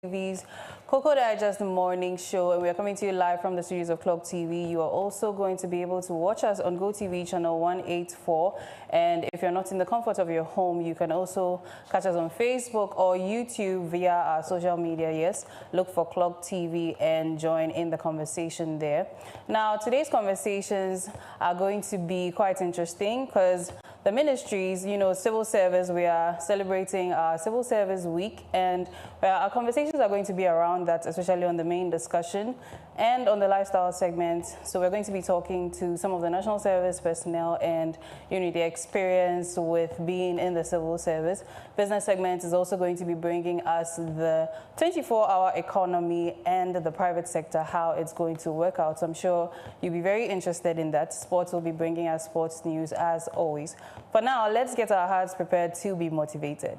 TV's Koko Digest Morning Show, and we are coming to you live from the studios of Clock TV. You are also going to be able to watch us on GoTV channel 184, and if you're not in the comfort of your home, you can also catch us on Facebook or YouTube via our social media. Yes, look for Clock TV and join in the conversation there. Now, today's conversations are going to be quite interesting because the ministries, civil service, we are celebrating our Civil Service Week, and our conversations are going to be around that, especially on the main discussion and on the lifestyle segment. So we're going to be talking to some of the national service personnel and the experience with being in the civil service. Business segment is also going to be bringing us the 24-hour economy and the private sector, how it's going to work out. So I'm sure you'll be very interested in that. Sports will be bringing us sports news as always. For now, let's get our hearts prepared to be motivated.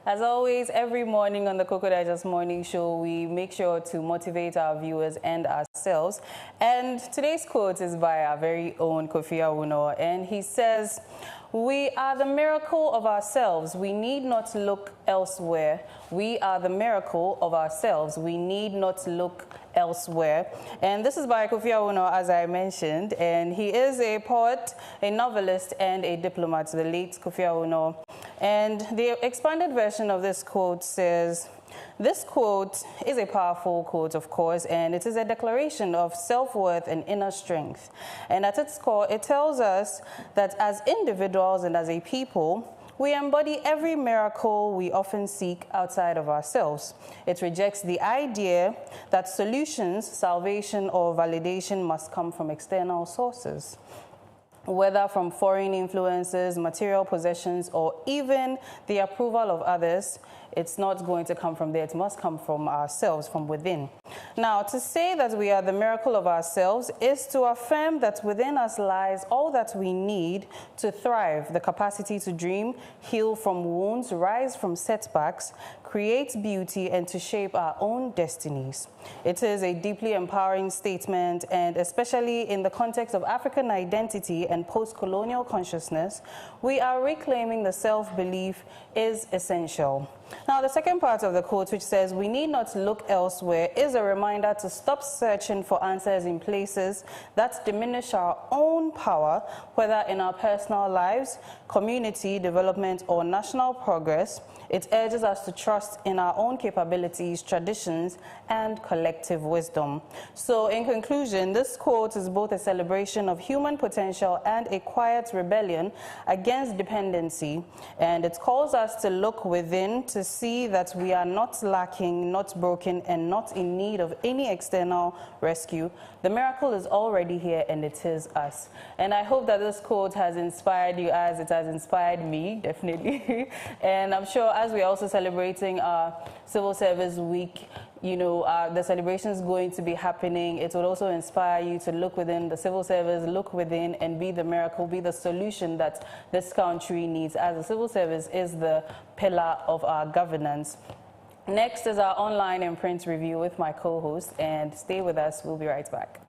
As always, every morning on the Koko Digest Morning Show, we make sure to motivate our viewers and ourselves. And today's quote is by our very own Kofi Awuno, and he says, "We are the miracle of ourselves. We need not look elsewhere. We are the miracle of ourselves. We need not look elsewhere." And this is by Kofi Awuno, as I mentioned, and he is a poet, a novelist, and a diplomat, the late Kofi Awuno. And the expanded version of this quote says, this quote is a powerful quote, of course, and it is a declaration of self-worth and inner strength. And at its core, it tells us that as individuals and as a people, we embody every miracle we often seek outside of ourselves. It rejects the idea that solutions, salvation, or validation must come from external sources, whether from foreign influences, material possessions, or even the approval of others. It's not going to come from there. It must come from ourselves, from within. Now, to say that we are the miracle of ourselves is to affirm that within us lies all that we need to thrive: the capacity to dream, heal from wounds, rise from setbacks, create beauty, and to shape our own destinies. It is a deeply empowering statement, and especially in the context of African identity and post-colonial consciousness, we are reclaiming the self-belief is essential. Now, the second part of the quote, which says, "We need not look elsewhere," is a reminder to stop searching for answers in places that diminish our own power, whether in our personal lives, community development, or national progress. It urges us to trust in our own capabilities, traditions, and collective wisdom. So, in conclusion, this quote is both a celebration of human potential and a quiet rebellion against dependency, and it calls us to look within to see that we are not lacking, not broken, and not in need of any external rescue. The miracle is already here, and it is us. And I hope that this quote has inspired you as it has inspired me, definitely. And I'm sure as we're also celebrating our Civil Service Week, the celebration is going to be happening. It will also inspire you to look within the civil service, look within, and be the miracle, be the solution that this country needs, as the civil service is the pillar of our governance. Next is our online and print review with my co-host, and stay with us. We'll be right back.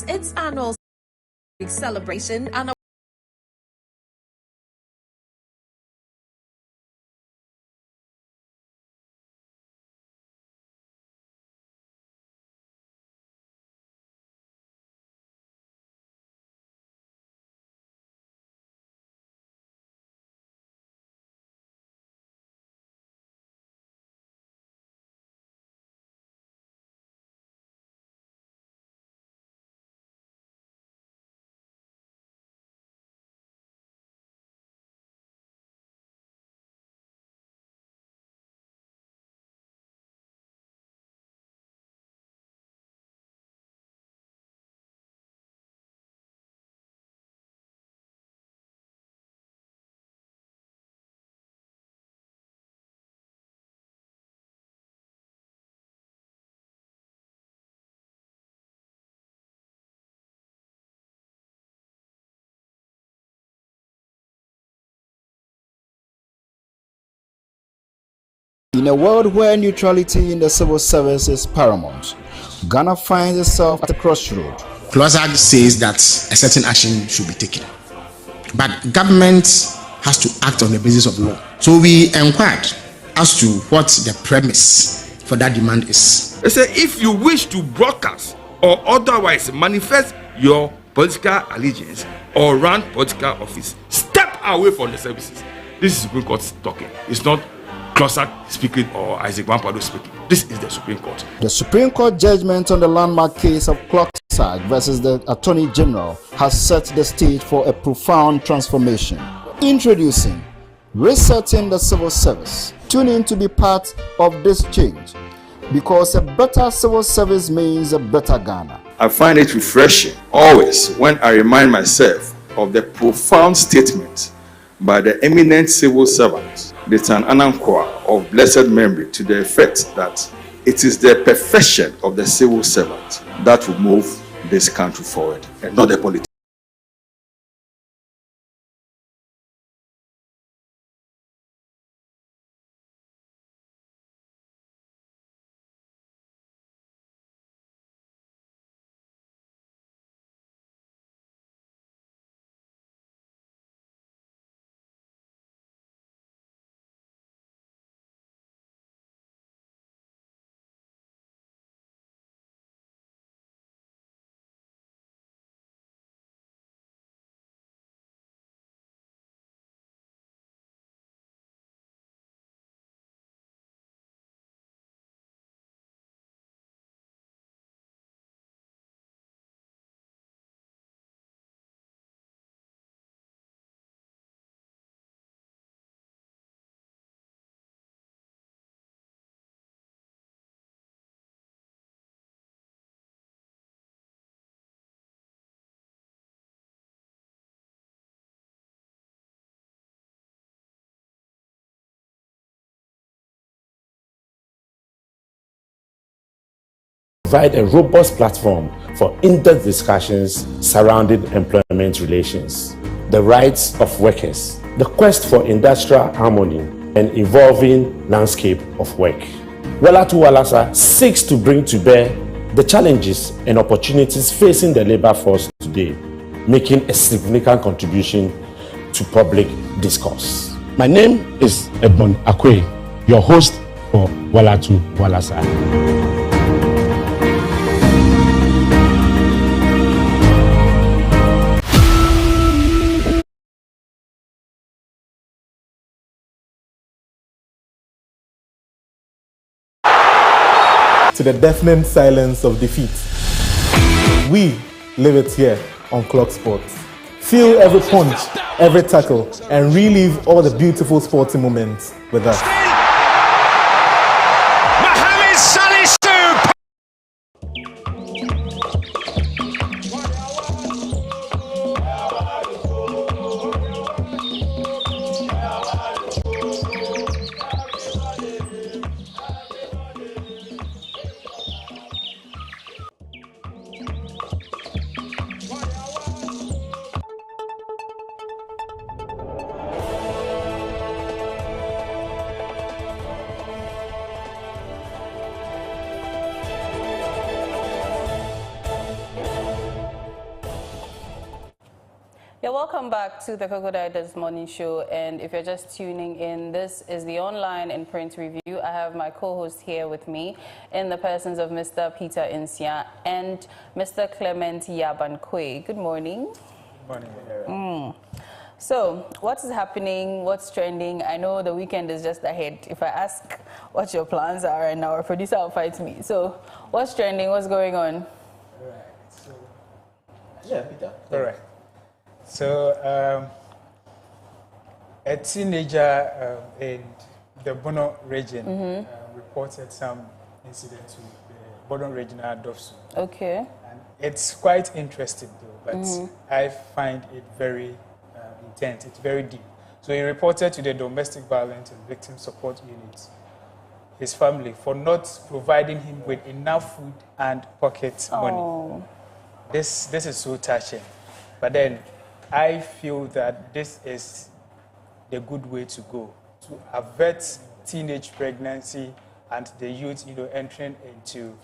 Its annual celebration and In a world where neutrality in the civil service is paramount, Ghana finds itself at a crossroad. Clause says that a certain action should be taken, but government has to act on the basis of law. So we inquired as to what the premise for that demand is. They say if you wish to broadcast or otherwise manifest your political allegiance or run political office, step away from the services. This is Supreme Court talking. It's not Closak speaking or Isaac Wampado speaking. This is the Supreme Court. The Supreme Court judgment on the landmark case of Closak versus the Attorney General has set the stage for a profound transformation. Introducing Resetting the Civil Service. Tune in to be part of this change, because a better civil service means a better Ghana. I find it refreshing always when I remind myself of the profound statement by the eminent civil servant, the Tan Anankwa of blessed memory, to the effect that it is the perfection of the civil servant that will move this country forward, and not the politics. Provide a robust platform for in-depth discussions surrounding employment relations, the rights of workers, the quest for industrial harmony, and evolving landscape of work. Walatu Walasa seeks to bring to bear the challenges and opportunities facing the labor force today, making a significant contribution to public discourse. My name is Ebon Akwe, your host for Walatu Walasa. To the deafening silence of defeat. We live it here on Clock Sports. Feel every punch, every tackle, and relive all the beautiful sporting moments with us. Yeah, welcome back to the Koko This Morning Show. And if you're just tuning in, this is the online and print review. I have my co-host here with me in the persons of Mr. Peter Insia and Mr. Clement Yabankwe. Good morning. Good morning. So, what is happening? What's trending? I know the weekend is just ahead. If I ask what your plans are right now, our producer will fight me. So, what's trending? What's going on? All right. So, yeah, Peter. All right. So, a teenager in the Bono region reported some incident to the Bono Regional Dofsu. Okay. And it's quite interesting, though, but I find it very intense. It's very deep. So he reported to the Domestic Violence and Victim Support Unit his family for not providing him with enough food and pocket money. This is so touching. But then I feel that this is the good way to go to avert teenage pregnancy and the youth, entering into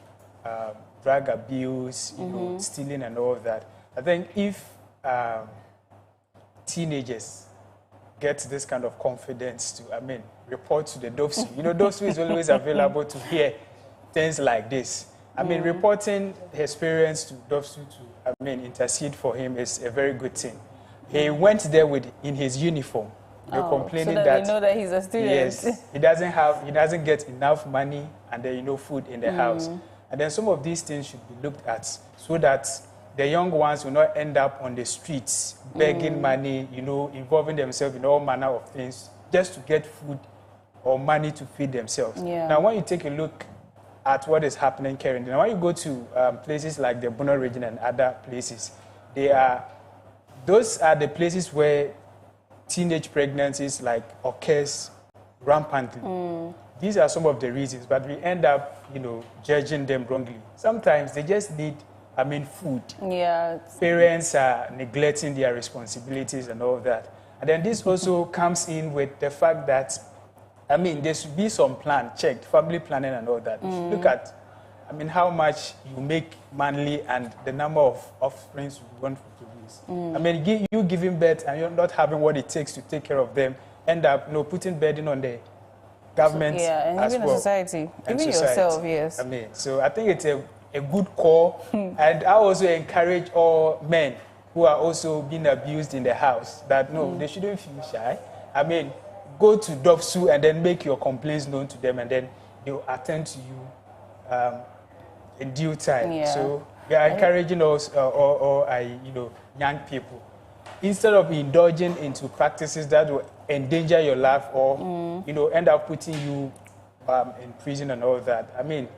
drug abuse, stealing and all of that. I think if teenagers get this kind of confidence to, report to the DOFSU. DOFSU is always available to hear things like this. Reporting his parents to DOFSU to, intercede for him is a very good thing. He went there in his uniform. They're complaining so that they know that he's a student. Yes, he doesn't get enough money and then, food in the house. And then some of these things should be looked at so that the young ones will not end up on the streets begging money, involving themselves in all manner of things just to get food or money to feed themselves. Yeah. Now, when you take a look at what is happening currently, now when you go to places like the Bono region and other places, those are the places where teenage pregnancies occurs rampantly. These are some of the reasons, but we end up, judging them wrongly. Sometimes they just need, food. Yeah. Parents are neglecting their responsibilities and all that. And then this also comes in with the fact that, there should be some plan checked, family planning and all that. You should look at, how much you make monthly and the number of offspring you want to produce. You giving birth and you're not having what it takes to take care of them, end up, putting burden on the government and as even well. The society, and even society. Yourself, yes. So I think it's a good call. And I also encourage all men who are also being abused in the house that, no, they shouldn't feel shy. Go to DOFSU and then make your complaints known to them, and then they'll attend to you in due time. Yeah. So we are encouraging us, young people, instead of indulging into practices that will endanger your life or, end up putting you in prison and all that.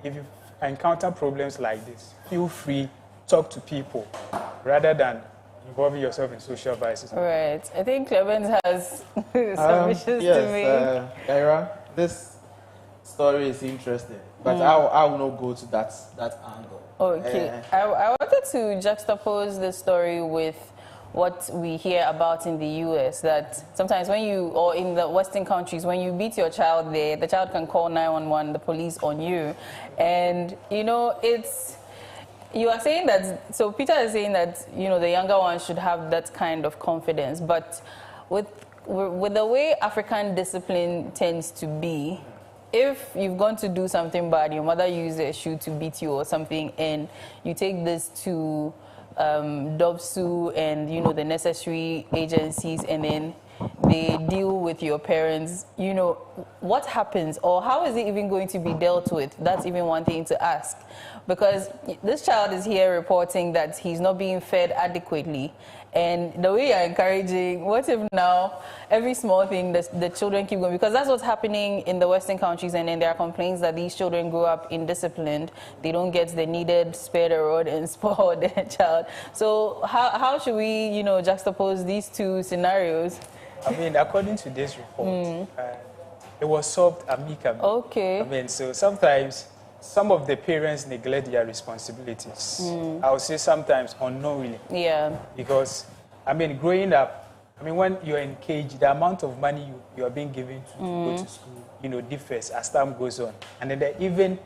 If you encounter problems like this, feel free, talk to people, rather than involving yourself in social vices. Right. I think Clement has submissions to make. Ira, this story is interesting, but I will not go to that angle. Okay. I wanted to juxtapose this story with what we hear about in the US, that sometimes or in the Western countries, when you beat your child there, the child can call 911, the police on you. And, you are saying that, so Peter is saying that, the younger ones should have that kind of confidence. But with the way African discipline tends to be, if you've gone to do something bad, your mother used a shoe to beat you or something, and you take this to DOFSU and the necessary agencies, and then they deal with your parents, what happens, or how is it even going to be dealt with? That's even one thing to ask, because this child is here reporting that he's not being fed adequately. And the way you're encouraging, what if now every small thing the children keep going? Because that's what's happening in the Western countries, and then there are complaints that these children grow up indisciplined. They don't get the needed spare the rod and spoil their child. So how should we, juxtapose these two scenarios? According to this report, it was solved amicably. Okay. So sometimes some of the parents neglect their responsibilities. I would say sometimes unknowingly. Yeah. Because, growing up, when you're in KG, the amount of money you are being given to go to school, differs as time goes on. And then even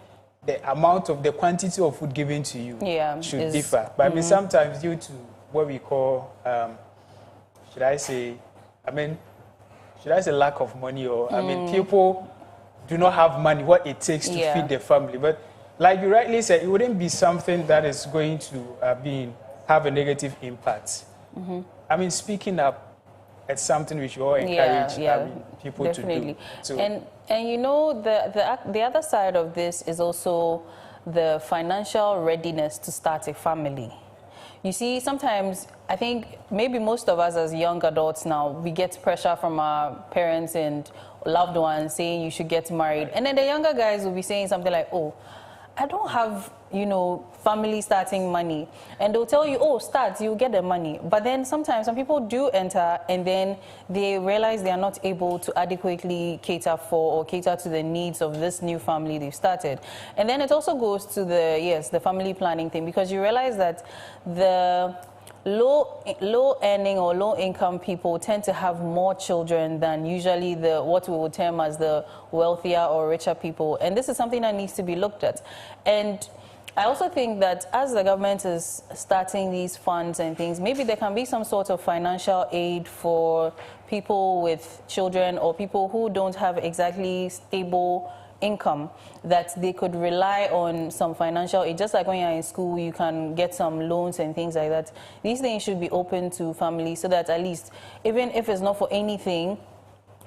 the amount of the quantity of food given to you should differ. But sometimes due to what we call, should I say lack of money, or people do not have money, what it takes to feed the family. But like you rightly said, it wouldn't be something that is going to have a negative impact. Speaking up, it's something which you all encourage people to do. So, and the other side of this is also the financial readiness to start a family. You see, sometimes I think maybe most of us as young adults now, we get pressure from our parents and loved ones saying you should get married. And then the younger guys will be saying something like, oh, I don't have, family starting money. And they'll tell you, oh, start, you'll get the money. But then sometimes some people do enter, and then they realize they are not able to adequately cater to the needs of this new family they've started. And then it also goes to the family planning thing, because you realize that low earning or low income people tend to have more children than usually what we would term as the wealthier or richer people, and this is something that needs to be looked at. And I also think that as the government is starting these funds and things, maybe there can be some sort of financial aid for people with children or people who don't have exactly stable income, that they could rely on some financial aid. Just like when you're in school, you can get some loans and things like that. These things should be open to families so that at least, even if it's not for anything,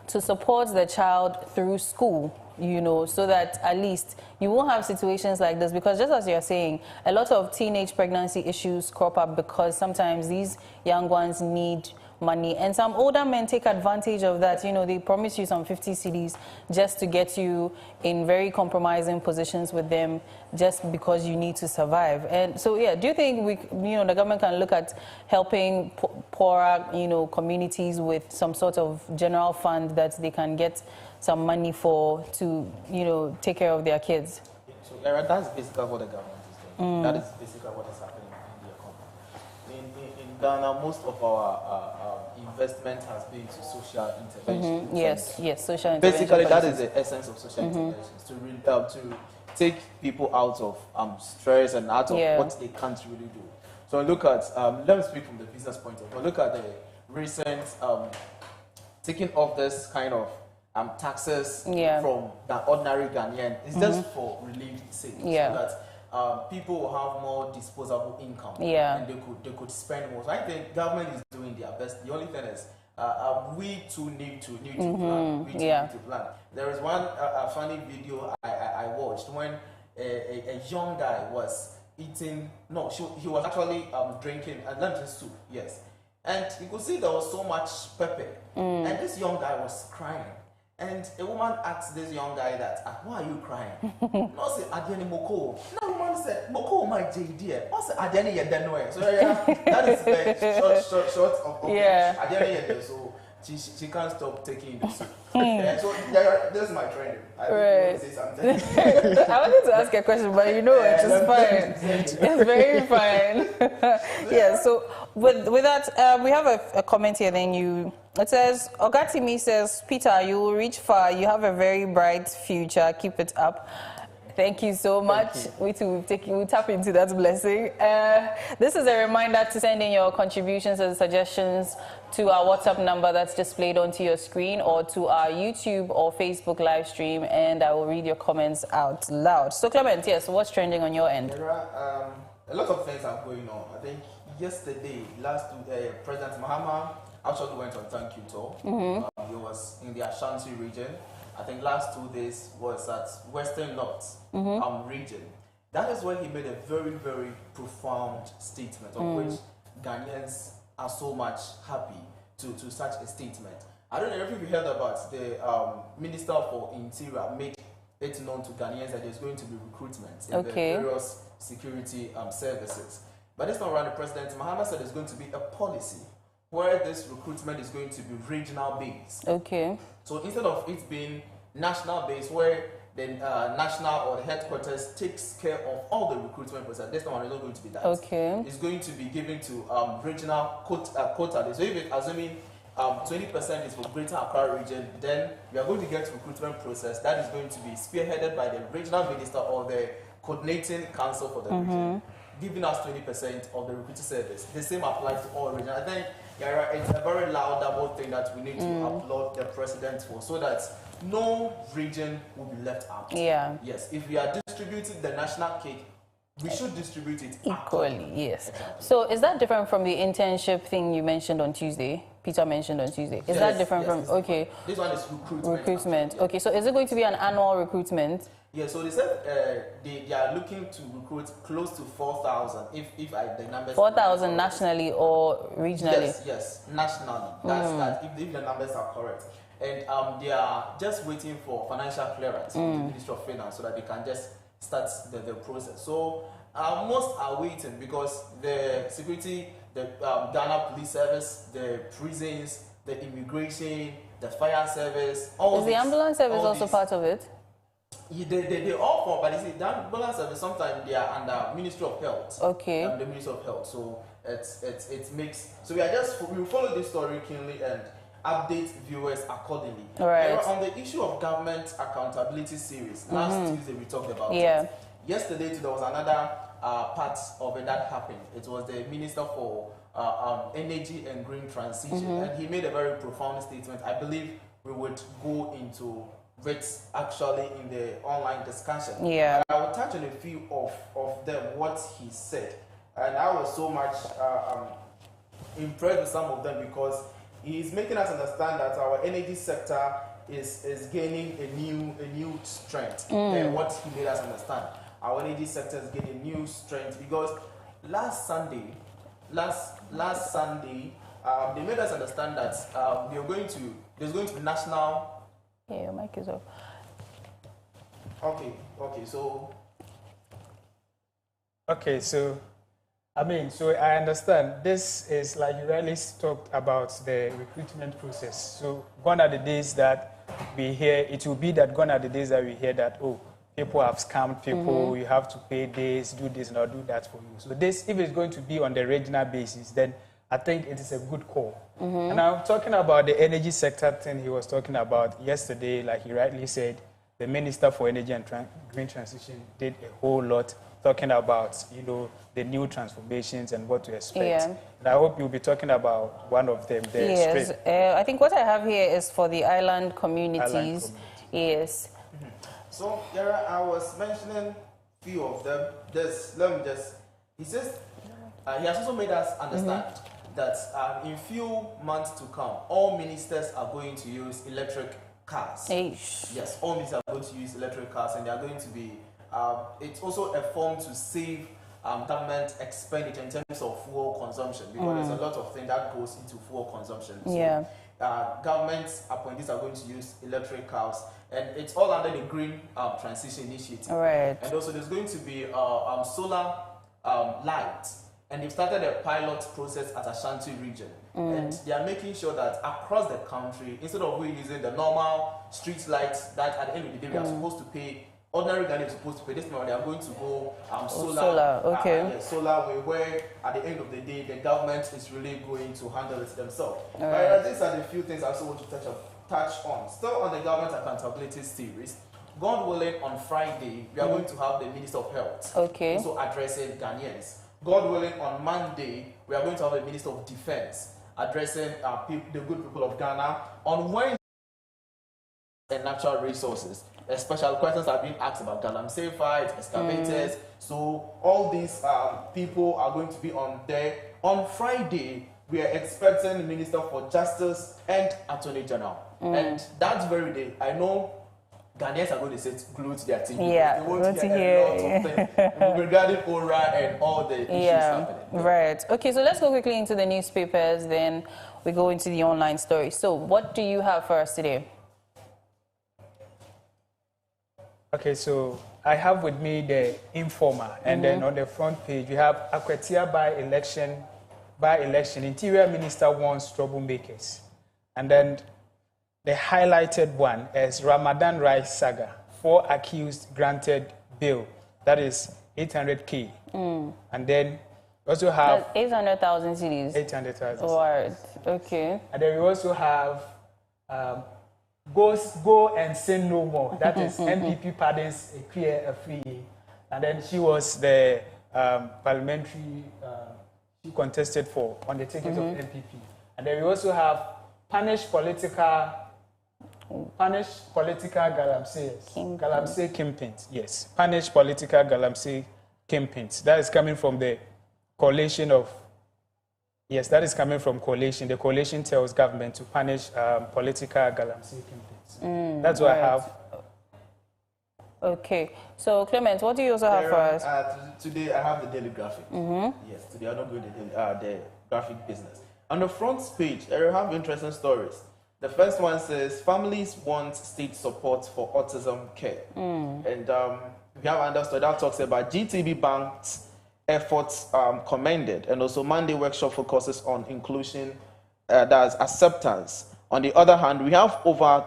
to support the child through school, you know, so that at least you won't have situations like this. Because just as you're saying, a lot of teenage pregnancy issues crop up because sometimes these young ones need money, and some older men take advantage of that. You know, they promise you some 50 cedis just to get you in very compromising positions with them just because you need to survive. And so, yeah, do you think the government can look at helping poorer, communities with some sort of general fund that they can get some money to take care of their kids? So, that's basically what the government is doing. That is basically what is happening in the economy. In Ghana, most of our investment has been to social intervention. Yes, social intervention. Basically, that is the essence of social interventions, to take people out of stress and out of what they can't really do. So look at, let me speak from the business point of view. Look at the recent taking off this kind of taxes from the ordinary Ghanaian. It's just for relief sake, so that people will have more disposable income, and they could spend more. So I think government is doing their best. The only thing is we too need to plan. We need to plan. There is one funny video I watched when a young guy was eating. No, he was actually drinking lentil soup. Yes, and you could see there was so much pepper, and this young guy was crying. And a woman asked this young guy that, why are you crying? No, say, Adiani Moko. No, woman said, Moko, my JD. No, say, Adiani Yedenwe. So, that is the short of Adiani Yeden. So, she can't stop taking this. So, this is my training. I want to say something. I wanted to ask a question, but it's just fine. It's very fine. So, with that, we have a comment here, it says, Ogatimi says, Peter, you will reach far. You have a very bright future. Keep it up. Thank you so much. We too will tap into that blessing. This is a reminder to send in your contributions and suggestions to our WhatsApp number that's displayed onto your screen, or to our YouTube or Facebook live stream, and I will read your comments out loud. So, Clement, yes, what's trending on your end? There are a lot of things are going on. I think yesterday, President Mahama actually went on thank you tour. He was in the Ashanti region. I think last 2 days was at Western North region. That is where he made a very, very profound statement, of which Ghanaians are so much happy to such a statement. I don't know if you heard about the Minister for Interior made it known to Ghanaians that there's going to be recruitment in the various security services. But this time around, the President Mahama said there's going to be a policy where this recruitment is going to be regional based. So instead of it being national based, where the national or the headquarters takes care of all the recruitment process, this time it's not going to be that. It's going to be given to regional quota. So if it's assuming 20% is for Greater Accra region, then we are going to get recruitment process that is going to be spearheaded by the regional minister or the coordinating council for the region, giving us 20% of the recruiting service. The same applies to all regions. I think it's a very loud double thing that we need to applaud the president for, so that no region will be left out. Yes, if we are distributing the national cake, we should distribute it equally. Yes. So is that different from the internship thing you mentioned on Tuesday? Peter mentioned on Tuesday. Is that different from? This one is recruitment. Okay. So is it going to be an annual recruitment? Yeah. So they said they are looking to recruit close to 4,000. If the numbers. 4,000 nationally or regionally? Yes, nationally. That's that. If the numbers are correct. And they are just waiting for financial clearance from the Ministry of Finance so that they can just start the process. So most are waiting because the security, the Ghana Police Service, the prisons, the immigration, the fire service. Is the ambulance service also part of it? they all form, but you see, that ambulance service sometimes they are under Ministry of Health. Okay. The Ministry of Health. So it makes. So we follow this story keenly and update viewers accordingly. Right. On the issue of government accountability series, last Tuesday we talked about it. Yesterday there was another part of it that happened. It was the Minister for Energy and Green Transition, and he made a very profound statement. I believe we would go into it actually in the online discussion. Yeah. And I will touch on a few of them, what he said. And I was so much impressed with some of them because he's making us understand that our energy sector is gaining a new strength. And what he made us understand, our energy sector is gaining new strength because last Sunday, they made us understand that there's going to be national. Yeah, your mic is off. Okay, so. Okay, so I understand. This is like you rightly talked about the recruitment process. So gone are the days that we hear, it will be that gone are the days that we hear that, oh, people have scammed people, you have to pay this, do this, or do that for you. So this, if it's going to be on the regional basis, then I think it is a good call. And I'm talking about the energy sector thing he was talking about yesterday, like he rightly said, the Minister for Energy and Green Transition did a whole lot talking about, the new transformations and what to expect. Yeah. And I hope you'll be talking about one of them there. Yes, I think what I have here is for the island communities. Yes. So, Yara, I was mentioning a few of them. He says, he has also made us understand that in few months to come, all ministers are going to use electric cars. Yes, all ministers are going to use electric cars, and they are going to be, it's also a form to save government expenditure in terms of fuel consumption, because there's a lot of things that goes into fuel consumption. So, government appointees are going to use electric cars, and it's all under the Green Transition Initiative. Right. And also there's going to be solar lights, and they've started a pilot process at Ashanti region. And they are making sure that across the country, instead of we using the normal street lights that at the end of the day we are supposed to pay, ordinary Ghanaians are supposed to pay, this time they are going to go solar. Solar, where at the end of the day the government is really going to handle it themselves. But these are the few things I also want to touch on. Still on the government accountability series, God willing, on Friday we are going to have the Minister of Health also addressing Ghanaians. God willing, on Monday we are going to have the Minister of Defense addressing the good people of Ghana. On Wednesday, and natural resources. Special questions are being asked about galamsey fights, excavators. So all these people are going to be on there. On Friday, we are expecting the Minister for Justice and Attorney General. And that very day, I know Ghanaians are going to sit glued to their TV. Yeah, they want to hear a lot of things regarding ORA and all the issues happening. Right. Okay, so let's go quickly into the newspapers, then we go into the online story. So what do you have for us today? Okay, so I have with me the Informer, and then on the front page we have Akwatia by-election, Interior Minister warns troublemakers. And then the highlighted one is Ramadan rice saga, 4 accused granted bail, that is 800K. And then we also have 800,000 cedis. 800,000. Right. Okay. And then we also have Go and Sin No More. That is MPP pardons a free. And then she was the parliamentary, she contested on the ticket of MPP. And then we also have punished political galamsey kingpins. Yes, punished political galamsey kingpins. That is coming from the coalition of. Yes, that is coming from coalition. The coalition tells government to punish political galamsey kingpins. That's what I have. Okay. So, Clement, what do you also have for us? Today, I have the Daily Graphic. Yes, today I'm not going to the graphic business. On the front page, I have interesting stories. The first one says, families want state support for autism care. And we have another story that talks about GTB Bank's efforts commended, and also Monday workshop focuses on inclusion, that's acceptance. On the other hand, we have over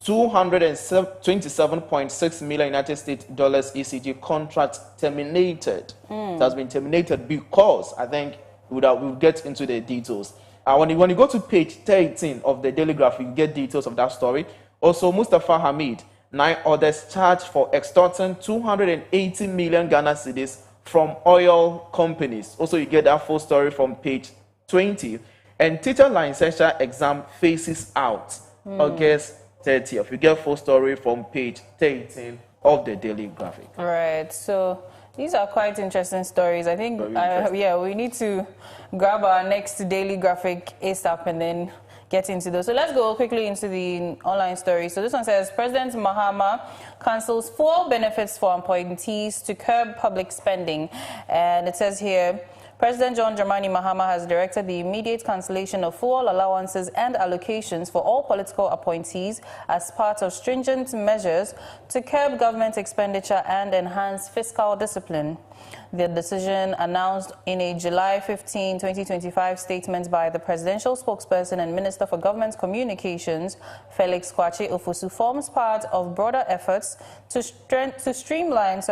$227.6 million United States dollars ECG contract terminated. It has been terminated because I think we'll get into the details. When you go to page 13 of the Daily Graphic, you get details of that story. Also, Mustafa Hamid, 9 others charged for extorting 280 million Ghana cedis from oil companies. Also, you get that full story from page 20. And teacher licensure exam faces out August 30th. You get full story from page 13 of the Daily Graphic. Right. So these are quite interesting stories. I think, yeah, we need to grab our next Daily Graphic ASAP and then get into those. So let's go quickly into the online story. So this one says, President Mahama cancels 4 benefits for appointees to curb public spending. And it says here, President John Dramani Mahama has directed the immediate cancellation of fuel allowances and allocations for all political appointees as part of stringent measures to curb government expenditure and enhance fiscal discipline. The decision, announced in a July 15, 2025 statement by the presidential spokesperson and Minister for Government Communications, Felix Kwache Ofosu, forms part of broader efforts to streamline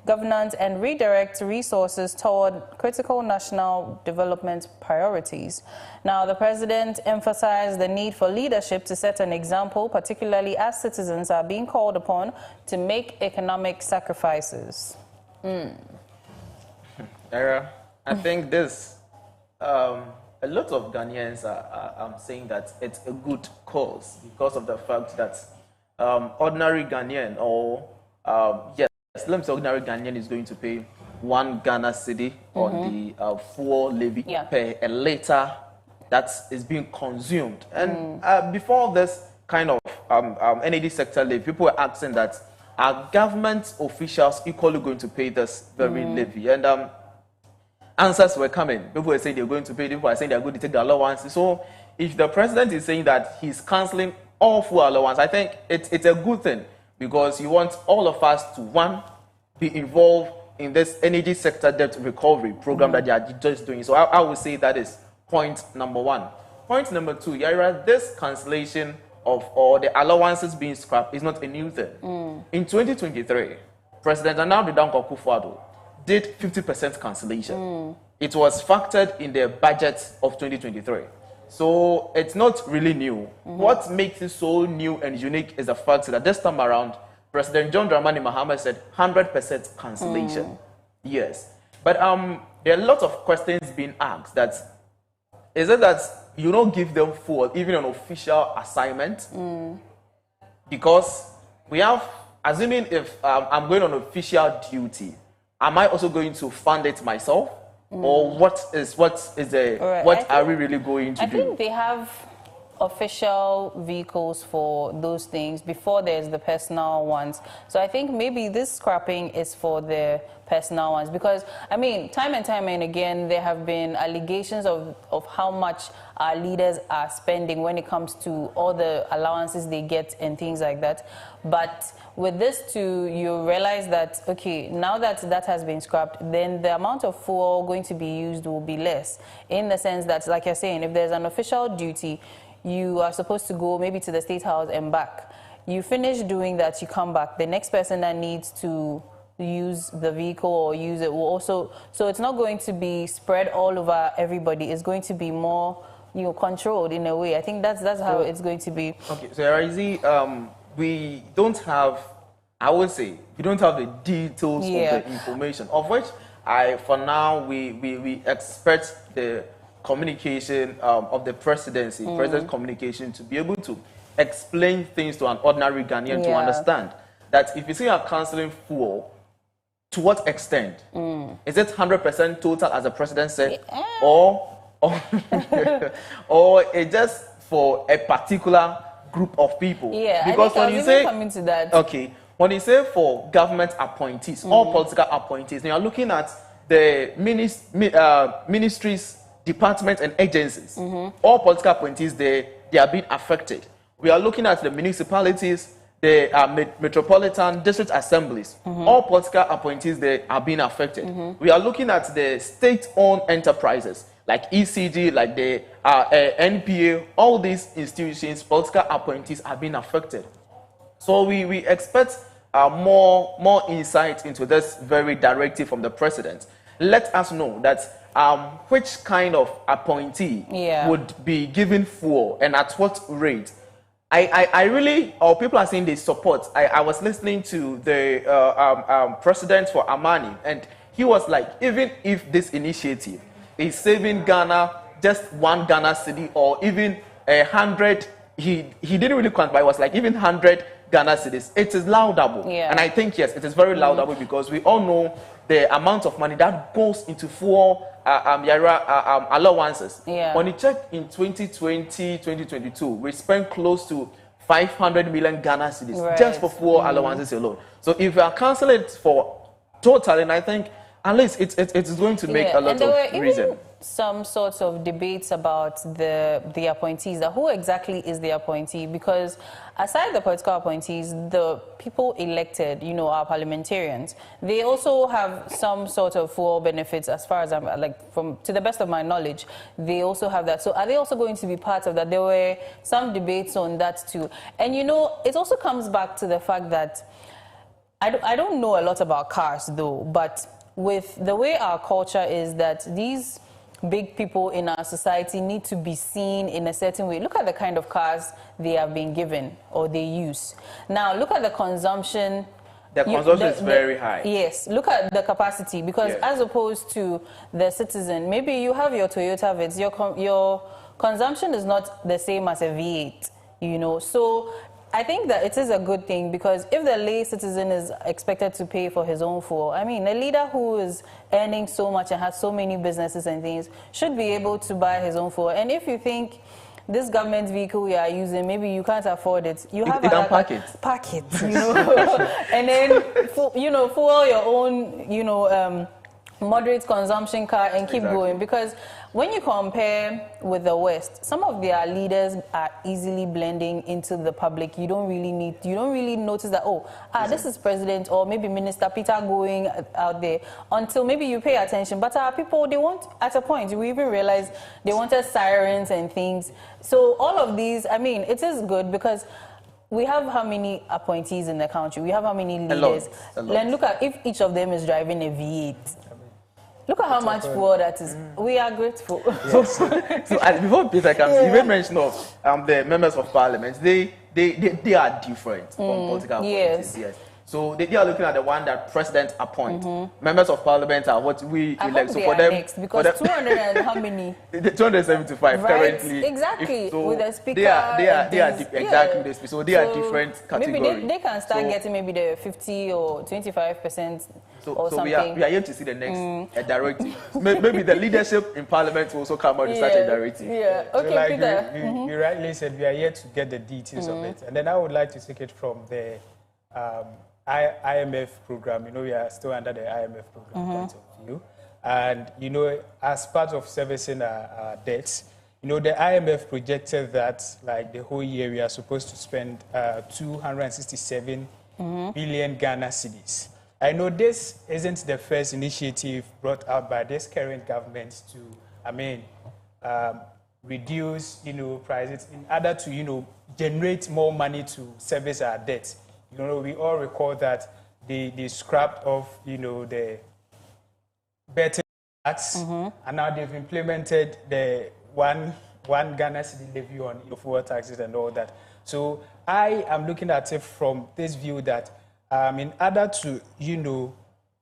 governance and redirect resources toward critical national development priorities. Now, the president emphasized the need for leadership to set an example, particularly as citizens are being called upon to make economic sacrifices. Era, I think this, a lot of Ghanaians are saying that it's a good cause because of the fact that ordinary Ghanaian yes, let me say ordinary Ghanaian is going to pay 1 Ghana cedi on the fuel levy per a liter that is being consumed. And before this kind of NAD sector levy, people were asking that are government officials equally going to pay this very levy? And answers were coming. People were saying they're going to pay, people are saying they're going to take the allowance. So if the president is saying that he's cancelling all fuel allowance, I think it's a good thing because you want all of us to, one, be involved in this energy sector debt recovery program that they are just doing. So I would say that is point number 1. Point number 2, Yaira, this cancellation of all the allowances being scrapped is not a new thing. In 2023, President Ronald Akufo-Addo did 50% cancellation. It was factored in the budget of 2023. So it's not really new. What makes it so new and unique is the fact that this time around, President John Dramani Mahama said 100% cancellation. Yes. But there are a lot of questions being asked that, is it that you don't give them full, even an official assignment? Because we have, assuming if I'm going on official duty, am I also going to fund it myself? Or what are we really going to do? I think they have official vehicles for those things before there's the personal ones. So I think maybe this scrapping is for the personal ones because, I mean, time and again, there have been allegations of how much our leaders are spending when it comes to all the allowances they get and things like that. But with this too, you realize that, okay, now that that has been scrapped, then the amount of fuel going to be used will be less, in the sense that, like you're saying, if there's an official duty, you are supposed to go maybe to the State House and back. You finish doing that, you come back. The next person that needs to use the vehicle or use it will also, so it's not going to be spread all over everybody. It's going to be more, controlled in a way. I think that's how it's going to be. Okay, so Raizi, we don't have, I would say, we don't have the details of the information, of which for now, we expect the communication of the presidency, president's communication, to be able to explain things to an ordinary Ghanaian to understand that if you say you're cancelling fuel, to what extent? Is it 100% total, as the president said, or it's just for a particular group of people? Because when you say coming to that, when you say for government appointees, all political appointees, now you're looking at the ministries, departments and agencies. All political appointees, they are being affected. We are looking at the municipalities, the metropolitan district assemblies. All political appointees, they are being affected. We are looking at the state-owned enterprises like ECG, like the NPA. All these institutions, political appointees are being affected. So we expect more insight into this very directive from the president. Let us know that which kind of appointee would be given fuel and at what rate. I really, or people are saying they support. I was listening to the president for Amani, and he was like, even if this initiative is saving Ghana just 1 Ghana cedi or even 100, he didn't really quantify. It was like even 100 Ghana cedis. It is laudable, and I think yes, it is very laudable because we all know the amount of money that goes into fuel allowances. When you check in 2020, 2022, we spent close to 500 million Ghana cedis just for fuel allowances alone. So if you are canceling it for total, and I think at least it's going to make a lot of reason. Some sorts of debates about the appointees, that who exactly is the appointee, because aside the political appointees, the people elected, you know, our parliamentarians, they also have some sort of full benefits as far as I'm to the best of my knowledge, they also have that. So are they also going to be part of that? There were some debates on that too. And you know, it also comes back to the fact that I don't know a lot about cars though, but with the way our culture is that these big people in our society need to be seen in a certain way. Look at the kind of cars they have been given or they use. Now, look at the consumption. The consumption is very high. Yes, look at the capacity, because as opposed to the citizen, maybe you have your Toyota Vitz, your consumption is not the same as a V8, you know. So I think that it is a good thing, because if the lay citizen is expected to pay for his own fuel, I mean, a leader who is earning so much and has so many businesses and things should be able to buy his own fuel. And if you think this government vehicle we are using, maybe you can't afford it, you have to pack it, you know, and then, you know, fuel your own, you know, moderate consumption car and keep going. Because when you compare with the West, some of their leaders are easily blending into the public. You don't really notice that, this is President or maybe Minister Peter going out there until maybe you pay attention. But our people, they want, at a point, we even realize they wanted sirens and things. So all of these, I mean, it is good because we have how many appointees in the country? We have how many leaders? A lot. And look at if each of them is driving a V8. Look at how much fuel that is. We are grateful. Yes. So before Peter comes, you made mention of the members of parliament. They are different from political appointees. Yes. So they are looking at the one that president appoints. Members of parliament are what we elect. So for them, next, because 200 and how many? 275 currently. Exactly. So with the speaker. They are exactly. So they are different categories. Maybe they can start getting maybe the 50 or 25%. So we are yet to see the next directive. Maybe the leadership in parliament will also come out with such a directive. Yeah. Okay, so like Peter. you rightly said, we are yet to get the details of it. And then I would like to take it from the IMF program. You know, we are still under the IMF program point of view. And, you know, as part of servicing our debts, you know, the IMF projected that, like, the whole year we are supposed to spend 267 billion Ghana cedis. I know this isn't the first initiative brought out by this current government to, reduce, you know, prices in order to, you know, generate more money to service our debts. You know, we all recall that they scrapped off, you know, the better tax, and now they've implemented the one Ghana cedi levy on fuel taxes and all that. So I am looking at it from this view that in order to, you know,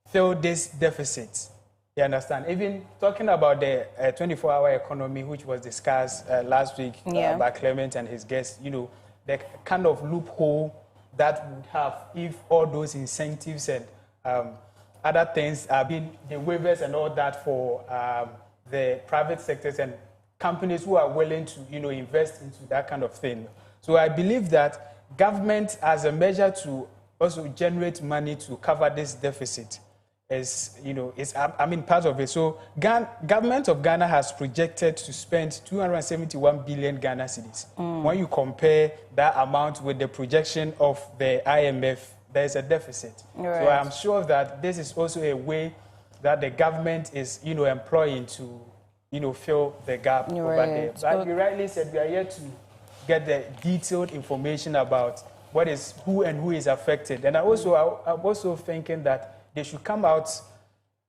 fill this deficit, you understand, even talking about the 24-hour economy, which was discussed last week by Clement and his guests, you know, the kind of loophole that would have if all those incentives and other things are being, the waivers and all that for the private sectors and companies who are willing to, you know, invest into that kind of thing. So I believe that government, as a measure to also generate money to cover this deficit, is, you know, is part of it. So government of Ghana has projected to spend 271 billion Ghana cedis. When you compare that amount with the projection of the IMF, there's a deficit. Right. So I'm sure that this is also a way that the government is, you know, employing to, you know, fill the gap over there. Like you rightly said, we are yet to get the detailed information about who is affected. And I'm also thinking that they should come out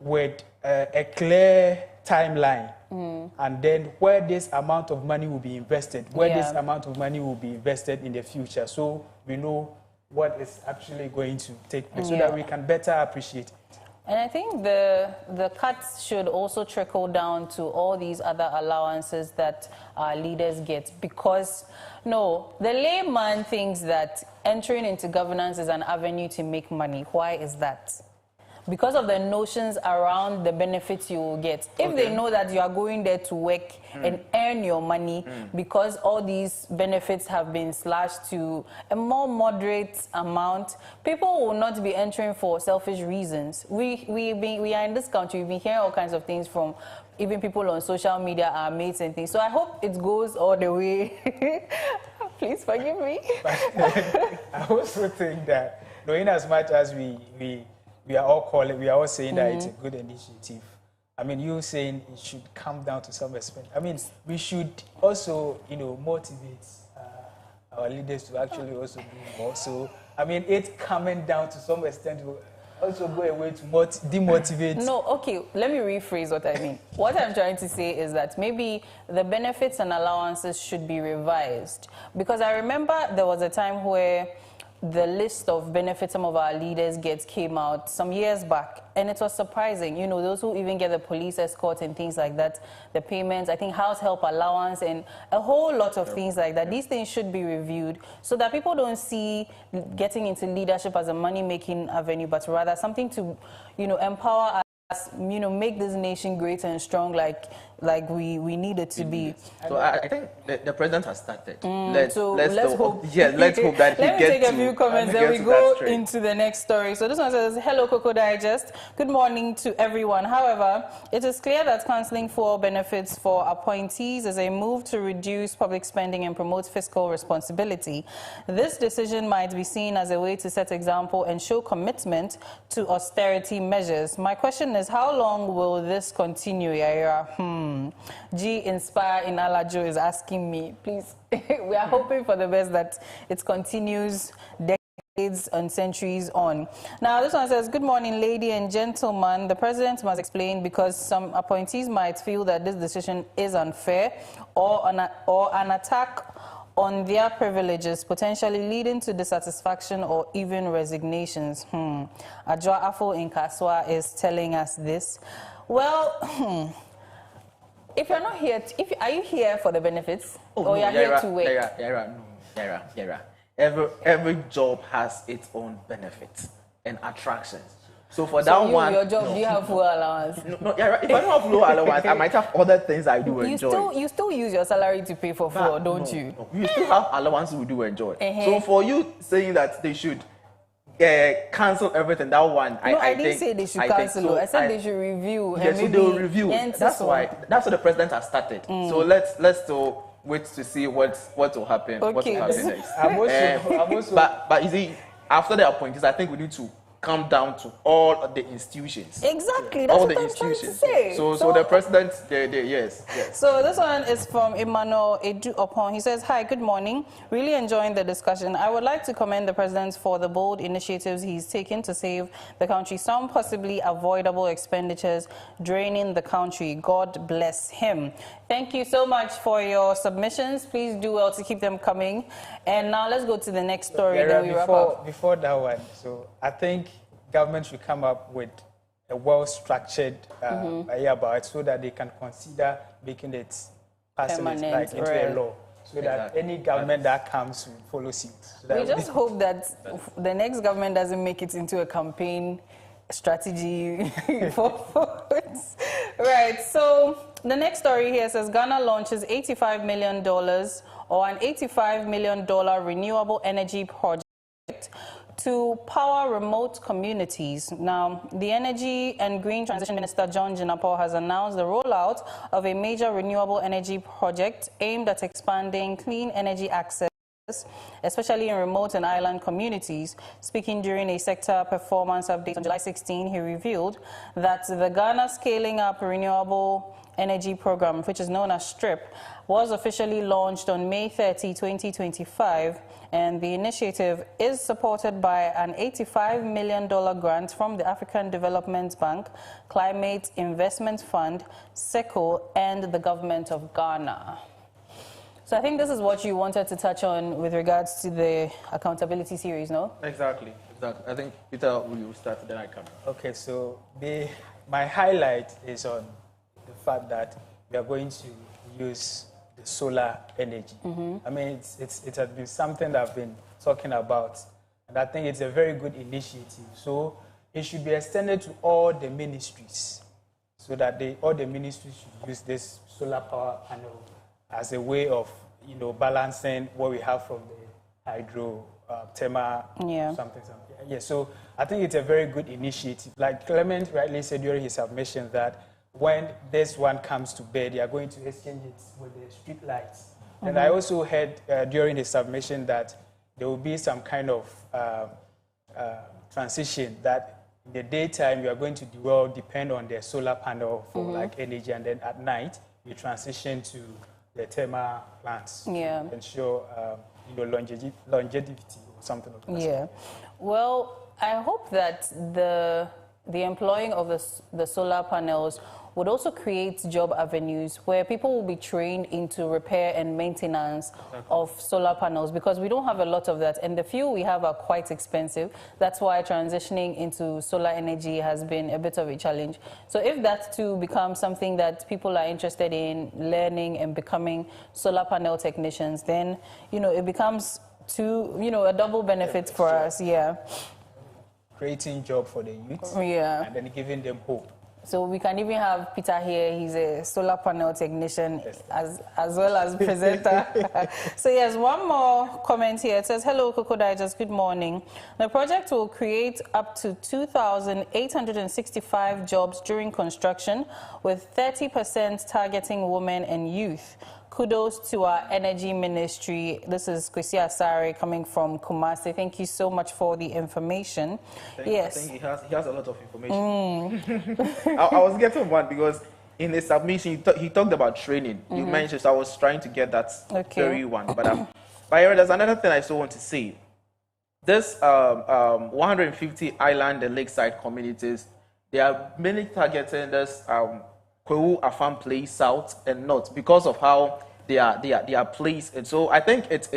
with a clear timeline, and then where this amount of money will be invested, this amount of money will be invested in the future, so we know what is actually going to take place, so that we can better appreciate it. And I think the cuts should also trickle down to all these other allowances that our leaders get, because the layman thinks that entering into governance is an avenue to make money. Why is that? Because of the notions around the benefits you will get. If they know that you are going there to work and earn your money, because all these benefits have been slashed to a more moderate amount, people will not be entering for selfish reasons. We are in this country, we've been hearing all kinds of things from even people on social media, our mates and things. So I hope it goes all the way. Please forgive me. I also think that, in as much as we are all saying that it's a good initiative. I mean, you saying it should come down to some extent. I mean, we should also, motivate our leaders to actually also do more. So, I mean, it coming down to some extent will also go away to demotivate. No, okay, let me rephrase what I mean. What I'm trying to say is that maybe the benefits and allowances should be revised. Because I remember there was a time where the list of benefits some of our leaders get came out some years back, and it was surprising. Those who even get the police escort and things like that, the payments, I think house help allowance and a whole lot of things like that. These things should be reviewed so that people don't see getting into leadership as a money-making avenue, but rather something to, empower us, make this nation great and strong like we need it to be. So I think the president has started. Let's hope. Let's hope that he gets to. Let me take a few comments, then we go into the next story. So this one says, "Hello, Koko Digest. Good morning to everyone. However, it is clear that cancelling fuel benefits for appointees is a move to reduce public spending and promote fiscal responsibility. This decision might be seen as a way to set example and show commitment to austerity measures. My question is, how long will this continue, Yaira?" G Inspire in Alajo is asking me, please, we are hoping for the best that it continues decades and centuries on. Now, this one says, "Good morning, lady and gentlemen. The president must explain, because some appointees might feel that this decision is unfair or an attack on their privileges, potentially leading to dissatisfaction or even resignations." Adjoa Afo in Kaswa is telling us this. Well, if you're not here, are you here for the benefits, or you're here to work? Yara. Every job has its own benefits and attractions. So for that one, your job, do you have full allowance? No, Yara, if I don't have full allowance, I might have other things I do enjoy. You still use your salary to pay for fuel, don't you? No, you still have allowances we do enjoy. So for you saying that they should cancel everything, that one, I didn't say they should cancel. So I said they should review. Yes, so they'll review. That's what the president has started. So let's still wait to see what will happen. Okay. What will happen next. I'm also but you see, after the appointees, I think we need to come down to all of the institutions. Exactly, that's all what the I'm institutions. trying to say. So the president, yes. So this one is from Emmanuel Edu Opon. He says, "Hi, good morning. Really enjoying the discussion. I would like to commend the president for the bold initiatives he's taken to save the country. Some possibly avoidable expenditures draining the country. God bless him." Thank you so much for your submissions. Please do well to keep them coming. And now let's go to the next story. Then we wrap up. Before that one, so I think government should come up with a well-structured about so that they can consider making it passing it into a law, so that any government that comes will follow suit. So we just hope that the next government doesn't make it into a campaign strategy for votes. Right, so the next story here says Ghana launches $85 million or an $85 million renewable energy project to power remote communities. Now, the Energy and Green Transition Minister John Jinapor has announced the rollout of a major renewable energy project aimed at expanding clean energy access, especially in remote and island communities. Speaking during a sector performance update on July 16, he revealed that the Ghana Scaling Up Renewable Energy Program, which is known as STRIP, was officially launched on May 30, 2025, And the initiative is supported by an $85 million grant from the African Development Bank, Climate Investment Fund, SECO, and the government of Ghana. So I think this is what you wanted to touch on with regards to the accountability series, no? Exactly. I think Peter will start, then I come. Okay, so my highlight is on the fact that we are going to use the solar energy. I mean, it has been something that I've been talking about, and I think it's a very good initiative. So it should be extended to all the ministries, so that all the ministries should use this solar power panel as a way of, balancing what we have from the hydro, thermal, something. Yeah, so I think it's a very good initiative. Like Clement rightly said during his submission that when this one comes to bed, they are going to exchange it with the street lights. And I also heard during his submission that there will be some kind of transition that in the daytime you are going to depend on the solar panel for like energy, and then at night you transition to the thermal plants to ensure longevity or something like that. Yeah. Well, I hope that the employing of the solar panels would also create job avenues where people will be trained into repair and maintenance of solar panels, because we don't have a lot of that, and the few we have are quite expensive. That's why transitioning into solar energy has been a bit of a challenge. So if that too becomes something that people are interested in learning and becoming solar panel technicians, then it becomes a double benefit for us. Creating job for the youth, and then giving them hope. So we can even have Peter here. He's a solar panel technician as well as presenter. So yes, one more comment here. It says, hello, Koko Digest, good morning. The project will create up to 2,865 jobs during construction, with 30% targeting women and youth. Kudos to our energy ministry. This is Kwesi Asare coming from Kumasi. Thank you so much for the information. I think he has a lot of information. I was getting one because in the submission he talked about training. You mentioned, so I was trying to get that very one. But there's another thing I still want to say. This 150 island and lakeside communities, they are mainly targeting this Kwewu Afam Place South and North because of how they are placed. And so I think it's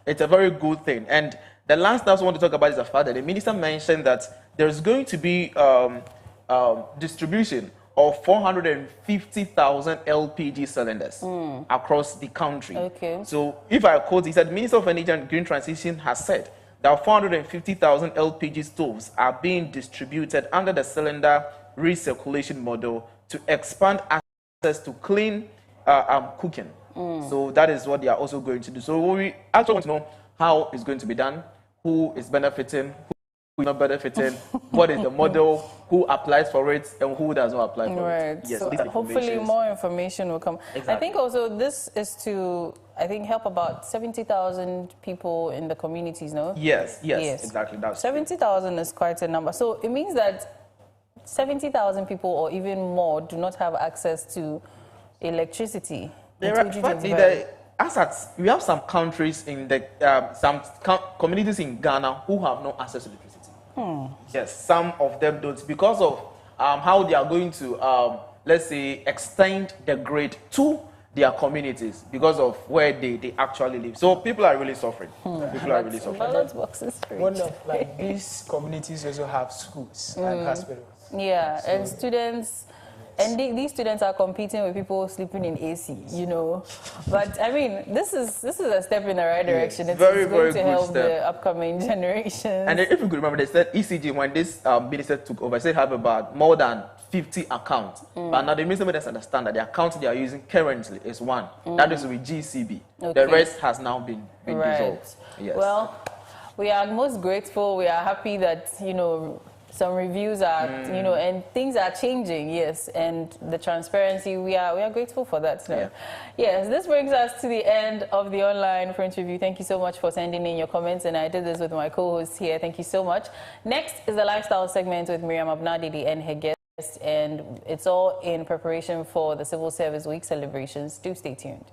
a very good thing. And the last thing I want to talk about is the fact that the minister mentioned that there's going to be distribution of 450,000 LPG cylinders across the country. Okay. So if I quote, he said, Minister of Energy and Green Transition has said that 450,000 LPG stoves are being distributed under the cylinder recirculation model to expand access to clean cooking. So that is what they are also going to do. So we actually want to know how it's going to be done, who is benefiting, who is not benefiting, what is the model, who applies for it, and who does not apply for it. Yes, so hopefully more information will come. Exactly. I think also this is to, help about 70,000 people in the communities, no? Yes, exactly. 70,000 is quite a number. So it means that 70,000 people or even more do not have access to electricity. We have some countries in some communities in Ghana who have no access to electricity. Yes, some of them don't because of how they are going to, let's say, extend the grid to their communities because of where they actually live. So people are really suffering. People are really suffering. One of these communities also have schools and hospitals. Yeah, so, and students, and these students are competing with people sleeping in AC, But I mean, this is a step in the right direction. It's going to help the upcoming generations. And if you could remember, they said ECG when this minister took over, said have about more than 50 accounts. But now the minister made us understand that the account they are using currently is one. That is with GCB. Okay. The rest has now been dissolved. Yes. Well, we are most grateful. We are happy that some reviews are, and things are changing, yes, and the transparency, we are grateful for that. So. Yeah. Yes, this brings us to the end of the online French review. Thank you so much for sending in your comments, and I did this with my co-host here. Thank you so much. Next is the lifestyle segment with Miriam Abnadidi and her guest, and it's all in preparation for the Civil Service Week celebrations. Do stay tuned.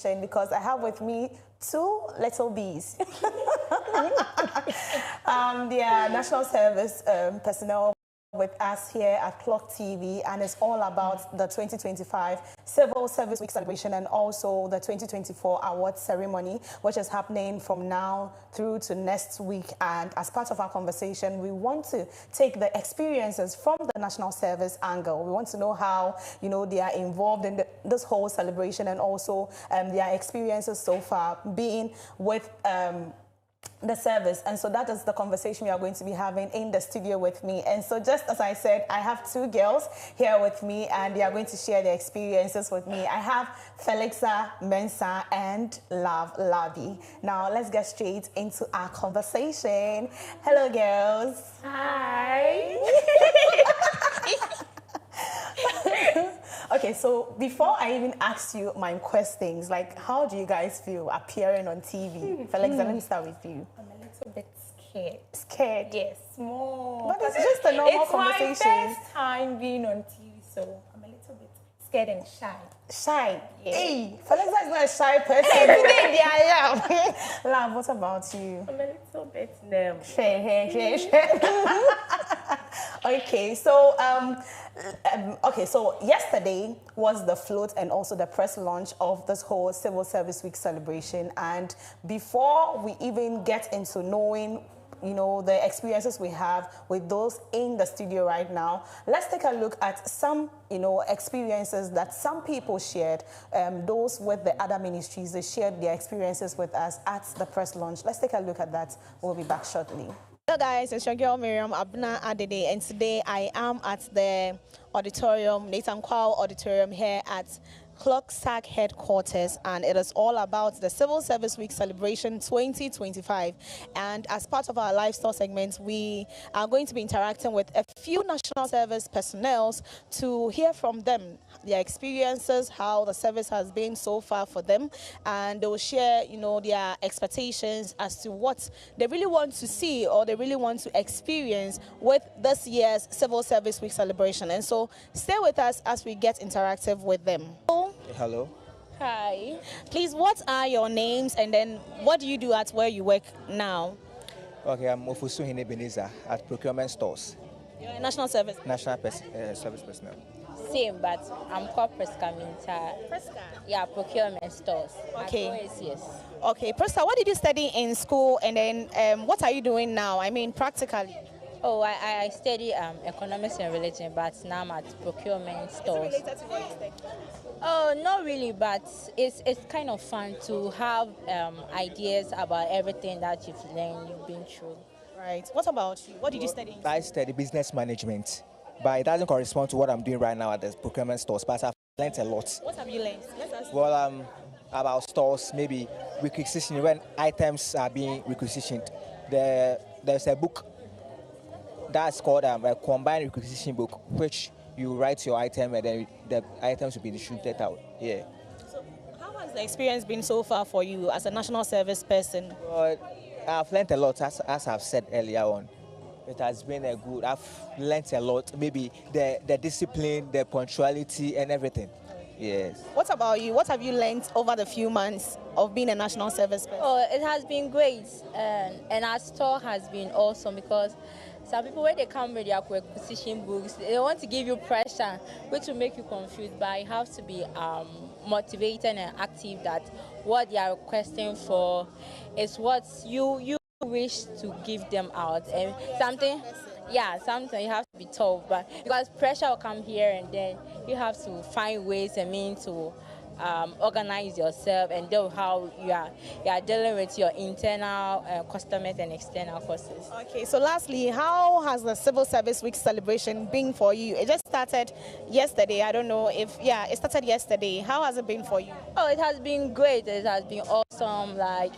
because I have with me two little bees. They are national service personnel with us here at Clock TV, and it's all about the 2025 Civil Service Week celebration and also the 2024 award ceremony, which is happening from now through to next week. And as part of our conversation, we want to take the experiences from the national service angle. We want to know how, you know, they are involved in this whole celebration, and also their experiences so far being with the service. And so that is the conversation we are going to be having in the studio with me. And so just as I said, I have two girls here with me, and they are going to share their experiences with me. I have Felixa Mensah and Love Lavi. Now let's get straight into our conversation. Hello, girls. Hi. Okay, so before I even ask you my questions, like, how do you guys feel appearing on TV? Felixa, let me start with you. I'm a little bit scared. Scared? Yes, more. But it's just a normal conversation. It's my first time being on TV, so I'm a little bit scared and shy. Shy? Yeah. Hey, Felixa is not a shy person. Today I am. Love, what about you? I'm a little bit nervous. Okay, so okay, so yesterday was the float and also the press launch of this whole Civil Service Week celebration. And before we even get into knowing, you know, the experiences we have with those in the studio right now, let's take a look at some, you know, experiences that some people shared. Those with the other ministries, they shared their experiences with us at the press launch. Let's take a look at that. We'll be back shortly. Hello guys, it's your girl Miriam Abna Adede, and today I am at the auditorium, Nathan Kwao Auditorium here at Clock SAG headquarters, and it is all about the Civil Service Week celebration 2025. And as part of our lifestyle segment, we are going to be interacting with a few national service personnel to hear from them, their experiences, how the service has been so far for them, and they will share, you know, their expectations as to what they really want to see or they really want to experience with this year's Civil Service Week celebration. And so stay with us as we get interactive with them. Hello. Hi. Please, what are your names, and then what do you do at where you work now? Okay, I'm Ofusu Hinebeniza at Procurement Stores. You're a national service? Service personnel. Same, but I'm called Preska Minta. Preska? Yeah, Procurement Stores. Okay. Yes. Okay, Preska, what did you study in school, and then what are you doing now? I mean, practically. Oh, I study economics and religion, but now I'm at Procurement Stores. Is it related to what you study? Oh, not really, but it's kind of fun to have ideas about everything that you've learned, you've been through. Right. What about you? What did you study? I study business management, but it doesn't correspond to what I'm doing right now at the Procurement Stores, but I've learned a lot. What have you learned? Well, about stores, maybe requisition, when items are being requisitioned. There's a book that's called a combined requisition book, which you write your item and then the items will be distributed out. Yeah. So how has the experience been so far for you as a national service person? Well, I've learned a lot, as I've said earlier on. It has been a good, I've learned a lot, maybe the discipline, the punctuality and everything. Yes. What about you? What have you learned over the few months of being a national service person? Oh, it has been great, and our store has been awesome because some people, when they come with their acquisition books, they want to give you pressure, which will make you confused, but you have to be motivated and active that what they are requesting for is what you wish to give them out. And something you have to be tough, but because pressure will come here and then you have to find ways and means to organize yourself and know how you are dealing with your internal customers and external customers. Okay, so lastly, how has the Civil Service Week celebration been for you? It just started yesterday. I don't know if, it started yesterday. How has it been for you? Oh, it has been great. It has been awesome. Like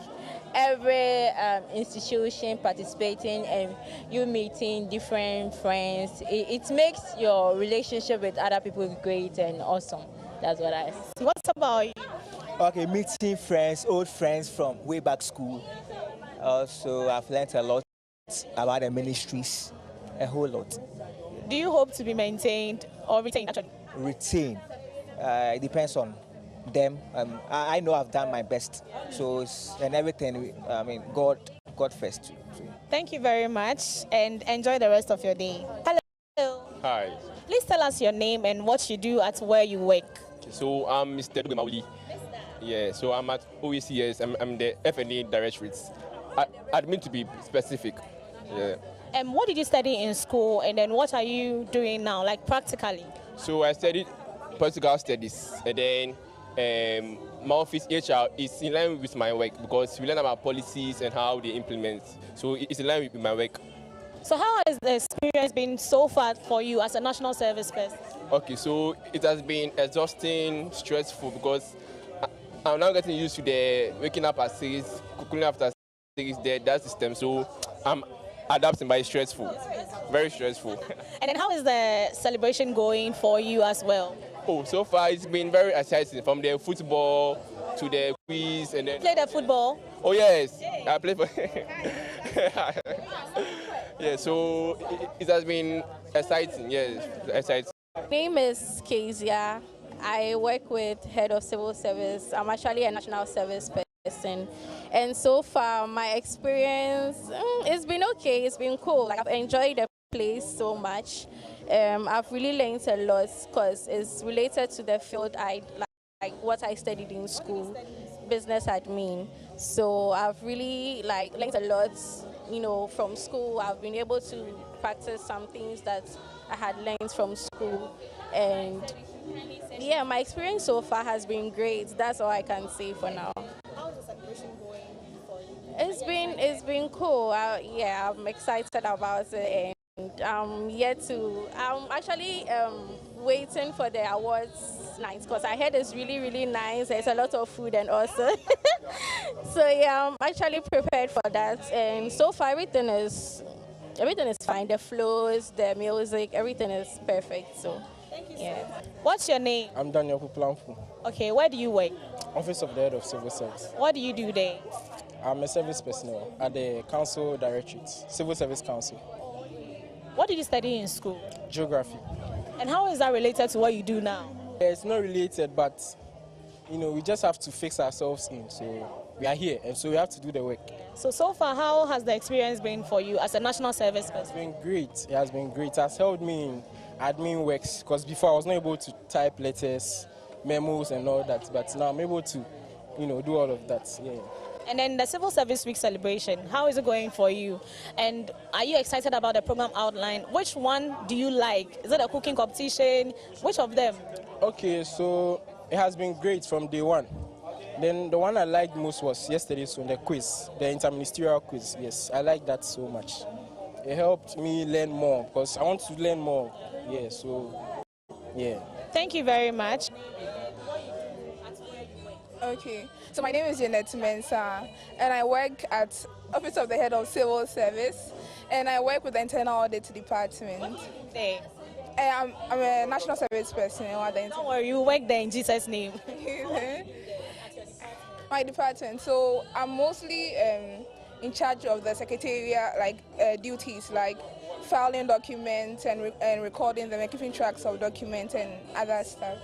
every institution participating and you meeting different friends. It makes your relationship with other people great and awesome. That's what I see. What about you? Okay, meeting friends, old friends from way back school. Also, I've learned a lot about the ministries, a whole lot. Do you hope to be maintained or retained? Retain. It depends on them. I know I've done my best. So and everything. I mean, God first. Thank you very much, and enjoy the rest of your day. Hello. Hi. Please tell us your name and what you do at where you work. So I'm Mr. Mauli. Yeah, so I'm at OECS. I'm the F&A Directorate. Admin to be specific. Yeah. And what did you study in school, and then what are you doing now, like practically? So I studied political studies, and then my office HR is in line with my work because we learn about policies and how they implement. So it's in line with my work. So how has the experience been so far for you as a national service person? Okay, so it has been exhausting, stressful because I'm now getting used to the waking up at 6, cooking after 6, that system. So I'm adapting, but it's stressful, very stressful. And then how is the celebration going for you as well? Oh, so far it's been very exciting, from the football to the quiz and then... Play the football? Oh yes, I play for... Yeah, so it has been exciting, yes, exciting. My name is Kezia. I work with Head of Civil Service. I'm actually a national service person. And so far, my experience, it's been okay, it's been cool. Like, I've enjoyed the place so much. I've really learned a lot because it's related to the field like what I studied in school, business admin. So I've really learned a lot, from school. I've been able to practice some things that I had learned from school. And yeah, my experience so far has been great. That's all I can say for now. How's the celebration going for you? It's been cool. Yeah, I'm excited about it, and I'm actually waiting for the awards night because I heard it's really, really nice. There's a lot of food and also. So yeah, I'm actually prepared for that, and so far everything is fine. The flows, the music, everything is perfect. So yeah. What's your name? I'm Daniel Puplamfu. Okay, where do you work? Office of the Head of Civil Service. What do you do there? I'm a service personnel at the Council Directorate, Civil Service Council. What did you study in school? Geography. And how is that related to what you do now? It's not related, but we just have to fix ourselves in. So we are here, and so we have to do the work. So far, how has the experience been for you as a national service person? It's been great. It has been great. It has helped me in admin works because before I was not able to type letters, memos, and all that. But now I'm able to, do all of that. Yeah. And then the Civil Service Week celebration, how is it going for you? And are you excited about the program outline? Which one do you like? Is it a cooking competition? Which of them? Okay, so it has been great from day one. Then the one I liked most was yesterday's one, the quiz, the interministerial quiz. Yes, I like that so much. It helped me learn more because I want to learn more. Yeah, so, yeah. Thank you very much. Okay, so my name is Jeanette Mensah, and I work at Office of the Head of Civil Service, and I work with the Internal Audit Department. What do you say? I'm a national service person. Don't worry, you work there in Jesus' name. My department, so I'm mostly in charge of the secretariat duties like filing documents and recording them and keeping tracks of documents and other stuff.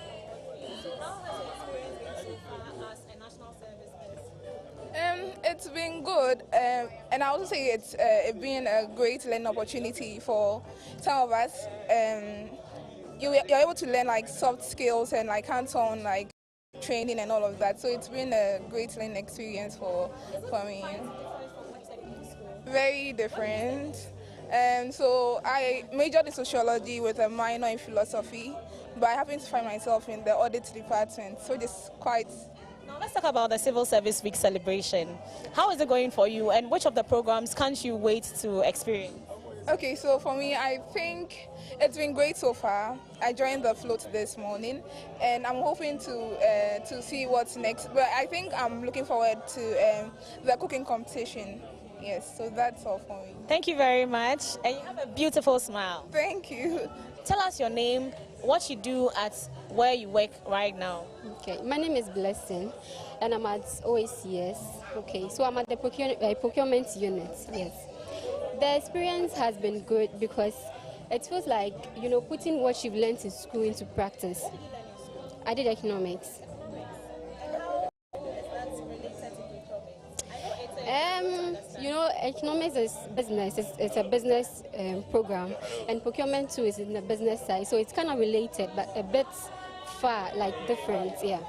It's been good, and I also say it's been a great learning opportunity for some of us. You're able to learn soft skills and hands-on training and all of that. So it's been a great learning experience for me. Very different. So I majored in sociology with a minor in philosophy, but I happen to find myself in the audit department, so it's quite... Now let's talk about the Civil Service Week celebration. How is it going for you, and which of the programs can't you wait to experience? Okay, so for me, I think it's been great so far. I joined the float this morning, and I'm hoping to see what's next. But I think I'm looking forward to the cooking competition. Yes, so that's all for me. Thank you very much, and you have a beautiful smile. Thank you. Tell us your name, what you do at where you work right now. Okay, my name is Blessing, and I'm at OACS. Okay, so I'm at the procurement unit. Yes, the experience has been good because it feels like putting what you've learned in school into practice. I did economics. economics is business. It's a business program, and procurement too is in the business side. So it's kind of related, but a bit far, like different, yeah.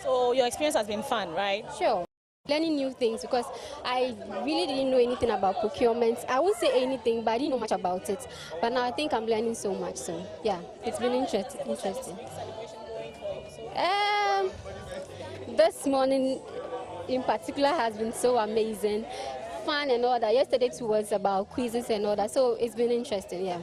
So your experience has been fun, right? Sure. Learning new things because I really didn't know anything about procurement. I won't say anything, but I didn't know much about it. But now I think I'm learning so much. So yeah, it's been interesting. This morning in particular has been so amazing, fun and all that. Yesterday too was about quizzes and all that. So it's been interesting, yeah.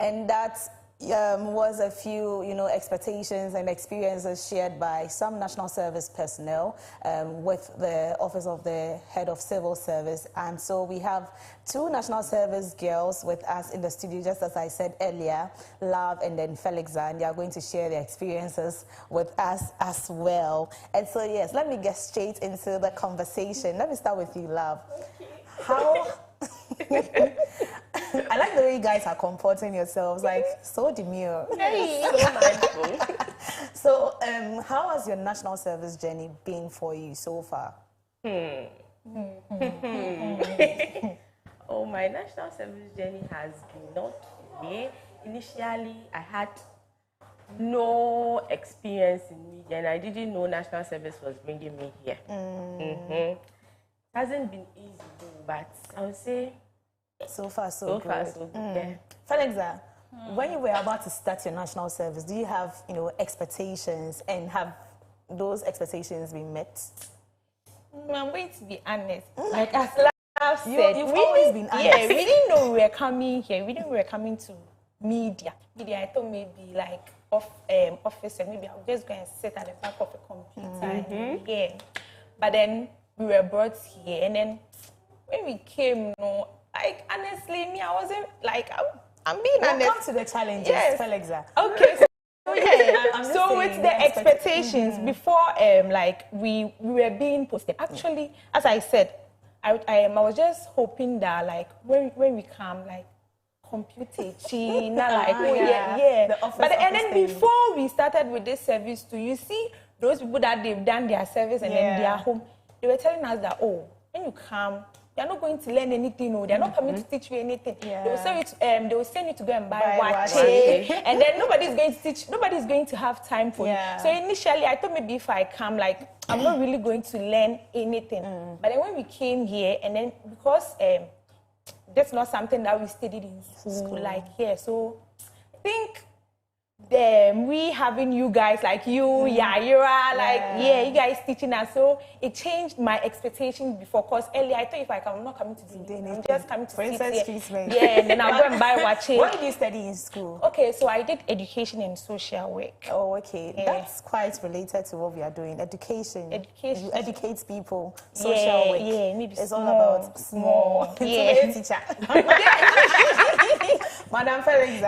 And that was a few, expectations and experiences shared by some national service personnel with the Office of the Head of Civil Service. And so we have two national service girls with us in the studio, just as I said earlier, Love and then Felix, and they are going to share their experiences with us as well. And so, yes, let me get straight into the conversation. Let me start with you, Love. How... I like the way you guys are comporting yourselves, like so demure. Hey. So mindful. So, how has your national service journey been for you so far? Oh, my national service journey has been not great. Initially, I had no experience in media, and I didn't know national service was bringing me here. It hasn't been easy, but I would say so far so good. Yeah. Felix, when you were about to start your national service, do you have expectations, and have those expectations been met? I'm going to be honest. Like as I've said, you've always been honest. Yeah, we didn't know we were coming here. We didn't know we were coming to media. I thought maybe like office, and maybe I'll just go and sit at the back of a computer. Yeah. But then we were brought here, and then when we came, like honestly, me, I wasn't like I'm being honest. Come to the challenges, yes. Felix. Okay. So with the expectations before, like we were being posted. Actually, as I said, I was just hoping that like when we come, like computer, not like yeah. But and then before we started with this service too, you see those people that they've done their service and then they are home. They were telling us that when you come, you're not going to learn anything, or they're not coming to teach you anything. Yeah. They will send you to go and buy wache, and then nobody's going to have time for you. So initially, I thought maybe if I come, like, I'm not really going to learn anything. But then when we came here, and then because that's not something that we studied in school, like here, so I think we having you guys like you, you guys teaching us, so it changed my expectations before. Cause earlier I thought if I'm not coming to do anything, I'm just coming to sit here. Yeah, and then I'll go and buy wache. What did you study in school? Okay, so I did education and social work. Oh, okay, that's quite related to what we are doing. Education. You educate people. Social work. Yeah, maybe it's all about small. Yeah, teacher. Madam Felix.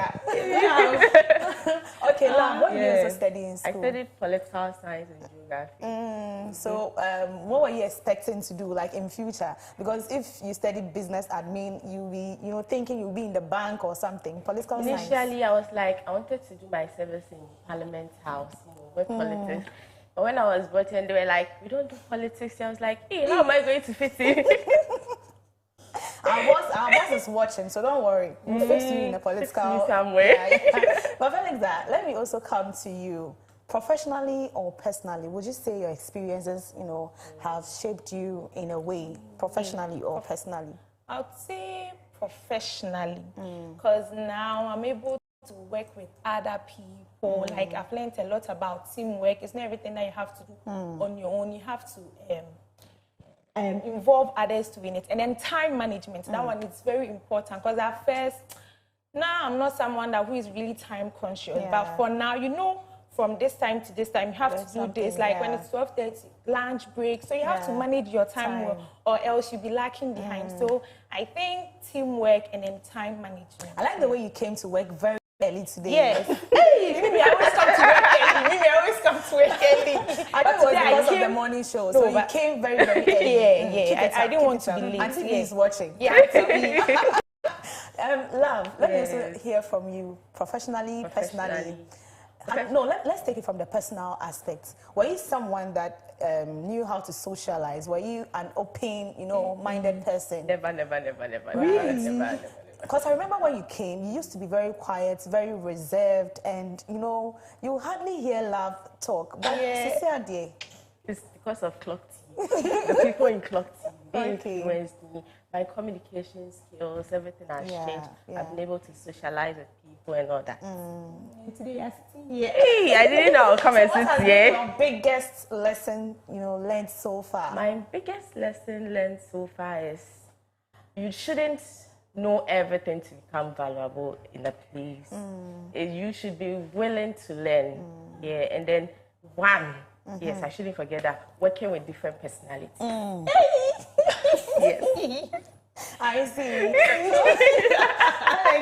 Okay, Lam, what did you also study in school? I studied political science and geography. So, what were you expecting to do, like in future? Because if you studied business admin, you'll be, thinking you'll be in the bank or something. Political science. Initially, I was like, I wanted to do my service in Parliament House, with politics. But when I was brought in, they were like, we don't do politics. I was like, hey, how am I going to fit in? Our boss is watching, so don't worry. We'll fix you in a political somewhere. But Felix, let me also come to you. Professionally or personally, would you say your experiences, have shaped you in a way, professionally or personally? I would say professionally, because now I'm able to work with other people. Like I've learned a lot about teamwork. It's not everything that you have to do on your own. You have to involve others to win it. And then time management, that one is very important, because at first, now I'm not someone who is really time conscious, but for now, from this time to this time, you have to do this, like when it's 12:30, lunch break, so you have to manage your time. Or else you'll be lacking behind. So I think teamwork and then time management. I like the way you came to work very early today. Yes. Hey, maybe I always come to work early. I always come to work early. I thought it was because of the morning show, so you came very, very early. I didn't want to be late. Auntie B is watching. Yeah, Love, let me also hear from you professionally, personally. No, let's take it from the personal aspect. Were you someone that knew how to socialize? Were you an open, minded person? Never. Really? Because I remember when you came, you used to be very quiet, very reserved, and you hardly hear Love talk. But it's because of clock tea. The people in clock tea, they influenced me. My communication skills, everything has changed. I've been able to socialize with people and all that. Today, I didn't know I'll come and sit here. Your biggest lesson, learned so far? My biggest lesson learned so far is you shouldn't know everything to become valuable in a place. You should be willing to learn. And then yes, I shouldn't forget that, working with different personalities. Yes. I see.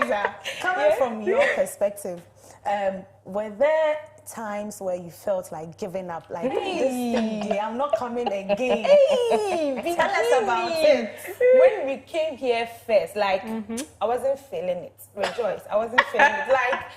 Alexa, coming from your perspective, were there times where you felt like giving up, like this thing, I'm not coming again? Tell us about it. When we came here first, like I wasn't feeling it. Rejoice, I wasn't feeling it. Like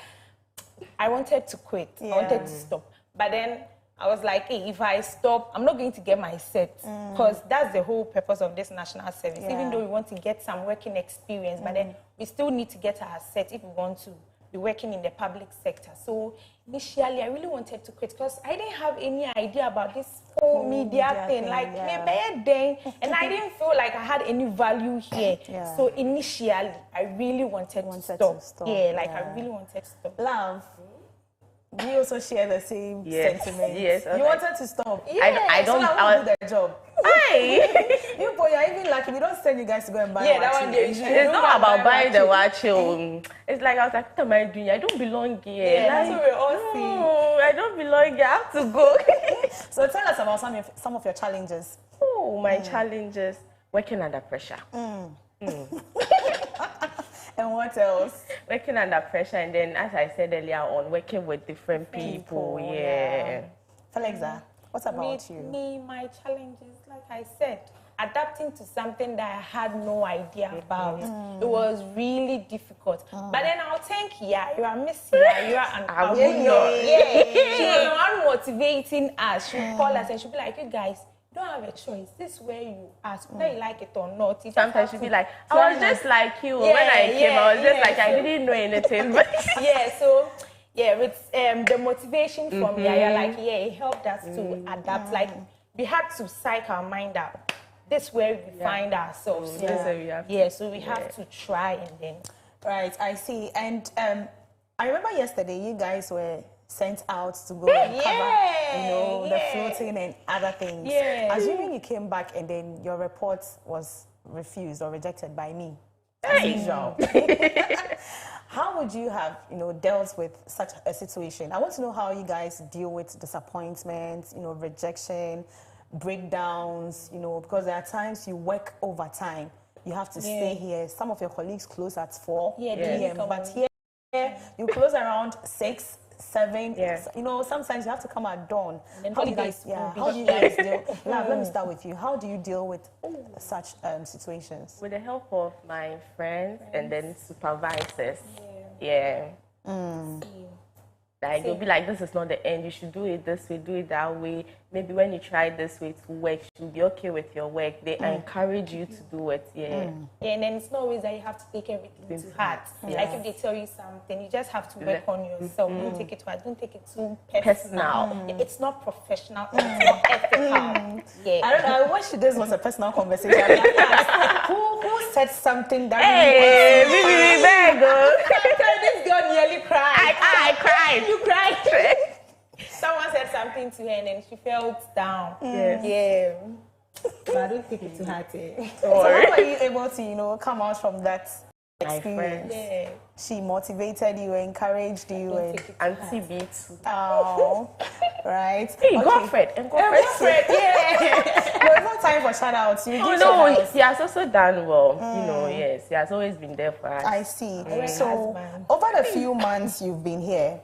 I wanted to quit. I wanted to stop, but then I was like, hey, if I stop, I'm not going to get my set, because that's the whole purpose of this national service. Even though we want to get some working experience, but then we still need to get our set if we want to be working in the public sector. So initially, I really wanted to quit because I didn't have any idea about this whole media thing. Like, and I didn't feel like I had any value here. So initially, I really wanted to stop. I really wanted to stop. Love. We also share the same sentiment. Yes. You wanted to stop. I don't. So I will do the job. Hey. You boy, you're even lucky. We don't send you guys to go and buy. That one day. It's not about buying the watch. It's like I was like, what am I doing? I don't belong here. That's what we're all saying. No, I don't belong here. I have to go. So tell us about some of your challenges. Oh, my challenges. Working under pressure. And what else? Working under pressure, and then, as I said earlier on, working with different people. Alexa, what about you? My challenges, like I said, adapting to something that I had no idea about. It was really difficult. But then I'll think, you are Miss Yaya and she was the one motivating us. She would call us and she'd be like, you guys, you don't have a choice. This is where you ask whether you like it or not. Sometimes she'd be like, I was just like you. When I came, I was just like, I didn't know anything. But with the motivation from Yaya, it helped us to adapt. Like, we had to psych our mind out. This is where we find ourselves. This is where we have so we have to try and then. Right, I see. And I remember yesterday you guys were sent out to go and cover, the floating and other things. Assuming you came back and then your report was refused or rejected by me, as usual. How would you have, dealt with such a situation? I want to know how you guys deal with disappointment, rejection, breakdowns, because there are times you work overtime. You have to stay here. Some of your colleagues close at 4 p.m. But here, you close around 6, 7. Sometimes you have to come at dawn. How do you guys deal? Let me start with you. How do you deal with such situations? With the help of my friends and then supervisors. Like, you'll be like, this is not the end. You should do it this way, do it that way. Maybe when you try this way to work, you should be okay with your work. They encourage you to do it. And then it's not always that you have to take everything to heart. Like, if they tell you something, you just have to work on yourself. Don't take it to heart. Don't take it too personal. It's not professional. It's not ethical. I wish this was a personal conversation. Who said something that this girl nearly cried. I cried. You cried. Someone said something to her and then she felt down. But I don't take it to heart. So how were you able to, come out from that experience? She motivated you, encouraged you, and Auntie B too. Oh, right. Hey, Godfred. No, it's not time for shout outs. You Oh give no, shout outs. he has also done well. You know, yes, he has always been there for us. I see. So, over the few months you've been here,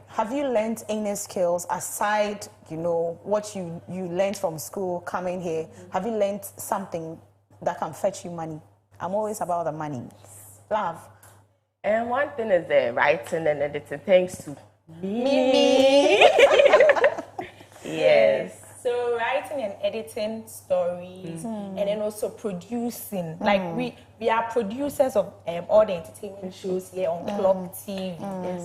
have you learned any skills aside, you know, what you learned from school coming here? Have you learned something that can fetch you money? I'm always about the money. Love. And one thing is the writing and editing, thanks to me. Yes. So writing and editing stories, and then also producing. Like we are producers of all the entertainment shows here on Clock TV.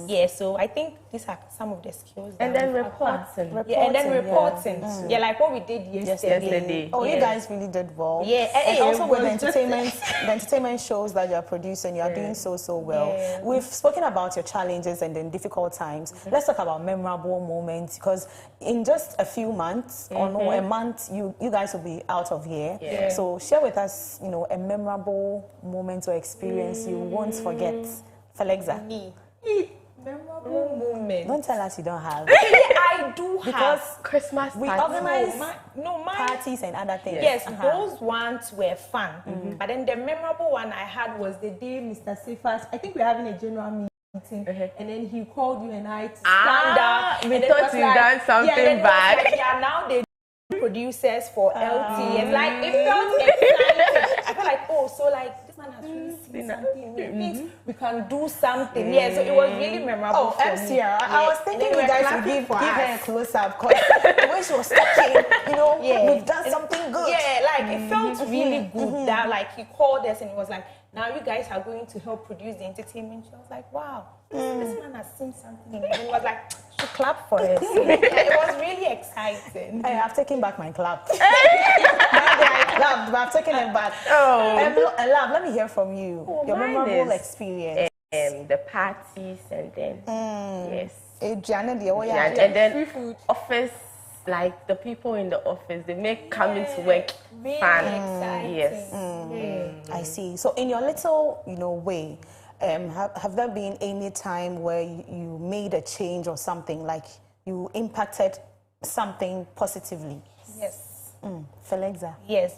Yeah, so I think these are some of the skills. And then reporting. Yeah, and then reporting. Yeah, like what we did yesterday. Oh, you guys really did well. Yeah, and also with the entertainment shows that you're producing, you are doing so well. Yeah. We've spoken about your challenges and then difficult times. Let's talk about memorable moments, because in just a few months, or no, a month, you guys will be out of here. Yeah. So share with us, you know, a memorable moment or experience you won't forget. Felexa. Me. Memorable moment. Don't tell us you don't have. I do because have Christmas we parties. organize parties and other things. Yes, those ones were fun. But then the memorable one I had was the day Mr. Cephas, I think we're having a general meeting, and then he called you and I to stand up. We thought you done something bad. Yeah, now they producers for LT. Like it felt exciting. I felt like, oh, so like this man has really seen something. It means we can do something. Yeah, so it was really memorable. Oh, MC, I was thinking you guys would give her a close up because the way she was talking, you know, we've done something good. Yeah, like it felt really good that like he called us and he was like, now you guys are going to help produce the entertainment show. I was like, wow, this man has seen something. And he was like, to clap for us. It was really exciting. Hey, I've taken back my clap. I clapped, but I've taken it back. Love, let me hear from you. Your memorable experience. The parties and then yes. And then office, like the people in the office, they make coming to work fun. Yes. I see. So in your little, you know, way, have there been any time where you made a change or something, like you impacted something positively? Yes. Felexa. Yes.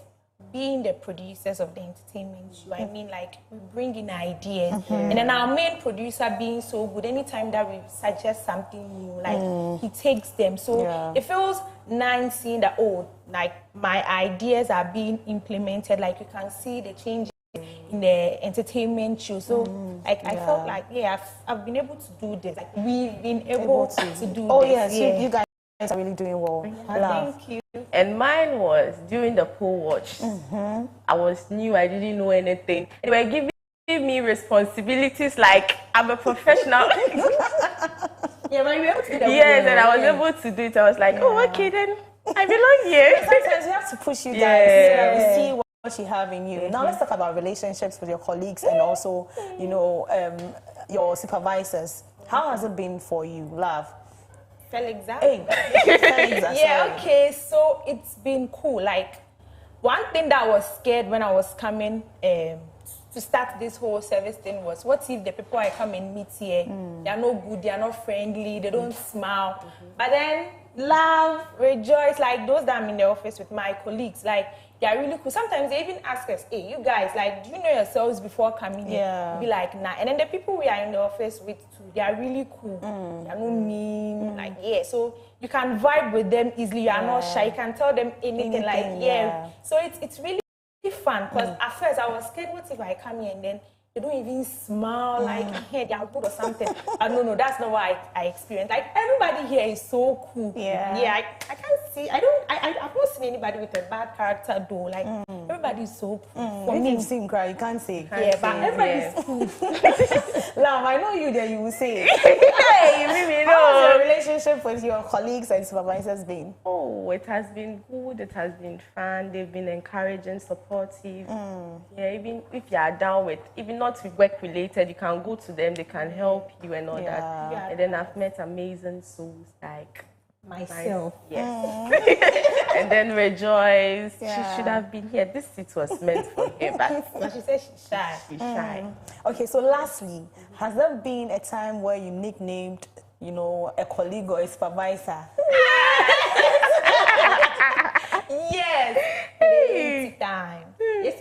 Being the producers of the entertainment show, I mean, like, we bring in ideas. And then our main producer being so good, anytime that we suggest something new, like, he takes them. So it feels nice seeing that, oh, like, my ideas are being implemented. Like, you can see the changes in the entertainment show. So, like, I felt like, I've been able to do this. Like, we've been able to do this. Oh, yes, you guys are really doing well. Thank you. And mine was during the poll watch. I was new, I didn't know anything. They were giving me responsibilities like I'm a professional. Yeah, but you were able to do that. Yes, and I was able to do it. I was like, oh, okay, then I belong here. Sometimes we have to push you guys so that we see what you have in you. Now let's talk about relationships with your colleagues and also, you know, your supervisors. How has it been for you, Love? Felexa. Felexa, yeah, okay, so it's been cool. Like, one thing that I was scared when I was coming to start this whole service thing was, what if the people I come and meet here, they are no good, they are not friendly, they don't smile. But then, love, rejoice, like those that I'm in the office with my colleagues, like, they are really cool. Sometimes they even ask us, hey, you guys, like, do you know yourselves before coming here? Be like, nah. And then the people we are in the office with too, they are really cool. They are not mean, like, so you can vibe with them easily. You are not shy. You can tell them anything like, So it's really fun, because at first I was scared, what if I come here and then they don't even smile, like, hey, they are good or something. But no, that's not what I experienced. Like, everybody here is so cool. I can't see, I've not seen anybody with a bad character though. Like, everybody is so cool. For me, you see him cry, you can't say. But everybody's cool. Love, I know you there, you will say. Hey, you know. How has your relationship with your colleagues and supervisors been? Oh, it has been good, it has been fun, they've been encouraging, supportive. Yeah, even if you are down with, even not work related, you can go to them, they can help you and all that. And then I've met amazing souls like myself. Yes. And then Rejoice, she should have been here. This seat was meant for her, but she said she's shy. She's shy. Okay, so lastly, has there been a time where you nicknamed, you know, a colleague or a supervisor? Yes.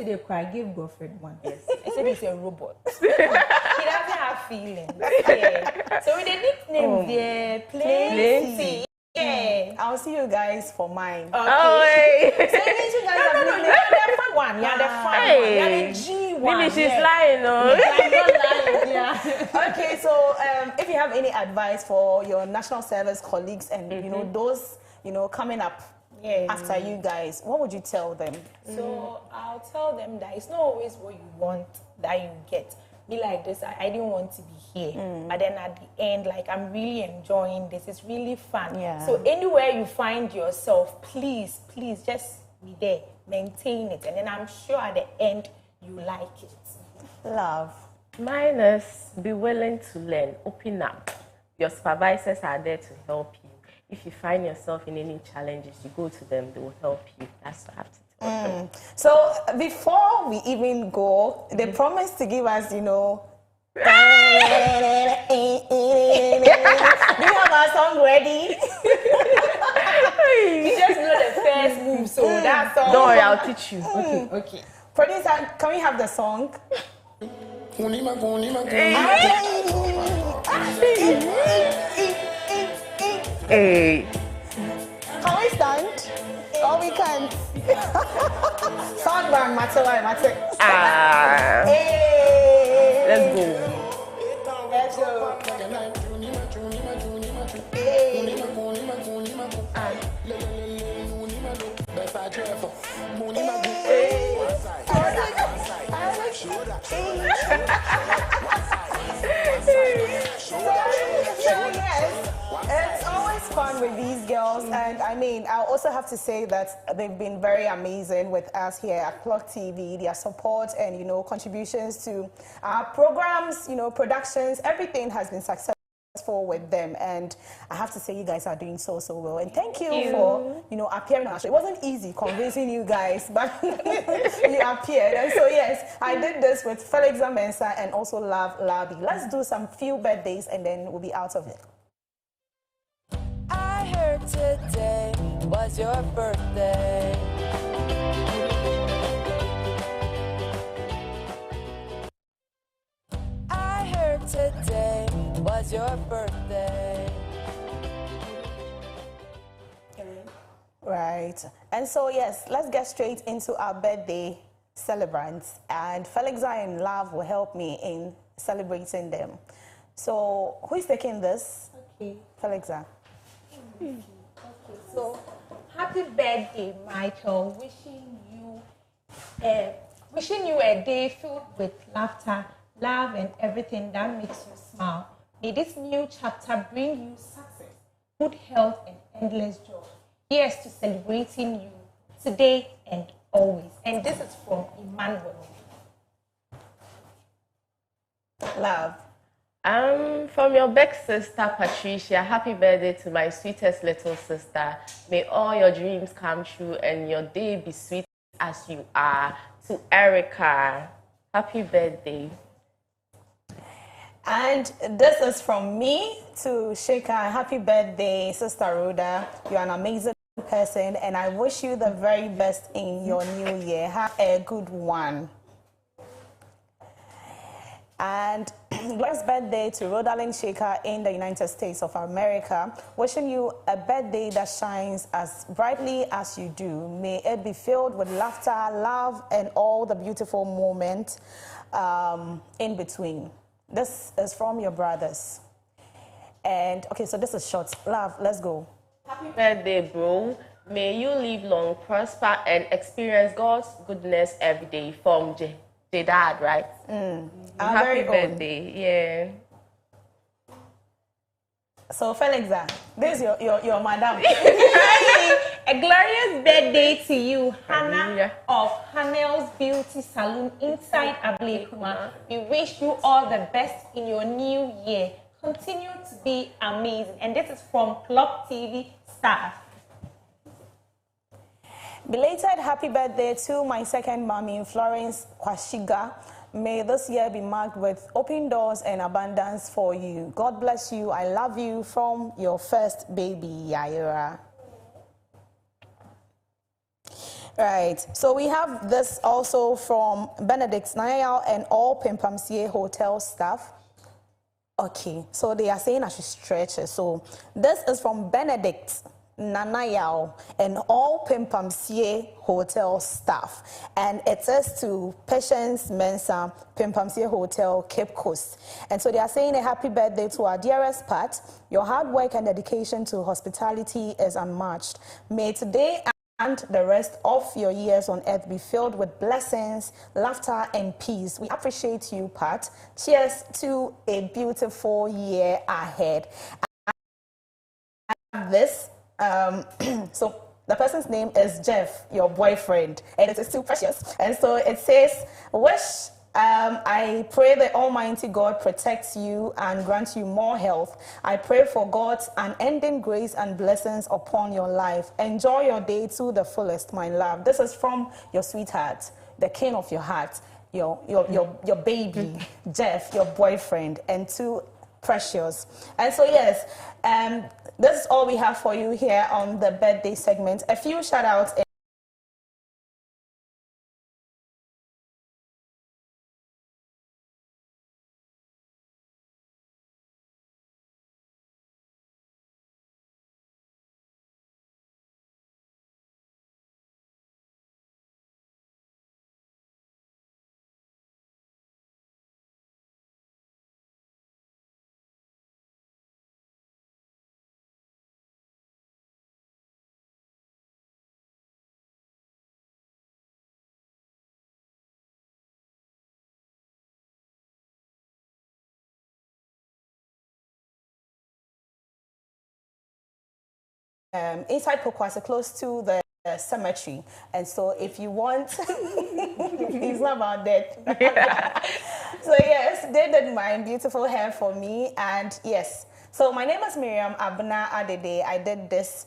yesterday, I gave girlfriend one. Yes. I said he's a robot. He doesn't have feelings. Yeah. So with the nicknames, yeah, plenty. Yeah. I'll see you guys for mine. Okay. Oh, hey. So you guys have the fun one. Yeah, the fun one. Yeah, the G one. Maybe she's lying, no? I'm not lying. Yeah. Okay, so if you have any advice for your national service colleagues and you know those coming up after you guys, what would you tell them? So I'll tell them that it's not always what you want that you get. Me like this, I didn't want to be here, but then at the end, like I'm really enjoying this. It's really fun. Yeah. So anywhere you find yourself, please just be there, maintain it, and then I'm sure at the end you like it. Love. Mine is be willing to learn, open up. Your supervisors are there to help you. If you find yourself in any challenges, you go to them, they will help you. That's what I have to tell them. So before we even go, they promised to give us, do you have our song ready? You just know the first move, so that's all. Don't worry, I'll teach you. Okay. Producer, can we have the song? Hey. Can we stand? Or we can't? Sound matter. Hey. Let's go. Let's go. It's always fun with these girls, and I mean, I also have to say that they've been very amazing with us here at Clock TV. Their support and contributions to our programs, productions, everything has been successful with them, and I have to say you guys are doing so well, and thank you for appearing on our show. It wasn't easy convincing you guys, but you appeared, and so yes, I did this with Felix Mensa and also Love Labi. Let's do some few birthdays and then we'll be out of it. I heard today was your birthday. I heard today was your birthday. Right. And so, yes, let's get straight into our birthday celebrants. And Felix and Love will help me in celebrating them. So, who is taking this? Okay. Felixa. Okay. So, happy birthday, Michael. Wishing you a day filled with laughter, love, and everything that makes you smile. May this new chapter bring you success, good health, and endless joy. Here's to celebrating you today and always. And this is from Emmanuel. Love. From your big sister, Patricia, happy birthday to my sweetest little sister. May all your dreams come true and your day be sweet as you are. To Erica, happy birthday. And this is from me to Sheikha. Happy birthday, Sister Rhoda. You're an amazing person, and I wish you the very best in your new year. Have a good one. And blessed birthday to Rhodalyn Shaker in the United States of America. Wishing you a birthday that shines as brightly as you do. May it be filled with laughter, love, and all the beautiful moments in between. This is from your brothers. And, okay, so this is short. Love, let's go. Happy birthday, bro. May you live long, prosper, and experience God's goodness every day. From Dad, right? Happy birthday, yeah. So, Felixa, this is your madam. A glorious birthday to you, Hannah of Hannel's Beauty Salon inside Ablekuma. We wish you all the best in your new year. Continue to be amazing. And this is from Clock TV staff. Belated happy birthday to my second mommy, Florence Kwashiga. May this year be marked with open doors and abundance for you. God bless you. I love you from your first baby, Yaira. Right. So we have this also from Benedict Nayal and all Pimpamsie hotel staff. Okay, so they are saying I should stretch it. So this is from Benedict Nanayao and all Pimpamsie hotel staff. And it says to Patience Mensah, Pimpamsie Hotel, Cape Coast. And so they are saying a happy birthday to our dearest Pat. Your hard work and dedication to hospitality is unmatched. May today and the rest of your years on earth be filled with blessings, laughter, and peace. We appreciate you, Pat. Cheers to a beautiful year ahead. This, so the person's name is Jeff, your boyfriend, and it is too precious. And so it says, I pray the Almighty God protects you and grants you more health. I pray for God's unending grace and blessings upon your life. Enjoy your day to the fullest, my love. This is from your sweetheart, the king of your heart, your baby, Jeff, your boyfriend, and to Precious. And so yes, this is all we have for you here on the birthday segment. A few shout outs. Inside Pokwase, close to the cemetery. And so if you want, it's not about that. So yes, they did my beautiful hair for me. And yes, so my name is Miriam Abna Adede. I did this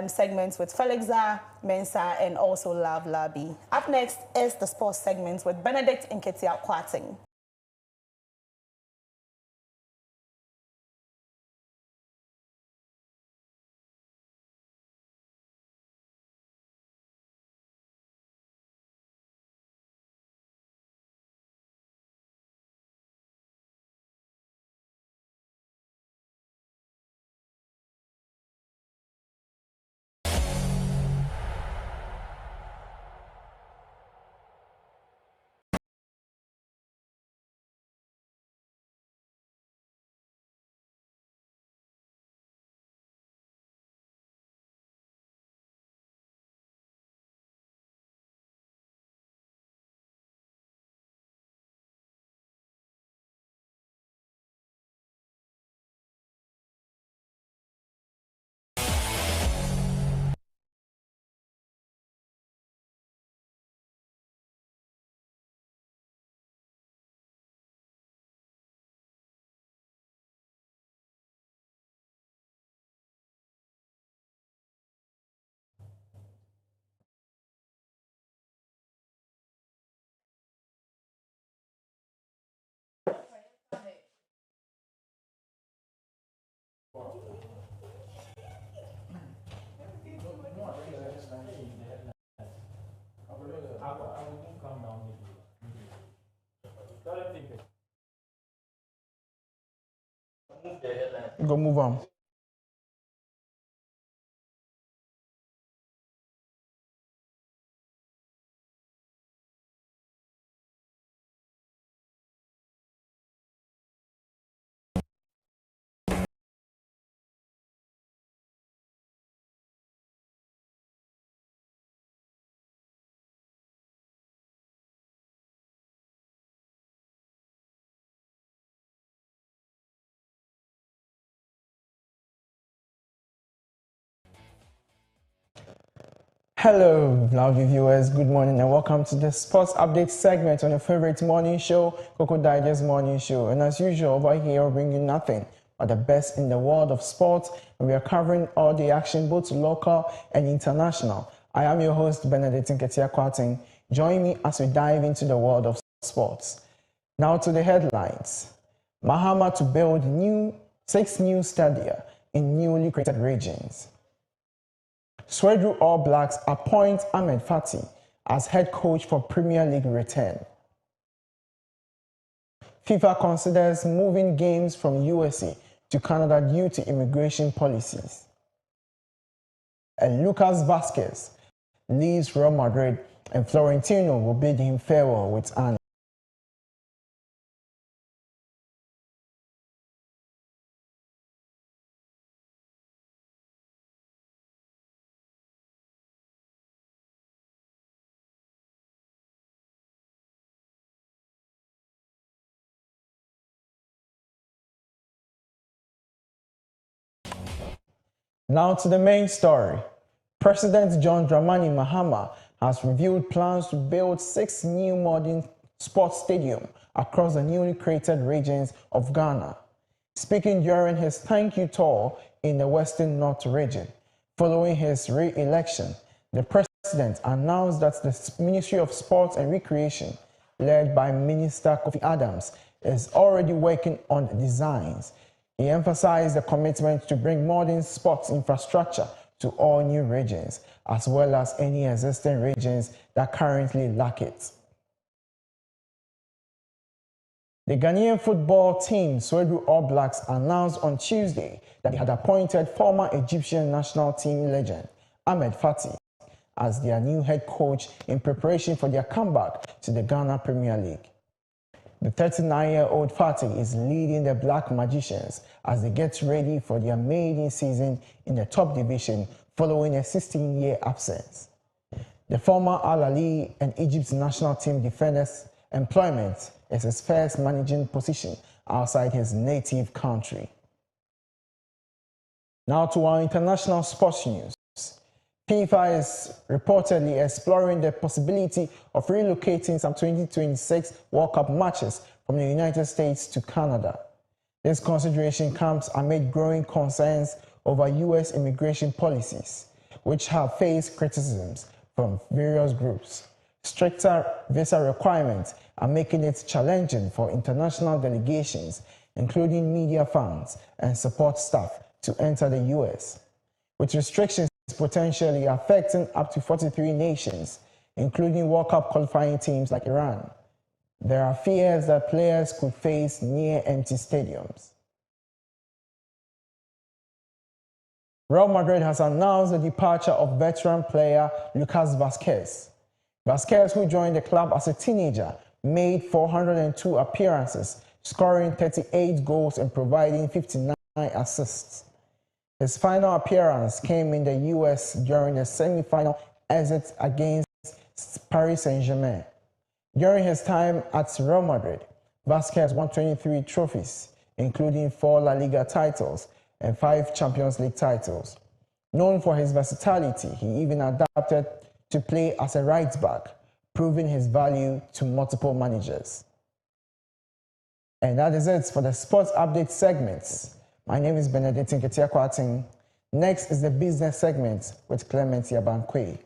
segments with Felixa Mensah and also Love Labi. Up next is the sports segments with Benedict Nketia Kwating. Go move on. Hello, lovely viewers. Good morning and welcome to the sports update segment on your favorite morning show, Koko Digest Morning Show. And as usual, over here, we'll bring you nothing but the best in the world of sports. And we are covering all the action, both local and international. I am your host, Benedict Nketia Kwating. Join me as we dive into the world of sports. Now to the headlines. Mahama to build 6 new stadia in newly created regions. Swedru All Blacks appoint Ahmed Fati as head coach for Premier League return. FIFA considers moving games from USA to Canada due to immigration policies. And Lucas Vazquez leaves Real Madrid, and Florentino will bid him farewell with honor. Now to the main story. President John Dramani Mahama has revealed plans to build 6 new modern sports stadiums across the newly created regions of Ghana. Speaking during his thank you tour in the Western North region, following his re-election, the president announced that the Ministry of Sports and Recreation, led by Minister Kofi Adams, is already working on designs. He emphasized the commitment to bring modern sports infrastructure to all new regions, as well as any existing regions that currently lack it. The Ghanaian football team, Swedru All Blacks, announced on Tuesday that they had appointed former Egyptian national team legend Ahmed Fati as their new head coach in preparation for their comeback to the Ghana Premier League. The 39-year-old Fati is leading the Black Magicians as they get ready for their maiden season in the top division following a 16-year absence. The former Al Ahly and Egypt's national team defender's employment is his first managing position outside his native country. Now to our international sports news. FIFA is reportedly exploring the possibility of relocating some 2026 World Cup matches from the United States to Canada. This consideration comes amid growing concerns over U.S. immigration policies, which have faced criticisms from various groups. Stricter visa requirements are making it challenging for international delegations, including media fans and support staff, to enter the U.S., with restrictions potentially affecting up to 43 nations, including World Cup qualifying teams like Iran. There are fears that players could face near-empty stadiums. Real Madrid has announced the departure of veteran player Lucas Vazquez. Vazquez, who joined the club as a teenager, made 402 appearances, scoring 38 goals and providing 59 assists. His final appearance came in the US during the semi-final exit against Paris Saint-Germain. During his time at Real Madrid, Vazquez won 23 trophies, including 4 La Liga titles and 5 Champions League titles. Known for his versatility, he even adapted to play as a right back, proving his value to multiple managers. And that is it for the sports update segments. My name is Benedict Nketiah. Next is the business segment with Clement Yabankwe.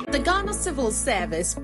The Ghana Civil Service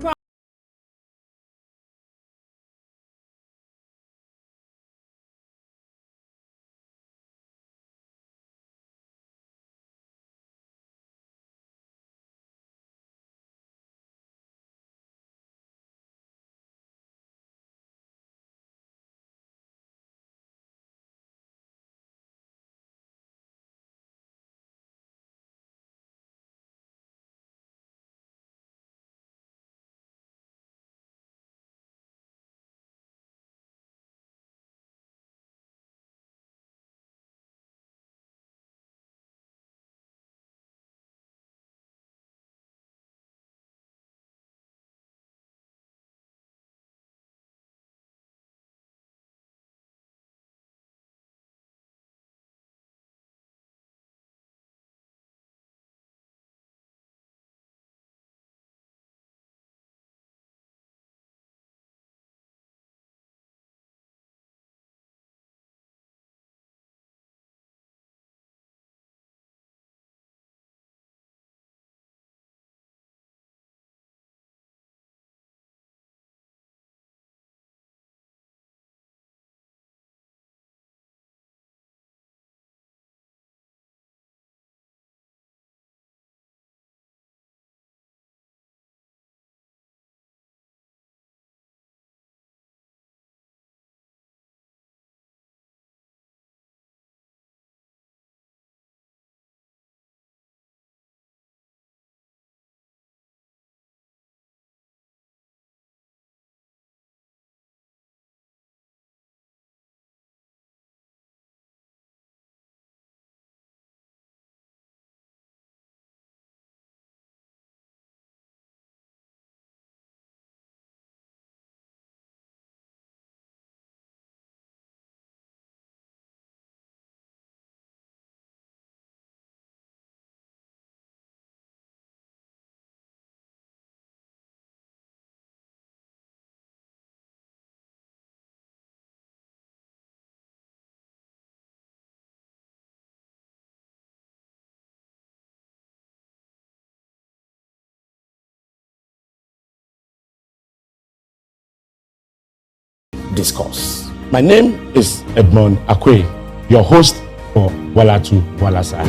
discourse. My name is Edmond Akwe, your host for Walatu Walasa.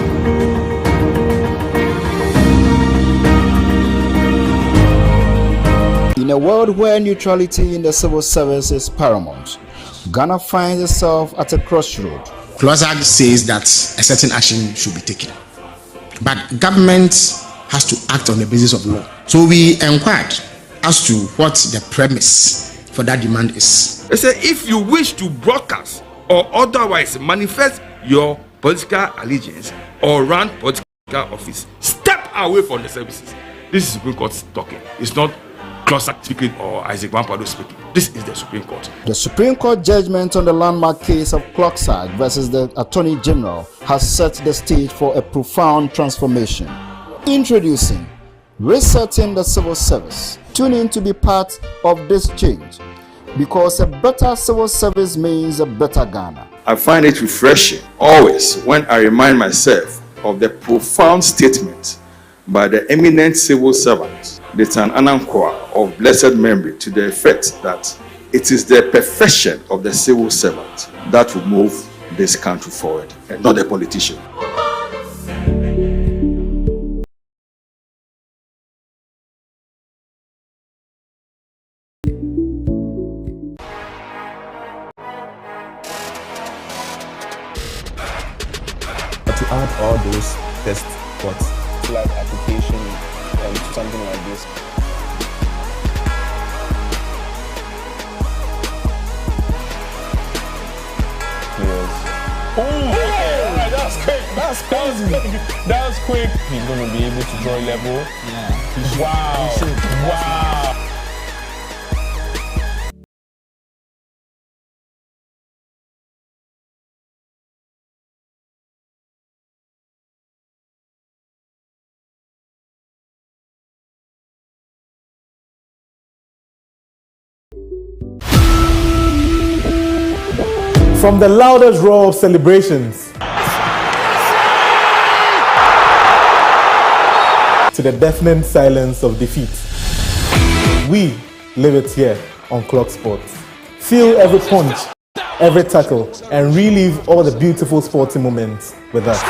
In a world where neutrality in the civil service is paramount, Ghana finds itself at a crossroad. CLOSAG says that a certain action should be taken, but government has to act on the basis of law. So we inquired as to what the premise for that demand is. They say if you wish to broadcast or otherwise manifest your political allegiance or run political office, step away from the services. This is Supreme Court talking. It's not CLOSAG speaking or Isaac Wampado speaking. This is the Supreme Court. The Supreme Court judgment on the landmark case of CLOSAG versus the Attorney General has set the stage for a profound transformation. Introducing Resetting the Civil Service. Tune in to be part of this change, because a better civil service means a better Ghana. I find it refreshing always when I remind myself of the profound statement by the eminent civil servant, the Tan Anankwa of blessed memory, to the effect that it is the perfection of the civil servant that will move this country forward, and not the politician. To add all those test spots to like application and something like this. Oh, okay. That's quick. That's crazy. That was quick. He's going to be able to draw a level. Yeah. Wow. Wow. From the loudest roar of celebrations to the deafening silence of defeat, we live it here on Clock Sports. Feel every punch, every tackle, and relive all the beautiful sporting moments with us.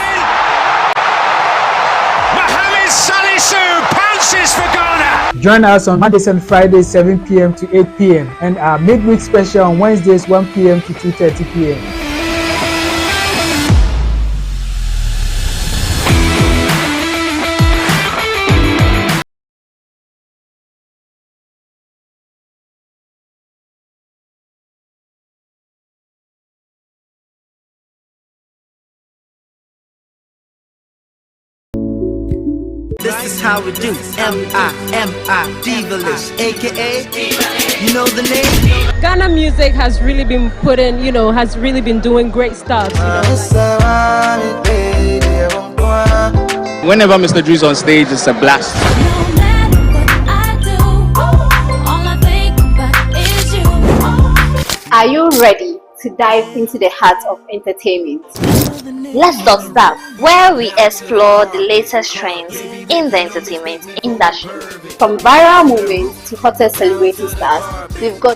Join us on Mondays and Fridays 7 p.m. to 8 p.m. and our midweek special on Wednesdays 1 p.m. to 2:30 p.m. This is how we do. M-I-M-I, Divalish, aka, you know the name? Ghana music has really been has really been doing great stuff. Whenever Mr. Drew's on stage, it's a blast. Are you ready to dive into the heart of entertainment? Let's stop, where we explore the latest trends in the entertainment industry. From viral moments to hottest celebrity stars, we've got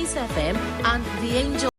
Kiss FM and the Angel.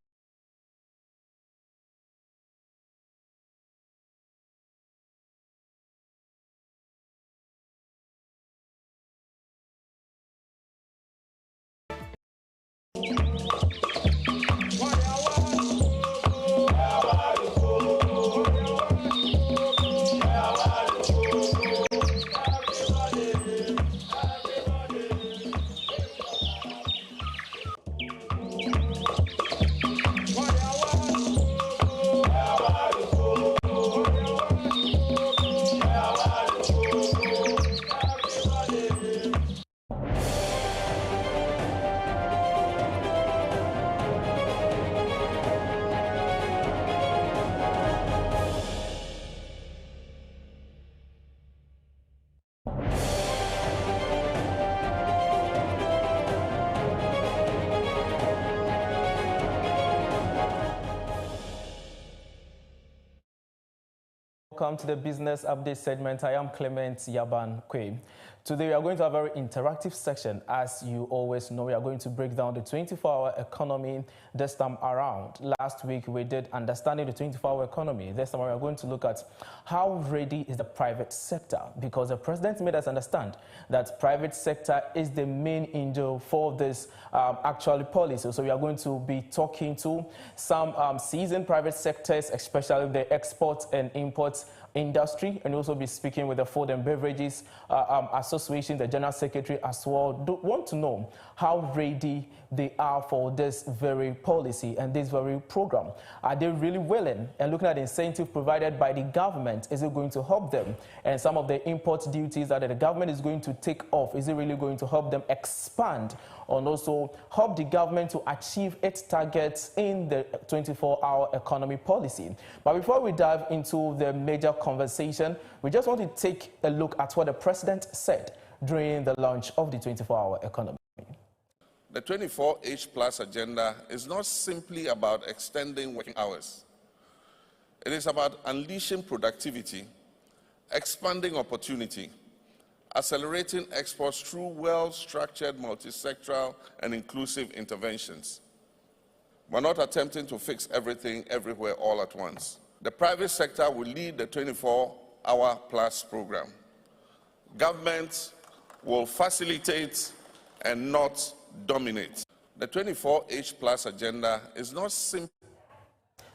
Welcome to the Business Update segment. I am Clement Yaban Kwe. Today we are going to have a very interactive section. As you always know, we are going to break down the 24-hour economy this time around. Last week we did understanding the 24-hour economy. This time we are going to look at how ready is the private sector, because the president made us understand that private sector is the main engine for this actual policy. So we are going to be talking to some seasoned private sectors, especially the export and import industry, and also be speaking with the Food and Beverages Association, the General Secretary as well. Want to know how ready they are for this very policy and this very program. Are they really willing? And looking at the incentive provided by the government, is it going to help them? And some of the import duties that the government is going to take off, is it really going to help them expand and also help the government to achieve its targets in the 24-hour economy policy? But before we dive into the major conversation, we just want to take a look at what the president said during the launch of the 24-hour economy. The 24H+ agenda is not simply about extending working hours. It is about unleashing productivity, expanding opportunity, accelerating exports through well-structured, multi-sectoral, and inclusive interventions. We're not attempting to fix everything everywhere all at once. The private sector will lead the 24-hour plus program. Government will facilitate and not dominate. The 24H+ agenda is not simple.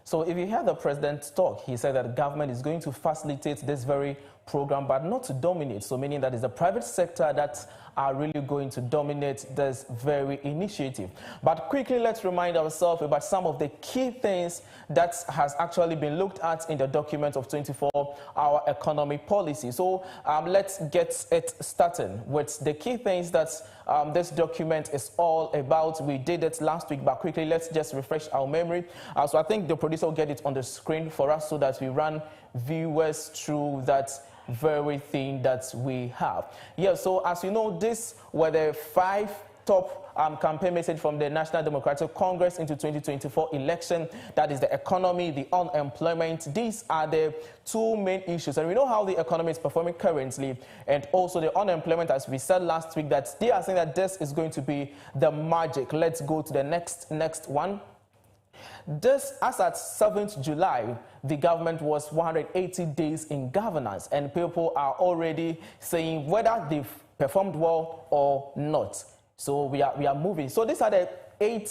So if you hear the president talk, he said that the government is going to facilitate this very program, but not to dominate. So meaning that it's the private sector that are really going to dominate this very initiative. But quickly, let's remind ourselves about some of the key things that has actually been looked at in the document of 24-hour economy policy. So let's get it started with the key things that this document is all about. We did it last week, but quickly, let's just refresh our memory. So I think the producer will get it on the screen for us so that we run viewers through that very thing that we have. Yeah, so as you know, these were the 5 top campaign message from the National Democratic Congress into 2024 election. That is the economy, the unemployment. These are the 2 main issues. And we know how the economy is performing currently, and also the unemployment, as we said last week, that they are saying that this is going to be the magic. Let's go to the next one. This, as at 7th July, the government was 180 days in governance, and people are already saying whether they've performed well or not. So we are moving. So these are the 8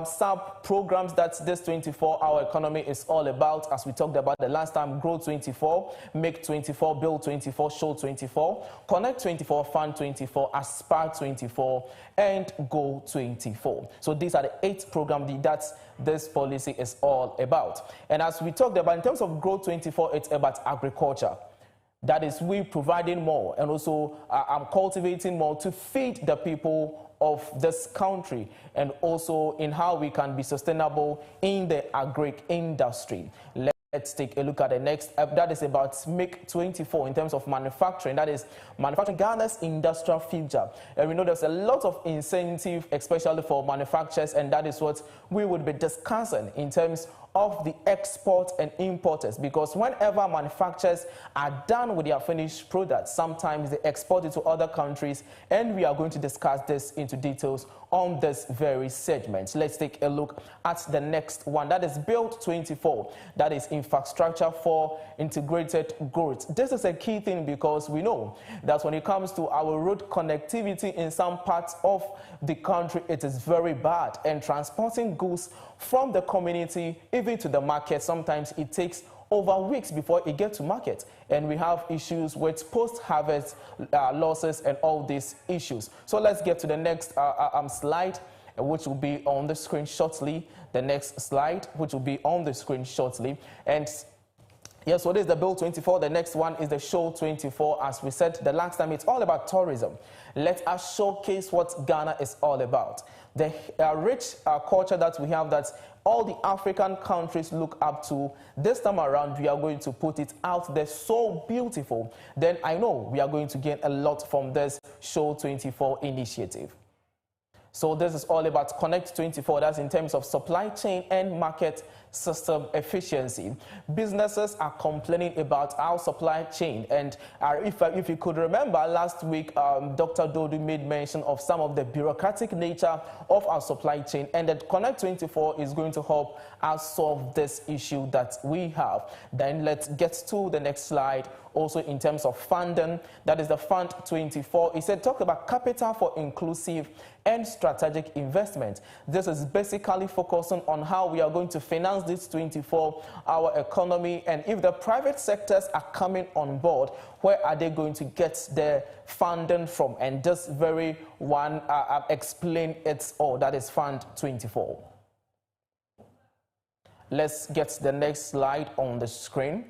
sub-programs that this 24-hour economy is all about. As we talked about the last time: Grow 24, Make 24, Build 24, Show 24, Connect 24, Fund 24, Aspire 24, and Go 24. So these are the 8 programs that this policy is all about. And as we talked about, in terms of Grow 24, it's about agriculture. That is, we providing more and also cultivating more to feed the people of this country, and also in how we can be sustainable in the agri industry. Let's take a look at the next app. That is about Make 24 in terms of manufacturing. That is manufacturing Ghana's industrial future. And we know there's a lot of incentive, especially for manufacturers, and that is what we would be discussing in terms of the export and importers, because whenever manufacturers are done with their finished products, sometimes they export it to other countries, and we are going to discuss this into details on this very segment. Let's take a look at the next one. That is Build 24. That is infrastructure for integrated growth. This is a key thing because we know that when it comes to our road connectivity in some parts of the country, it is very bad, and transporting goods from the community even to the market, sometimes it takes over weeks before it gets to market, and we have issues with post-harvest losses and all these issues. So let's get to the next slide, which will be on the screen shortly. The next slide, which will be on the screen shortly. And yes, so this is the Bill 24. The next one is the Show 24. As we said the last time, it's all about tourism. Let us showcase what Ghana is all about. The rich culture that we have, that all the African countries look up to. This time around, we are going to put it out there so beautiful. Then I know we are going to gain a lot from this Show 24 initiative. So this is all about Connect 24. That's in terms of supply chain and market system efficiency. Businesses are complaining about our supply chain, and if you could remember last week, Dr. Dodu made mention of some of the bureaucratic nature of our supply chain, and that Connect 24 is going to help us solve this issue that we have. Then let's get to the next slide. Also in terms of funding, that is the Fund 24. It said talk about capital for inclusive and strategic investment. This is basically focusing on how we are going to finance this 24-hour economy, and if the private sectors are coming on board, where are they going to get their funding from? And this very one explain it all. That is Fund 24. Let's get the next slide on the screen.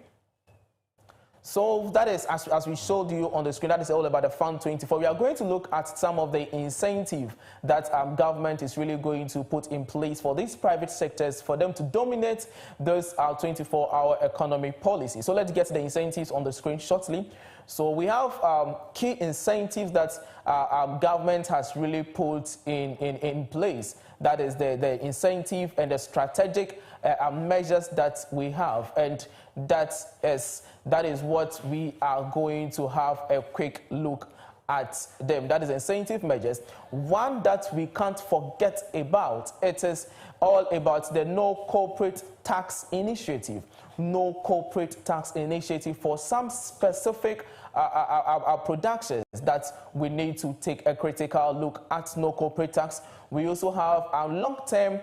So that is, as we showed you on the screen, that is all about the Fund 24. We are going to look at some of the incentive that government is really going to put in place for these private sectors, for them to dominate those 24-hour economy policy. So let's get the incentives on the screen shortly. So we have key incentives that government has really put in place. That is the incentive and the strategic measures that we have, and that is what we are going to have a quick look at them. That is incentive measures. One that we can't forget about, it is all about the No Corporate Tax Initiative. No Corporate Tax Initiative for some specific productions that we need to take a critical look at. No corporate tax. We also have long-term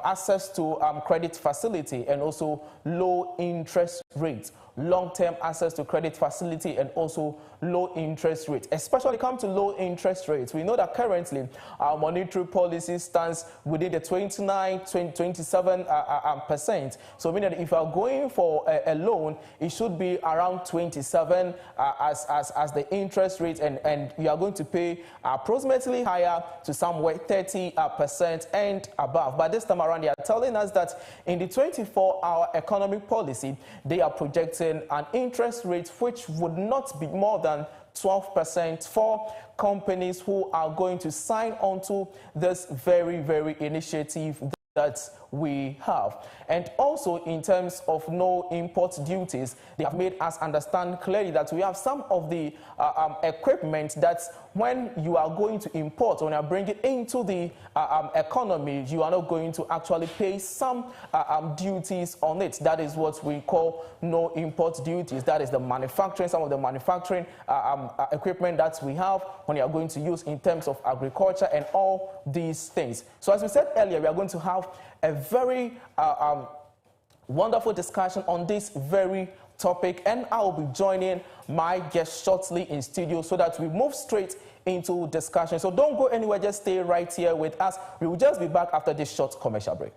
access to credit facility, and also low interest rates. Long-term access to credit facility and also low interest rates. Especially when it comes to low interest rates, we know that currently our monetary policy stands within the 27%. So meaning that if you are going for a loan, it should be around 27 as the interest rate, and you are going to pay approximately higher to somewhere 30% and above. But this time around, they are telling us that in the 24-hour economic policy, they are projecting an interest rate which would not be more than 12% for companies who are going to sign on to this very, very initiative that we have. And also in terms of no import duties, they have made us understand clearly that we have some of the equipment that when you are going to import, when you are bringing it into the economy, you are not going to actually pay some duties on it. That is what we call no import duties. That is the manufacturing, some of the manufacturing equipment that we have when you are going to use in terms of agriculture and all these things. So as we said earlier, we are going to have a very wonderful discussion on this very topic, and I will be joining my guest shortly in studio so that we move straight into discussion. So don't go anywhere, just stay right here with us. We will just be back after this short commercial break.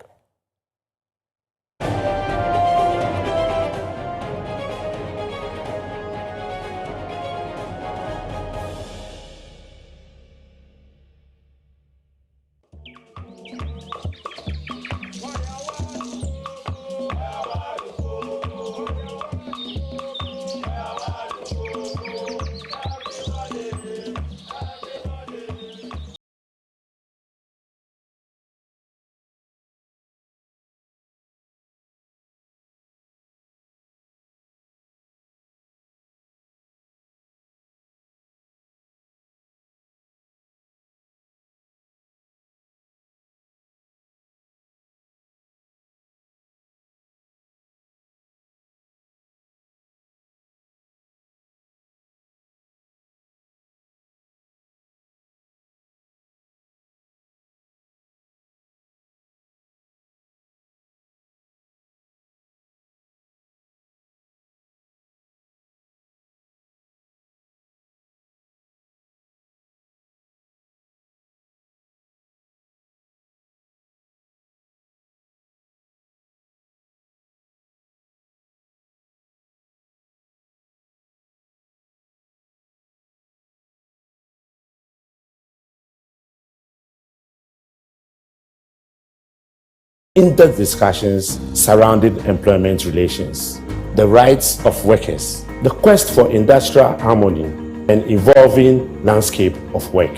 in-depth discussions surrounding employment relations, the rights of workers, the quest for industrial harmony, and evolving landscape of work.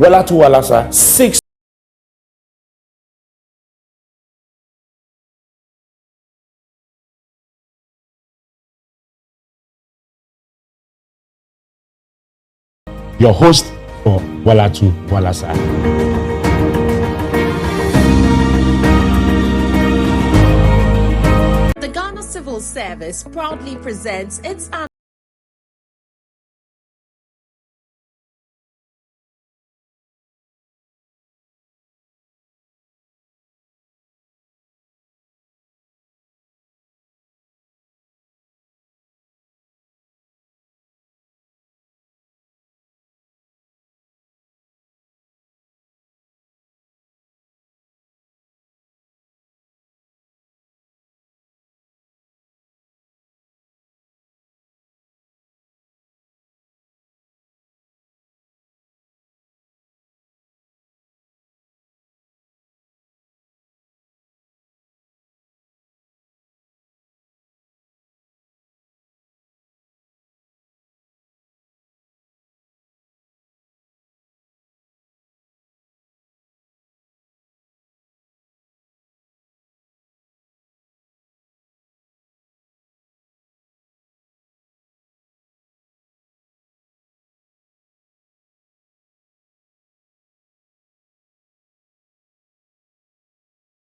Walatu Walasa 6. Your host for Walatu Walasa. The Ghana Civil Service proudly presents its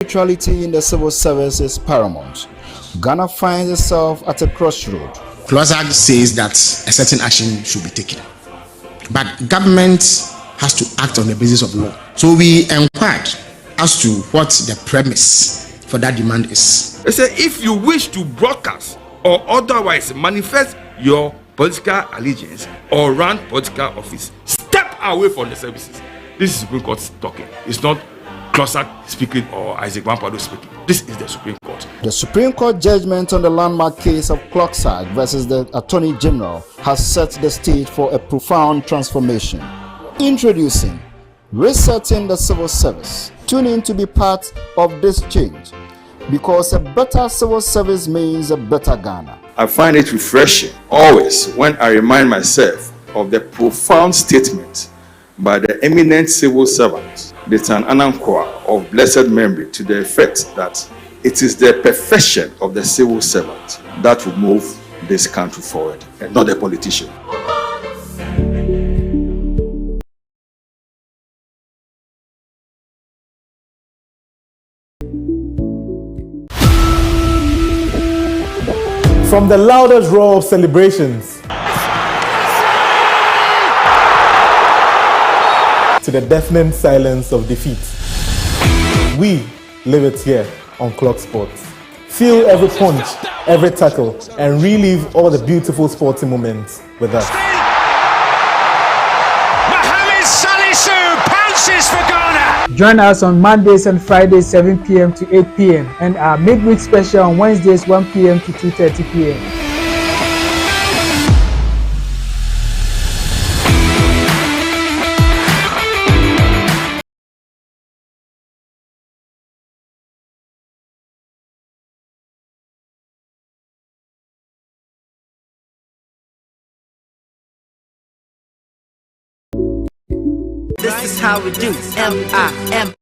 Neutrality in the civil service is paramount. Ghana finds itself at a crossroad. CLOSAG says that a certain action should be taken, but government has to act on the basis of law. So we inquired as to what the premise for that demand is. They say if you wish to broadcast or otherwise manifest your political allegiance or run political office, step away from the services. This is Supreme Court talking. It's not CLOSAG speaking or Isaac Wampado speaking. This is the Supreme Court. The Supreme Court judgment on the landmark case of CLOSAG versus the Attorney General has set the stage for a profound transformation. Introducing Resetting the Civil Service. Tune in to be part of this change, because a better civil service means a better Ghana. I find it refreshing always when I remind myself of the profound statement by the eminent civil servant, the Anankwa of blessed memory, to the effect that it is the perfection of the civil servant that will move this country forward, and not the politician. From the loudest roar of celebrations to the deafening silence of defeat, we live it here on Clock Sports. Feel every punch, every tackle, and relive all the beautiful sporting moments with us. Mohamed Salisu pounces for Ghana. Join us on Mondays and Fridays 7 p.m. to 8 p.m. and our midweek special on Wednesdays 1 p.m. to 2:30 p.m. This is how we do. M-I-M.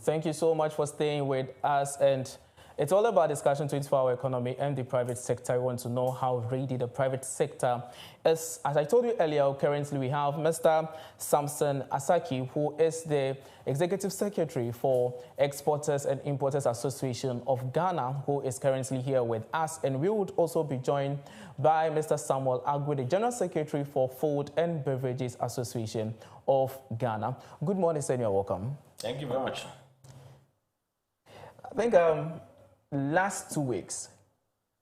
Thank you so much for staying with us. And it's all about discussion 24-hour economy and the private sector. I want to know how ready the private sector is. As I told you earlier, currently we have Mr. Samson Asaki, who is the Executive Secretary for Exporters and Importers Association of Ghana, who is currently here with us. And we would also be joined by Mr. Samuel Agwe, the General Secretary for Food and Beverages Association of Ghana. Good morning, sir. You're welcome. Thank you very much. I think last 2 weeks,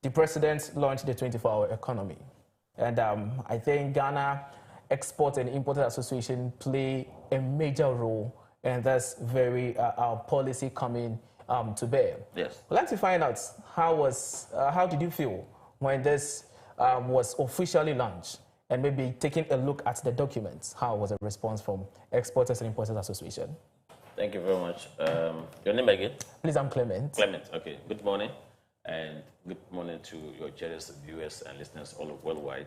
the president launched the 24-hour economy. And I think Ghana Export and Importers Association play a major role in this very policy coming to bear. Yes. I'd like to find out how did you feel when this was officially launched, and maybe taking a look at the documents. How was the response from Exporters and Importers Association? Thank you very much. Your name again? Please, I'm Clement. Clement, okay. Good morning, and good morning to your cherished viewers and listeners all worldwide,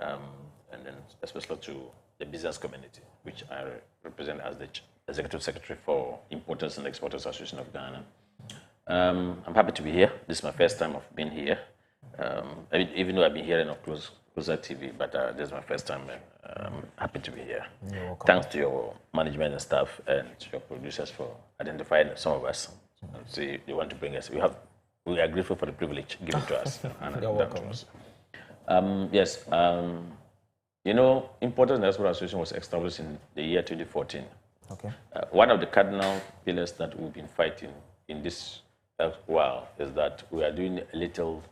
and then especially to the business community, which I represent as the Executive Secretary for Importers and Exporters Association of Ghana. I'm happy to be here. This is my first time of being here, even though I've been hearing of Closer TV, but this is my first time. I'm happy to be here. Thanks to your management and staff and your producers for identifying some of us. See, they want to bring us. We are grateful for the privilege given to us. You're welcome. Yes, you know, Importers and Exporters Association was established in the year 2014. Okay. One of the cardinal pillars that we've been fighting in this while is that we are doing a little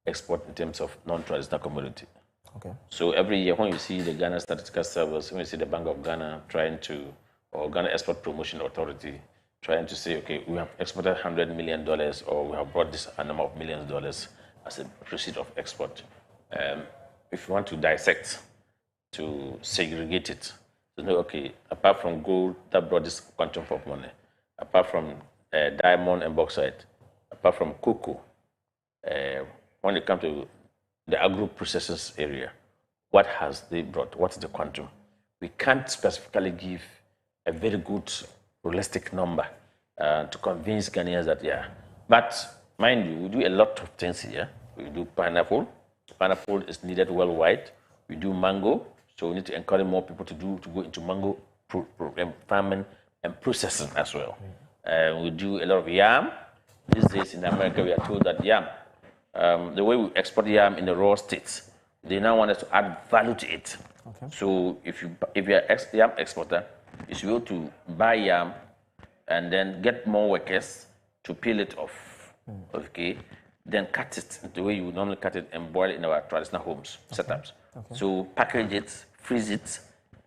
export in terms of non-traditional commodity. Okay. So every year when you see the Ghana Statistical Service, when you see the Bank of Ghana trying to, or Ghana Export Promotion Authority trying to say, okay, we have exported $100 million, or we have brought this number of millions of dollars as a proceed of export. If you want to dissect, to segregate it, to know, okay, apart from gold that brought this quantum of money, apart from diamond and bauxite, apart from cocoa, when it comes to the agro-processors area, what has they brought? What's the quantum? We can't specifically give a very good, realistic number to convince Ghanaians that, yeah. But mind you, we do a lot of things here. We do pineapple. Pineapple is needed worldwide. We do mango, so we need to encourage more people to go into mango farming and processing as well. We do a lot of yam. These days in America, we are told that yam, the way we export yam in the raw states, they now want us to add value to it. Okay. So if you're an yam exporter, you should be able to buy yam and then get more workers to peel it off, okay? Then cut it the way you would normally cut it and boil it in our traditional homes, setups. Okay. So package it, freeze it,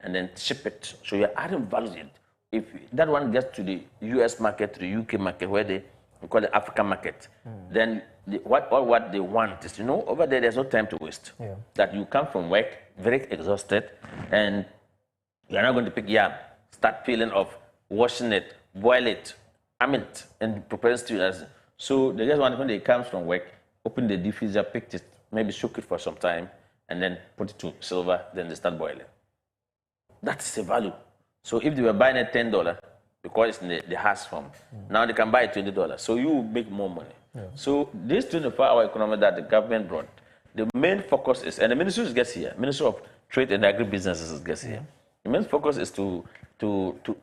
and then ship it. So you're adding value to it. If that one gets to the US market, to the UK market, where we call it African market, then what they want is, you know, over there's no time to waste. Yeah. That you come from work very exhausted, and you're not going to pick yam, start peeling off, washing it, boil it, it, and prepare stew. So they just want, when they come from work, open the deep freezer, pick it, maybe soak it for some time, and then put it to silver, then they start boiling. That's the value. So if they were buying it $10, because it's in the hash form, now they can buy it $20. So you make more money. Yeah. So this 24-hour economy that the government brought, the main focus is, and the ministry gets here, Ministry of Trade and Agribusinesses gets here. The main focus is to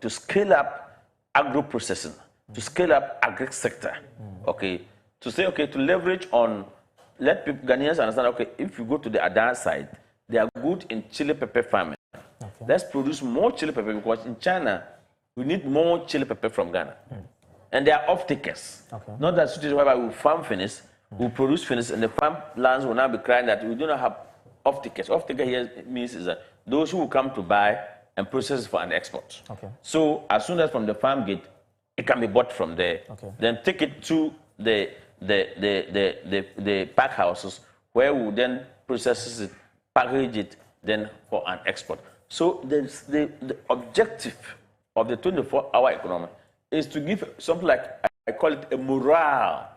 scale up agro-processing, to scale up agri sector, okay? To say, okay, to leverage on, let people, Ghanaians understand, okay, if you go to the other side, they are good in chili pepper farming. Okay. Let's produce more chili pepper, because in China, we need more chili pepper from Ghana. And they are off-takers. Okay. Not that situation whereby we farm finish, we produce finish, and the farm lands will now be crying that we do not have off-takers. Off-taker here means is that those who will come to buy and process for an export. Okay. So as soon as from the farm gate, it can be bought from there. Okay. Then take it to the pack houses, where we then process it, package it, then for an export. So the objective of the 24-hour economy is to give something like, I call it a morale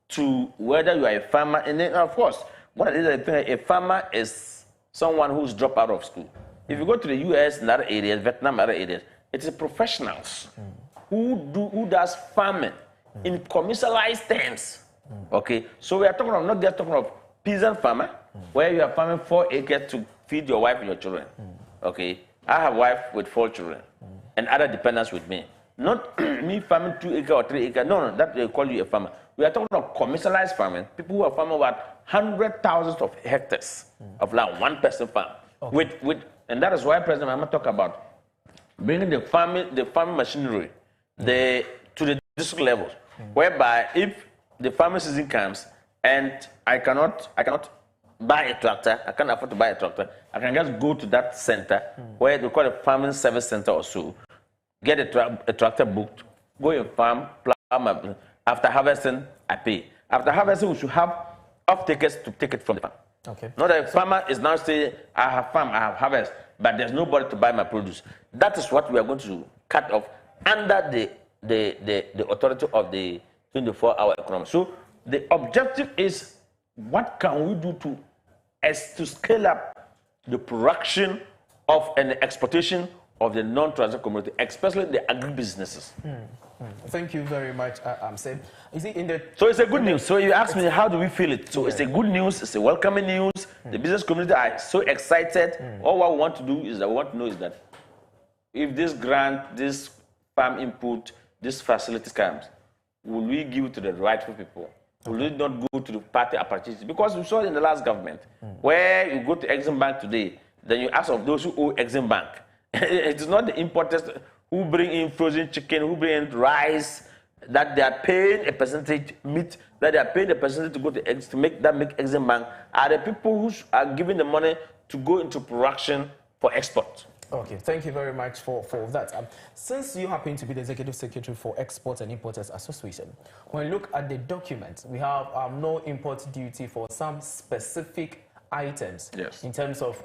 to whether you are a farmer. And then, of course, one of the things, a farmer is someone who's dropped out of school. If you go to the US and other areas, Vietnam, other areas, it is professionals who does farming in commercialized terms. Okay, so we are talking of not just talking of peasant farmer, where you are farming 4 acres to feed your wife and your children. Okay, I have a wife with 4 children and other dependents with me. Not me farming 2 acres or 3 acres. No, that they call you a farmer. We are talking of commercialized farming. People who are farming about 100,000 of hectares of land, one person farm. Okay. And that is why President Mahama talk about bringing the farming machinery to the district levels, whereby if the farming season comes and I cannot buy a tractor, I can't afford to buy a tractor, I can just go to that center where they call a farming service center or so, get a tractor booked, go and farm, plow. After harvesting, I pay. After harvesting, we should have off-takers to take it from the farm. Okay. Not that a farmer is now saying, I have farm, I have harvest, but there's nobody to buy my produce. That is what we are going to cut off under the authority of the 24-hour economy. So the objective is, what can we do to scale up the production of and the exportation of the non-transit community, especially the agribusinesses. Thank you very much, Sam. So it's a good news. So you asked me, how do we feel it? So it's a good news. It's a welcoming news. The business community are so excited. All what we want to do is that we want to know is that if this grant, this farm input, this facility comes, will we give it to the rightful people? Will we not go to the party opportunities? Because we saw it in the last government, where you go to Exim Bank today, then you ask of those who owe Exim Bank. It is not the importers who bring in frozen chicken, who bring in rice, that they are paying a percentage, meat, that they are paying a percentage to go to make Exim Bank, are the people who are giving the money to go into production for export. Okay, thank you very much for that. Since you happen to be the Executive Secretary for Exports and Importers Association, when you look at the document, we have no import duty for some specific items in terms of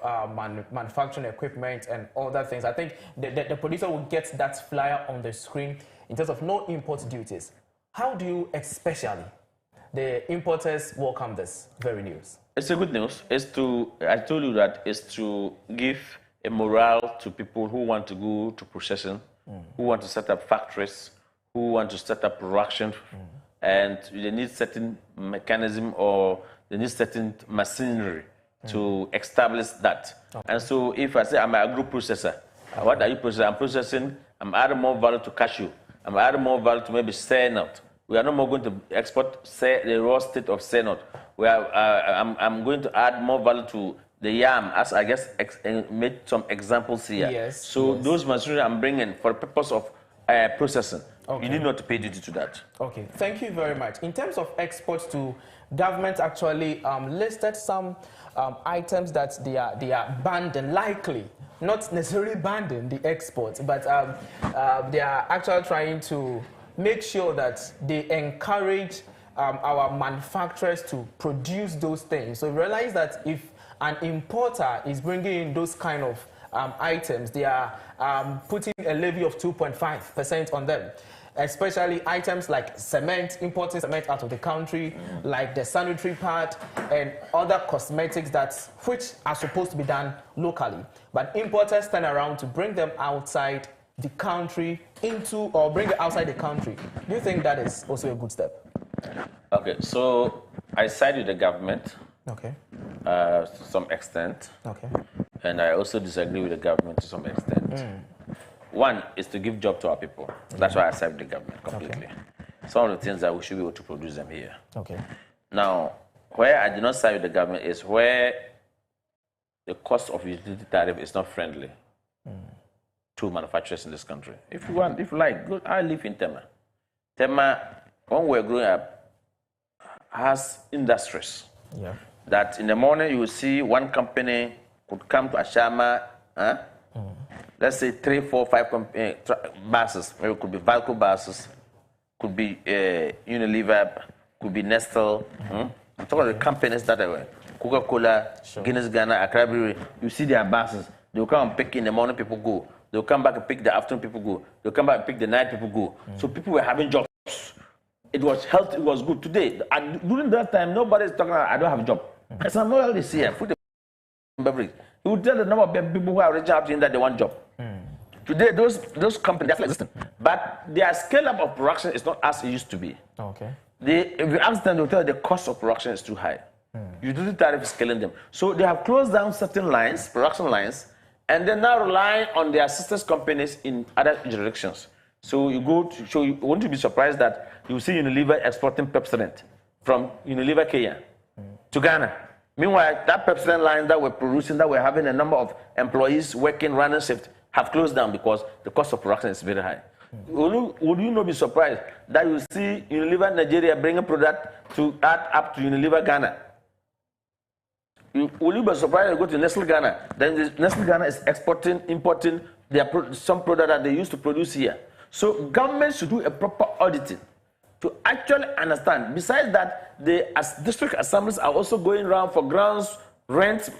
manufacturing equipment and other things. I think the producer will get that flyer on the screen in terms of no import duties. How do you, especially the importers, welcome this very news? It's a good news. I told you that it's to give a morale to people who want to go to processing, who want to set up factories, who want to set up production, and they need certain mechanism or they need certain machinery to establish that. And so if I say I'm an agro-processor, what are you processing? I'm processing, I'm adding more value to cashew, I'm adding more value to maybe nut. We are no more going to export the raw state of nut. I'm going to add more value to the yam, as I guess made some examples here. Yes. So those machinery I'm bringing for the purpose of processing. You need not to pay duty to that. Okay, thank you very much. In terms of exports to government, actually listed some items that they are banned and likely, not necessarily banning the exports, but they are actually trying to make sure that they encourage our manufacturers to produce those things. So realize that if an importer is bringing in those kind of items, they are putting a levy of 2.5% on them, especially items like cement, importing cement out of the country, like the sanitary pad and other cosmetics which are supposed to be done locally. But importers turn around to bring them outside the country or bring it outside the country. Do you think that is also a good step? Okay, so I side with the government. Okay. To some extent. Okay. And I also disagree with the government to some extent. One is to give job to our people. That's why I side with the government completely. Okay. Some of the things that we should be able to produce them here. Okay. Now, where I do not side with the government is where the cost of utility tariff is not friendly to manufacturers in this country. If you want, if you like, go, I live in Tema. Tema, when we're growing up, has industries. Yeah. That in the morning you will see one company could come to Ashama, let's say 3, 4, 5 buses. Maybe it could be Valco buses, could be Unilever, could be Nestle. I'm talking about the companies that are Coca-Cola, Guinness Ghana, Accra Brewery. You see their buses. They'll come and pick in the morning, people go. They'll come back and pick the afternoon, people go. They'll come back and pick the night, people go. So people were having jobs. It was health, it was good. Today, during that time, nobody's talking about, I don't have a job. As I'm always here, food and beverage. You will tell the number of people who are reaching out to him that they want a job. Today, those companies, they're existing. But their scale-up of production is not as it used to be. Okay. If you ask them, they'll tell you the cost of production is too high. Utility tariff is killing them. So they have closed down certain lines, production lines, and they're now relying on their sisters companies in other jurisdictions. So you won't be surprised that you see Unilever exporting Pepsodent from Unilever Kenya to Ghana. Meanwhile, that Pepsodent lines that were producing, that were having a number of employees working, running shift, have closed down because the cost of production is very high. Would you not be surprised that you see Unilever Nigeria bring a product to add up to Unilever Ghana? Will you be surprised to go to Nestle Ghana? Then Nestle Ghana is exporting, importing some product that they used to produce here. So government should do a proper auditing to actually understand. Besides that, the district assemblies are also going around for grants, rent,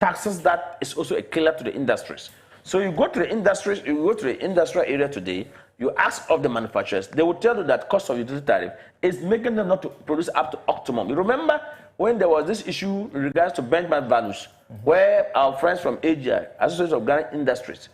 taxes. That is also a killer to the industries. So you go to the industries, you go to the industrial area today, you ask of the manufacturers, they will tell you that cost of utility tariff is making them not to produce up to optimum. You remember when there was this issue in regards to benchmark values, where our friends from AGI, Association of Ghana Industries,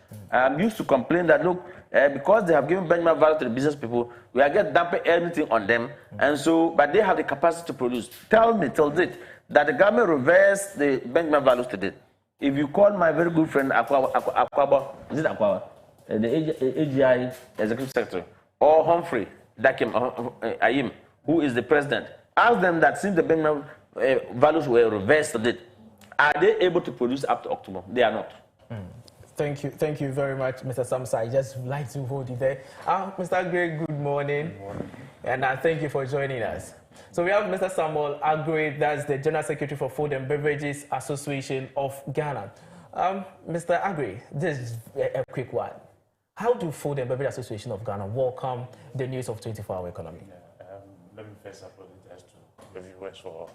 used to complain that, look, because they have given benchmark value to the business people, we are getting dumping anything on them, and so, but they have the capacity to produce. Tell me, till date, that the government reversed the benchmark values to date. If you call my very good friend Akwaba, is it Akwaba? The AGI Executive Secretary, or Humphrey Dakim Ayim, who is the president, ask them that since the benchmark values were reversed to date, are they able to produce up to optimum? They are not. Thank you very much, Mr. Samsa. I just like to hold you there. Mr. Gray, good morning. Good morning. And thank you for joining us. So we have Mr. Samuel Agre, that's the General Secretary for Food and Beverages Association of Ghana. Mr. Agre, this is a quick one. How do Food and Beverage Association of Ghana welcome the news of 24-hour economy? Let me first apologize to the viewers for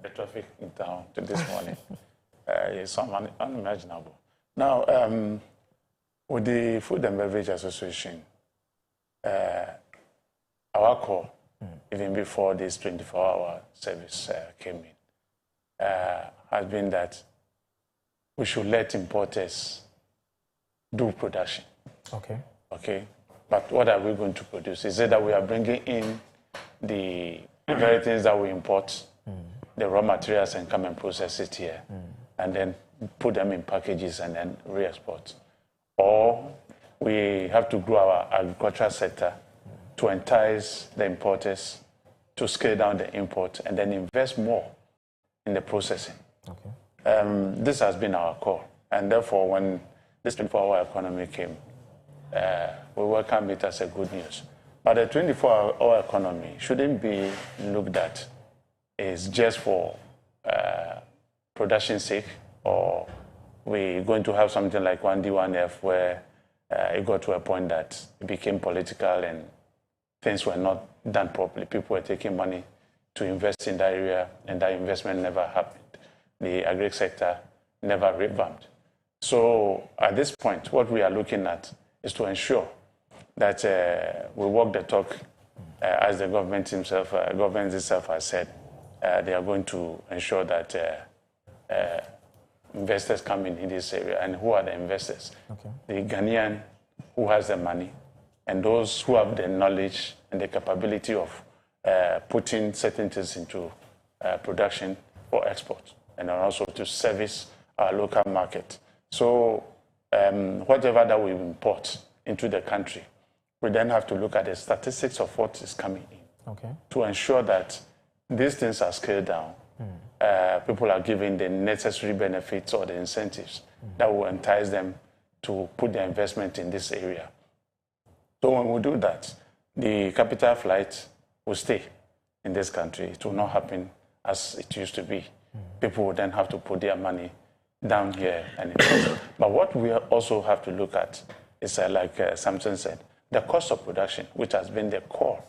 the traffic in town to this morning. It's unimaginable. Now, with the Food and Beverage Association, our call, even before this 24-hour service came in, has been that we should let importers do production. Okay. But what are we going to produce? Is it that we are bringing in the very things that we import, the raw materials, and come and process it here, and then put them in packages and then re-export? Or we have to grow our agricultural sector to entice the importers to scale down the import and then invest more in the processing. This has been our call. And therefore, when this 24-hour economy came, we welcome it as a good news. But the 24-hour economy shouldn't be looked at as just for production's sake, or we're going to have something like 1D, 1F, where it got to a point that it became political and things were not done properly. People were taking money to invest in that area, and that investment never happened. The agri sector never revamped. So at this point, what we are looking at is to ensure that we walk the talk, as the government itself has said. They are going to ensure that investors come in this area. And who are the investors? The Ghanaian who has the money, and those who have the knowledge and the capability of putting certain things into production for export, and also to service our local market. So whatever that we import into the country, we then have to look at the statistics of what is coming in to ensure that these things are scaled down. People are given the necessary benefits or the incentives that will entice them to put their investment in this area. So when we do that, the capital flight will stay in this country. It will not happen as it used to be. People will then have to put their money down here and invest. But what we also have to look at is, like Samson said, the cost of production, which has been the core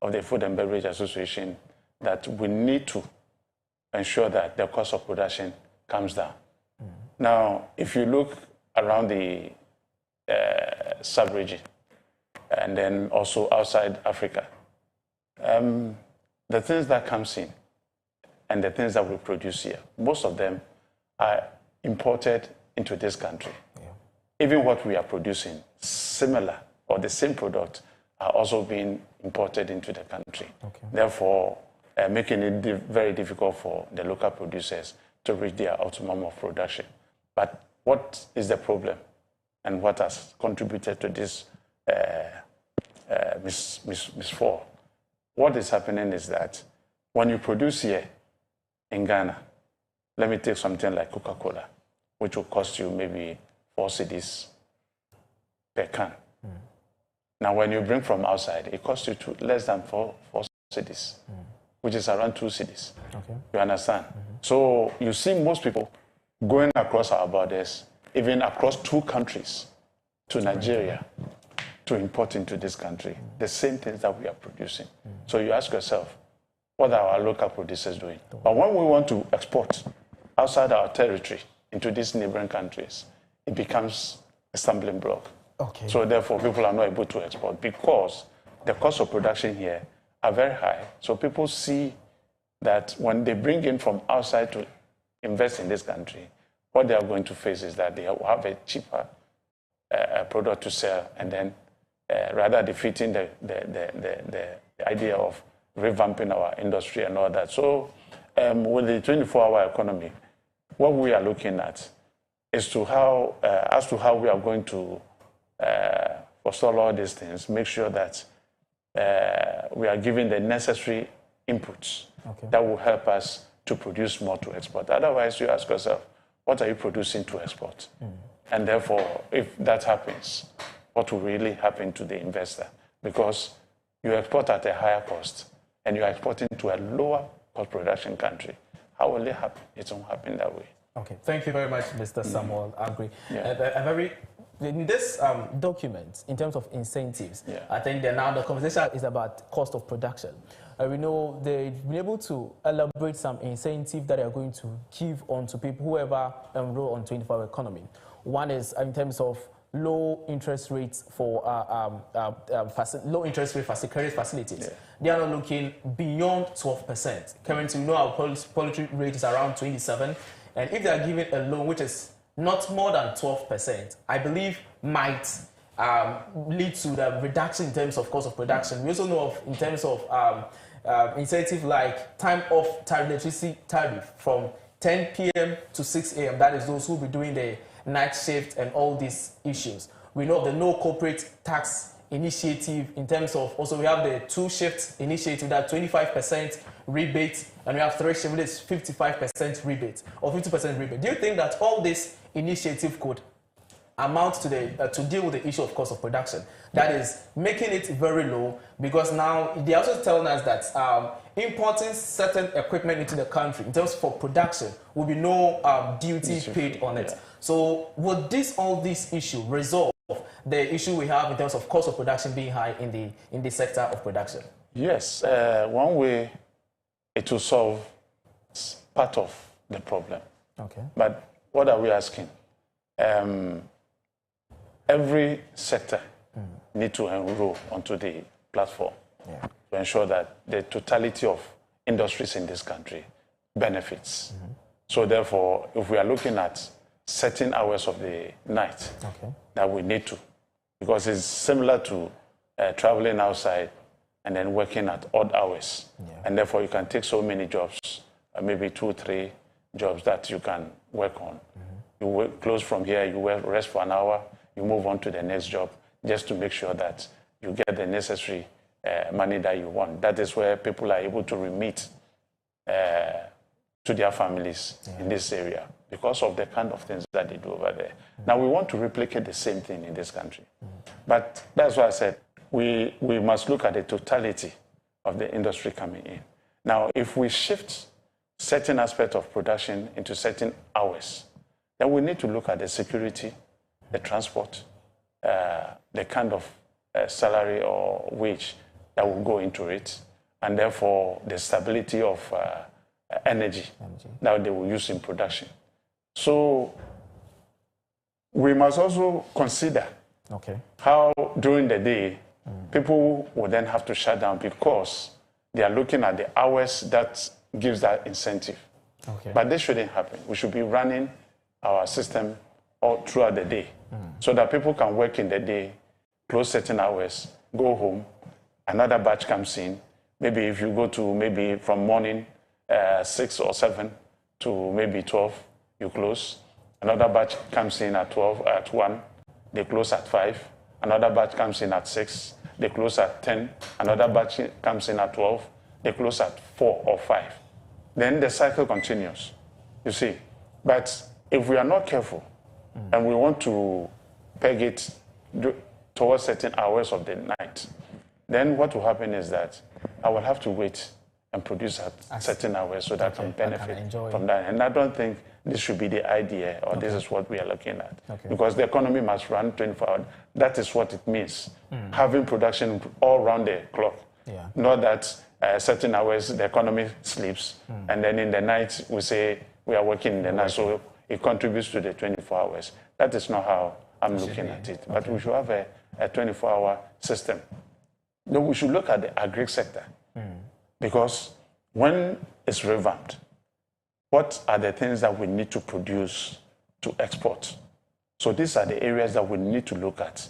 of the Food and Beverage Association, that we need to ensure that the cost of production comes down. Now, if you look around the sub-region, and then also outside Africa, the things that comes in and the things that we produce here, most of them are imported into this country. Even what we are producing, similar or the same product are also being imported into the country. Okay. Therefore, making it very difficult for the local producers to reach their optimum of production. But what is the problem and what has contributed to this misfall? What is happening is that when you produce here in Ghana, let me take something like Coca-Cola, which will cost you maybe 4 cedis per can. Now, when you bring from outside, it costs you less than 4 cedis, which is around 2 cedis. Okay. You understand? So you see most people going across our borders, even across 2 countries, to Nigeria, to import into this country, the same things that we are producing. So you ask yourself, what are our local producers doing? But when we want to export outside our territory into these neighboring countries, it becomes a stumbling block. Okay. So therefore, people are not able to export because the cost of production here are very high. So people see that when they bring in from outside to invest in this country, what they are going to face is that they will have a cheaper product to sell, and then rather defeating the idea of revamping our industry and all that. So with the 24-hour economy, what we are looking at is to how we are going to forestall all these things, make sure that we are giving the necessary inputs that will help us to produce more to export. Otherwise, you ask yourself, what are you producing to export? And therefore, if that happens, what will really happen to the investor? Because you export at a higher cost and you are exporting to a lower cost production country. How will it happen? It won't happen that way. Okay, thank you very much, Mr. Samuel Agri. Yeah. In this document, in terms of incentives, I think that now the conversation is about cost of production. We know they've been able to elaborate some incentive that they are going to give on to people, whoever enroll on 24-hour economy. One is in terms of low interest rates for low interest rate credit facilities. They are not looking beyond 12%. Currently, we know our policy rate is around 27%. And if they are giving a loan which is not more than 12%, I believe might lead to the reduction in terms of cost of production. We also know of, in terms of incentive like time off electricity tariff from 10 p.m. to 6 a.m. That is those who will be doing the night shift and all these issues. We know of the no corporate tax initiative in terms of, also we have the 2-shift initiative, that 25% rebate, and we have 3 shifts, which is 55% rebate or 50% rebate. Do you think that all this initiative could amount to to deal with the issue of cost of production? That is making it very low, because now they're also telling us that importing certain equipment into the country in terms for production will be no duty paid on it. So would all this issue resolve the issue we have in terms of cost of production being high in the sector of production? Yes, one way it will solve part of the problem. Okay. But what are we asking? Every sector need to enroll onto the platform to ensure that the totality of industries in this country benefits. So therefore, if we are looking at certain hours of the night that we need to, because it's similar to traveling outside and then working at odd hours. And therefore, you can take so many jobs, maybe 2 or 3 jobs that you can work on. You work close from here, you rest for an hour, you move on to the next job, just to make sure that you get the necessary money that you want. That is where people are able to remit to their families in this area, because of the kind of things that they do over there. Now, we want to replicate the same thing in this country. But that's why I said we must look at the totality of the industry coming in. Now, if we shift certain aspects of production into certain hours, then we need to look at the security, the transport, the kind of salary or wage that will go into it, and therefore the stability of energy that they will use in production. So we must also consider how during the day people will then have to shut down, because they are looking at the hours that gives that incentive. But this shouldn't happen. We should be running our system all throughout the day, so that people can work in the day, close certain hours, go home, another batch comes in. Maybe if you go to maybe from morning 6 or 7 to maybe 12, you close. Another batch comes in at 12, at 1, they close at 5. Another batch comes in at 6, they close at 10. Another batch comes in at 12, they close at 4 or 5. Then the cycle continues, you see. But if we are not careful and we want to peg it towards certain hours of the night, then what will happen is that I will have to wait and produce at certain hours so that I can benefit from that. And I don't think this should be the idea, or this is what we are looking at. Because the economy must run 24 hours. That is what it means, having production all around the clock. Not that certain hours the economy sleeps, and then in the night we say we are working in the night, so it contributes to the 24 hours. That is not how I'm looking at it. But we should have a 24-hour system. No, we should look at the agri sector, because when it's revamped, what are the things that we need to produce to export? So these are the areas that we need to look at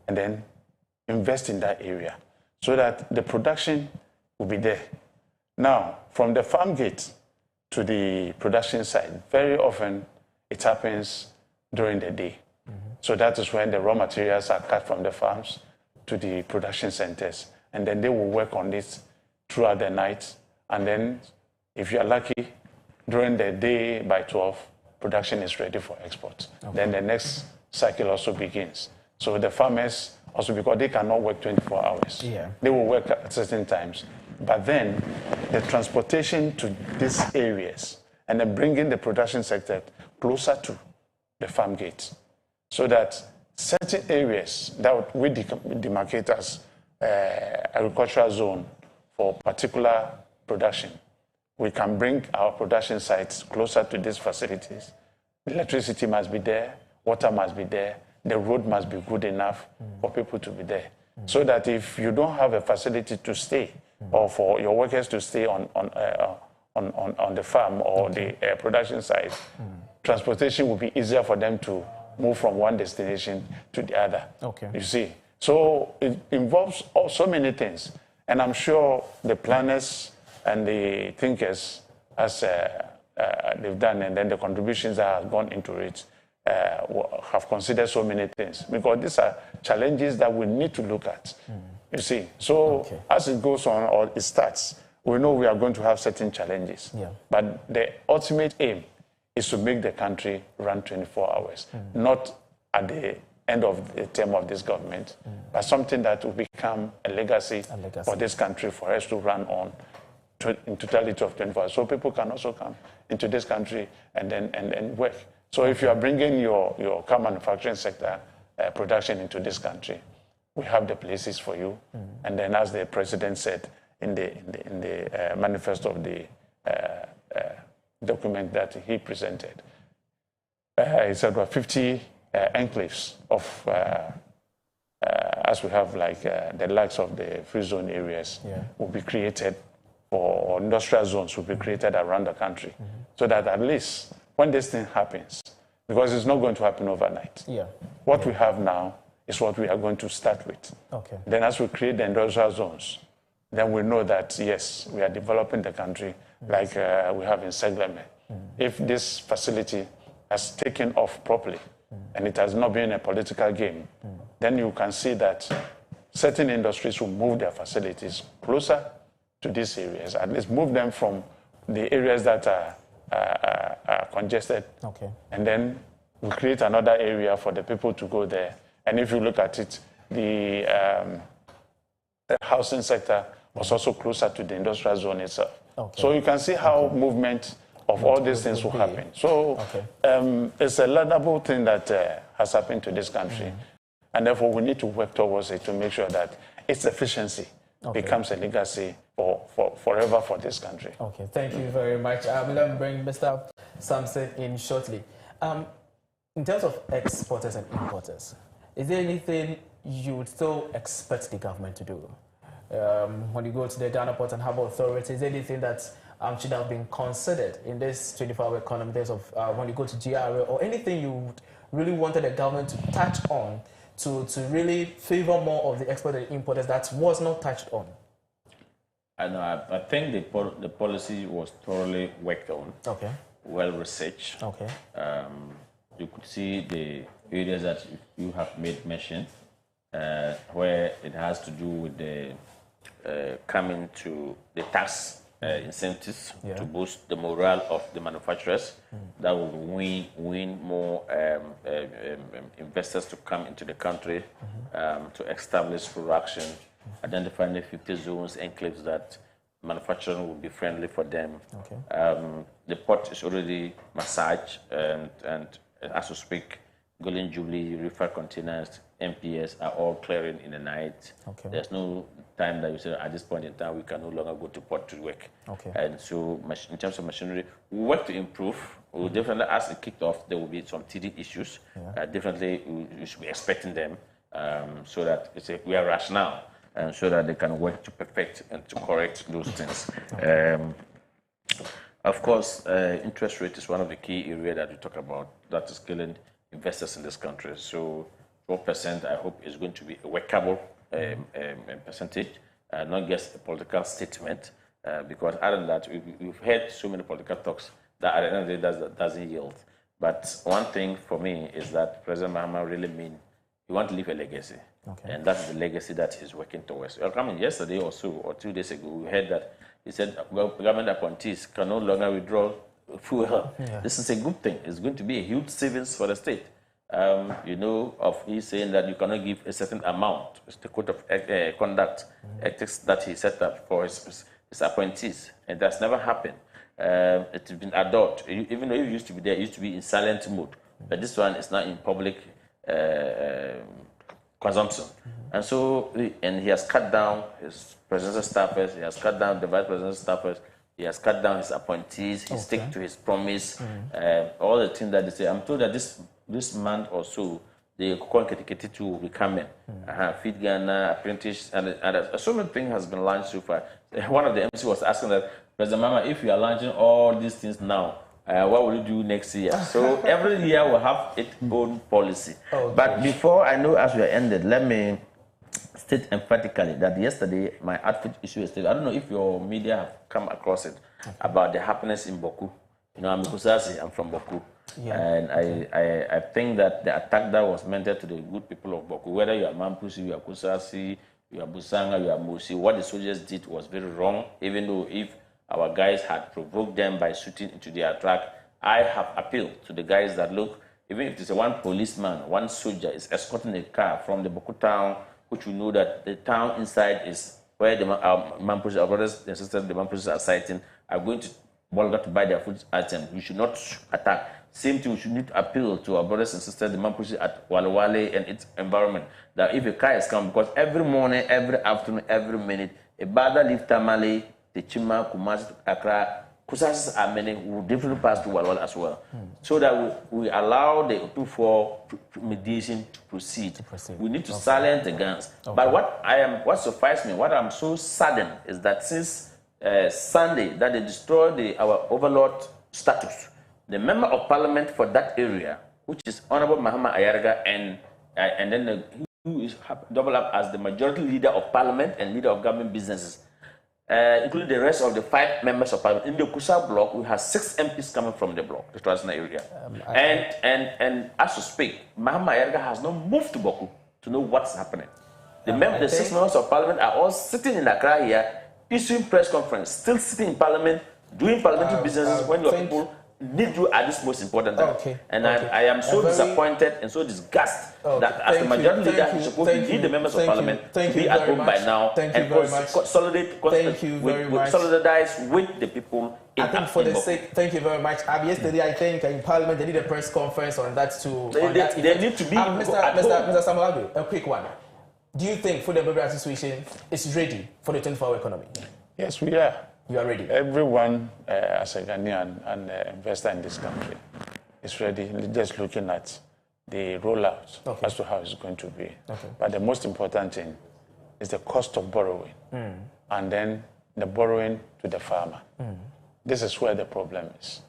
and then invest in that area so that the production will be there. Now, from the farm gate to the production side, very often it happens during the day. So that is when the raw materials are cut from the farms to the production centers. And then they will work on this throughout the night. And then, if you are lucky, during the day by 12, production is ready for export. Then the next cycle also begins. So the farmers also, because they cannot work 24 hours, they will work at certain times. But then the transportation to these areas and then bringing the production sector closer to the farm gate, so that certain areas that we demarcate as agricultural zone for particular production, we can bring our production sites closer to these facilities. Electricity must be there, water must be there, the road must be good enough for people to be there. So that if you don't have a facility to stay, or for your workers to stay on the farm or the production site, transportation will be easier for them to move from one destination to the other. You see, so it involves so many things, and I'm sure the planners and the thinkers, as they've done, and then the contributions that have gone into it, have considered so many things, because these are challenges that we need to look at. You see, so as it goes on or it starts, we know we are going to have certain challenges. But the ultimate aim is to make the country run 24 hours, not at the end of the term of this government, but something that will become a legacy for this country, for us to run on in totality of 24 hours. So people can also come into this country and then work. So if you are bringing your car manufacturing sector production into this country, we have the places for you. And then, as the president said in the manifesto of the document that he presented, he said about 50 enclaves of, as we have like the likes of the free zone areas, will be created, or industrial zones will be created around the country, so that at least when this thing happens, because it's not going to happen overnight, what we have now is what we are going to start with. Then as we create the industrial zones, then we know that, yes, we are developing the country like we have in Segleme. If this facility has taken off properly and it has not been a political game, then you can see that certain industries will move their facilities closer to these areas, at least move them from the areas that are congested, and then we create another area for the people to go there. And if you look at it, the housing sector was also closer to the industrial zone itself. So you can see how movement of all these things will happen. So it's a laudable thing that has happened to this country. And therefore, we need to work towards it to make sure that its efficiency becomes a legacy for forever for this country. Thank you very much. Let me bring Mr. Samson in shortly. In terms of exporters and importers, is there anything you would still expect the government to do? When you go to the Ghana Port and Harbour Authority, is there anything that should have been considered in this 24-hour economy in terms of when you go to GRA, or anything you really wanted the government to touch on to really favor more of the exporters and importers that was not touched on? I think the policy was thoroughly worked on. Okay. Well researched. Okay. You could see the areas that you have made mention, where it has to do with the coming to the tax incentives to boost the morale of the manufacturers. That will win more investors to come into the country, to establish production, identifying the 50 zones, enclaves that manufacturing will be friendly for them. Okay. The port is already massaged, and as we speak, Golden Jubilee, reefer containers, MPS are all clearing in the night. Okay. There's no time that you say at this point in time we can no longer go to port to work. Okay. And so in terms of machinery, we work to improve. We'll definitely, as it kicked off, there will be some teething issues. Definitely, we should be expecting them, so that we are rational, and so that they can work to perfect and to correct those things. Of course, interest rate is one of the key areas that we talk about that is killing investors in this country. So 12%, I hope, is going to be a workable percentage, not just a political statement, because other than that, we've heard so many political talks that at the end of the day that doesn't yield. But one thing for me is that President Mahama really means he wants to leave a legacy. Okay. And that's the legacy that he's working towards. Yesterday or so, or 2 days ago, we heard that he said government appointees can no longer withdraw fuel. This is a good thing. It's going to be a huge savings for the state. He's saying that you cannot give a certain amount. It's the code of conduct ethics that he set up for his appointees, and that's never happened. It's been adored. Even though it used to be there, it used to be in silent mode. But this one is now in public consumption. And so, he has cut down his presidential staffers, he has cut down the vice presidential staffers, he has cut down his appointees, he stick to his promise, all the things that they say. I'm told that this month or so, the Koko and will be coming. Feed Ghana, apprentice, and so many things has been launched so far. One of the MC was asking that, President Mama, if you are launching all these things now, what will you do next year? So every year will have its own policy. But before I know as we are ended, let me state emphatically that yesterday my outfit issue is still, I don't know if your media have come across it, about the happiness in Boku. I'm Kusasi, I'm from Boku. And I think that the attack that was meant to the good people of Boku, whether you are Mampusi, you are Kusasi, you are Busanga, you are Musi, what the soldiers did was very wrong, even though if our guys had provoked them by shooting into their track. I have appealed to the guys that, look, even if it's one policeman, one soldier is escorting a car from the Boku town, which we know that the town inside is where our brothers and sisters, the Mampusis are sighting, are going to Bolga to buy their food items. We should not attack. Same thing, we should need to appeal to our brothers and sisters, the Mampusis at Walewale and its environment, that if a car is coming, because every morning, every afternoon, every minute, a Bada leave Tamale, the Chima, Kumasi, Accra, Kusas are many who definitely pass to Walwal as well. So that we allow the 2-4 mediation to proceed. We need to silence the guns. But what surprised me, what I'm so saddened is that since Sunday that they destroyed our overlord status, the member of parliament for that area, which is Honorable Mahama Ayarga, and then who is double up as the majority leader of parliament and leader of government businesses, including the rest of the 5 members of parliament. In the Kusa block, we have 6 MPs coming from the block, the traditional area. And as we speak, Mahama Ayarga has not moved to Boku to know what's happening. The 6 members of parliament are all sitting in Accra here, issuing press conference, still sitting in parliament, doing parliamentary businesses when your people need you at this most important time. I am so disappointed and so disgusted that as the majority leader, he's supposed to lead the members of parliament to be at home by now and solidarize with the people. I think for the sake, thank you very much. Yesterday, I think in Parliament they did a press conference on that too. They need to be Mr. Samalago, a quick one. Do you think Food and Beverage Association is ready for the 24-hour economy? Yes, we are. You are ready? Everyone as a Ghanaian and investor in this country is ready, just looking at the rollout as to how it's going to be. But the most important thing is the cost of borrowing and then the borrowing to the farmer. This is where the problem is.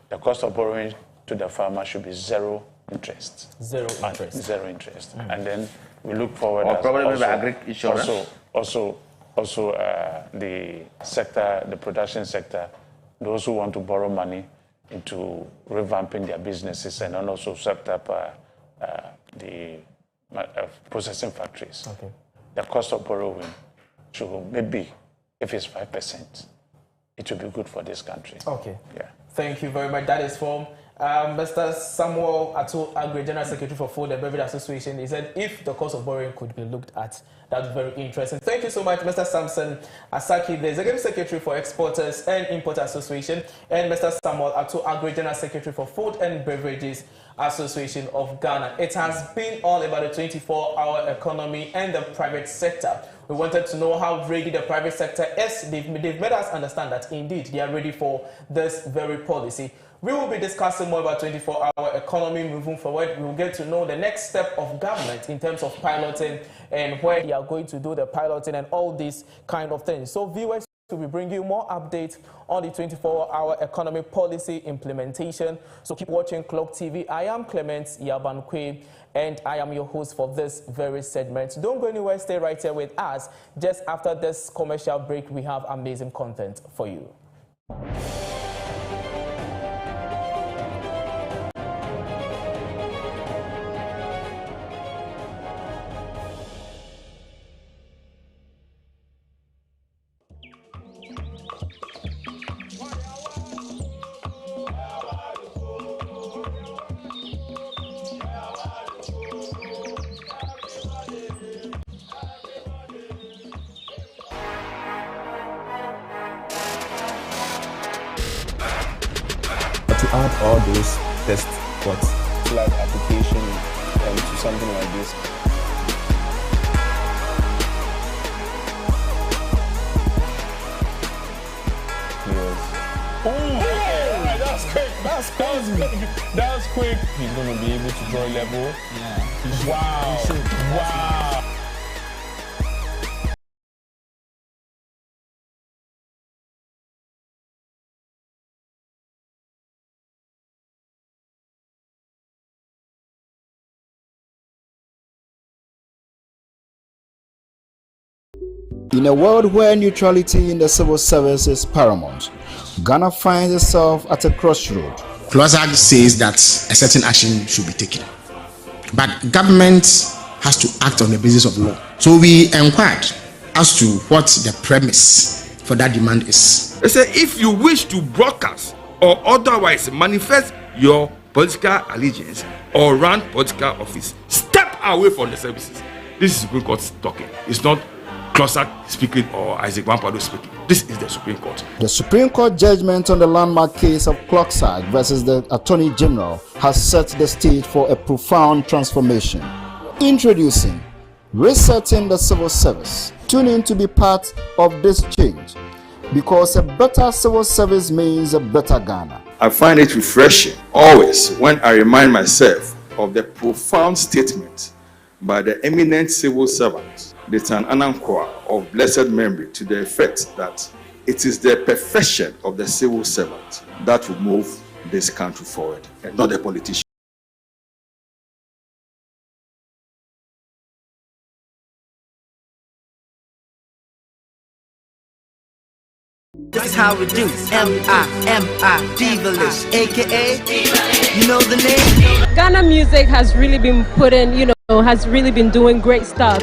The cost of borrowing to the farmer should be 0 interest. Zero interest. Zero interest. And then we look forward Or as probably also, agri insurance. Also, the sector, the production sector, those who want to borrow money into revamping their businesses and then also set up the processing factories. Okay. The cost of borrowing should maybe, if it's 5%, it will be good for this country. Okay. Yeah. Thank you very much. That is from Mr. Samuel Ato Agri, General Secretary for Food and Beverage Association. He said if the cost of borrowing could be looked at, that's very interesting. Thank you so much, Mr. Samson Asaki, the Executive Secretary for Exporters and Importers Association, and Mr. Samuel Ato Agri, General Secretary for Food and Beverages Association of Ghana. It has been all about the 24-hour economy and the private sector. We wanted to know how ready the private sector is. They've made us understand that indeed they are ready for this very policy. We will be discussing more about 24-hour economy moving forward. We will get to know the next step of government in terms of piloting and where they are going to do the piloting and all these kind of things. So viewers, we will bring you more updates on the 24-hour economy policy implementation. So keep watching Clock TV. I am Clement Yabankwe, and I am your host for this very segment. Don't go anywhere. Stay right here with us. Just after this commercial break, we have amazing content for you. To add all those test bots, like application to something like this. Oh, okay. That's quick. That's crazy. That's quick. He's going to be able to draw a level. Yeah. Wow. Wow. In a world where neutrality in the civil service is paramount, Ghana finds itself at a crossroad. CLOSAG says that a certain action should be taken, but government has to act on the basis of law. So we inquired as to what the premise for that demand is. They say if you wish to broadcast or otherwise manifest your political allegiance or run political office, step away from the services. This is Supreme Court talking. It's not CLOSAG speaking or Isaac Wampado speaking. This is the Supreme Court. The Supreme Court judgment on the landmark case of CLOSAG versus the Attorney General has set the stage for a profound transformation. Introducing Resetting the Civil Service. Tune in to be part of this change, because a better civil service means a better Ghana. I find it refreshing always when I remind myself of the profound statement by the eminent civil servant, the Tan Anankwa of blessed memory, to the effect that it is the perfection of the civil servant that will move this country forward, and not the politician. This is how we do. M-I-M-I, Divalish, aka, you know the name? Ghana music has really been putting, has really been doing great stuff.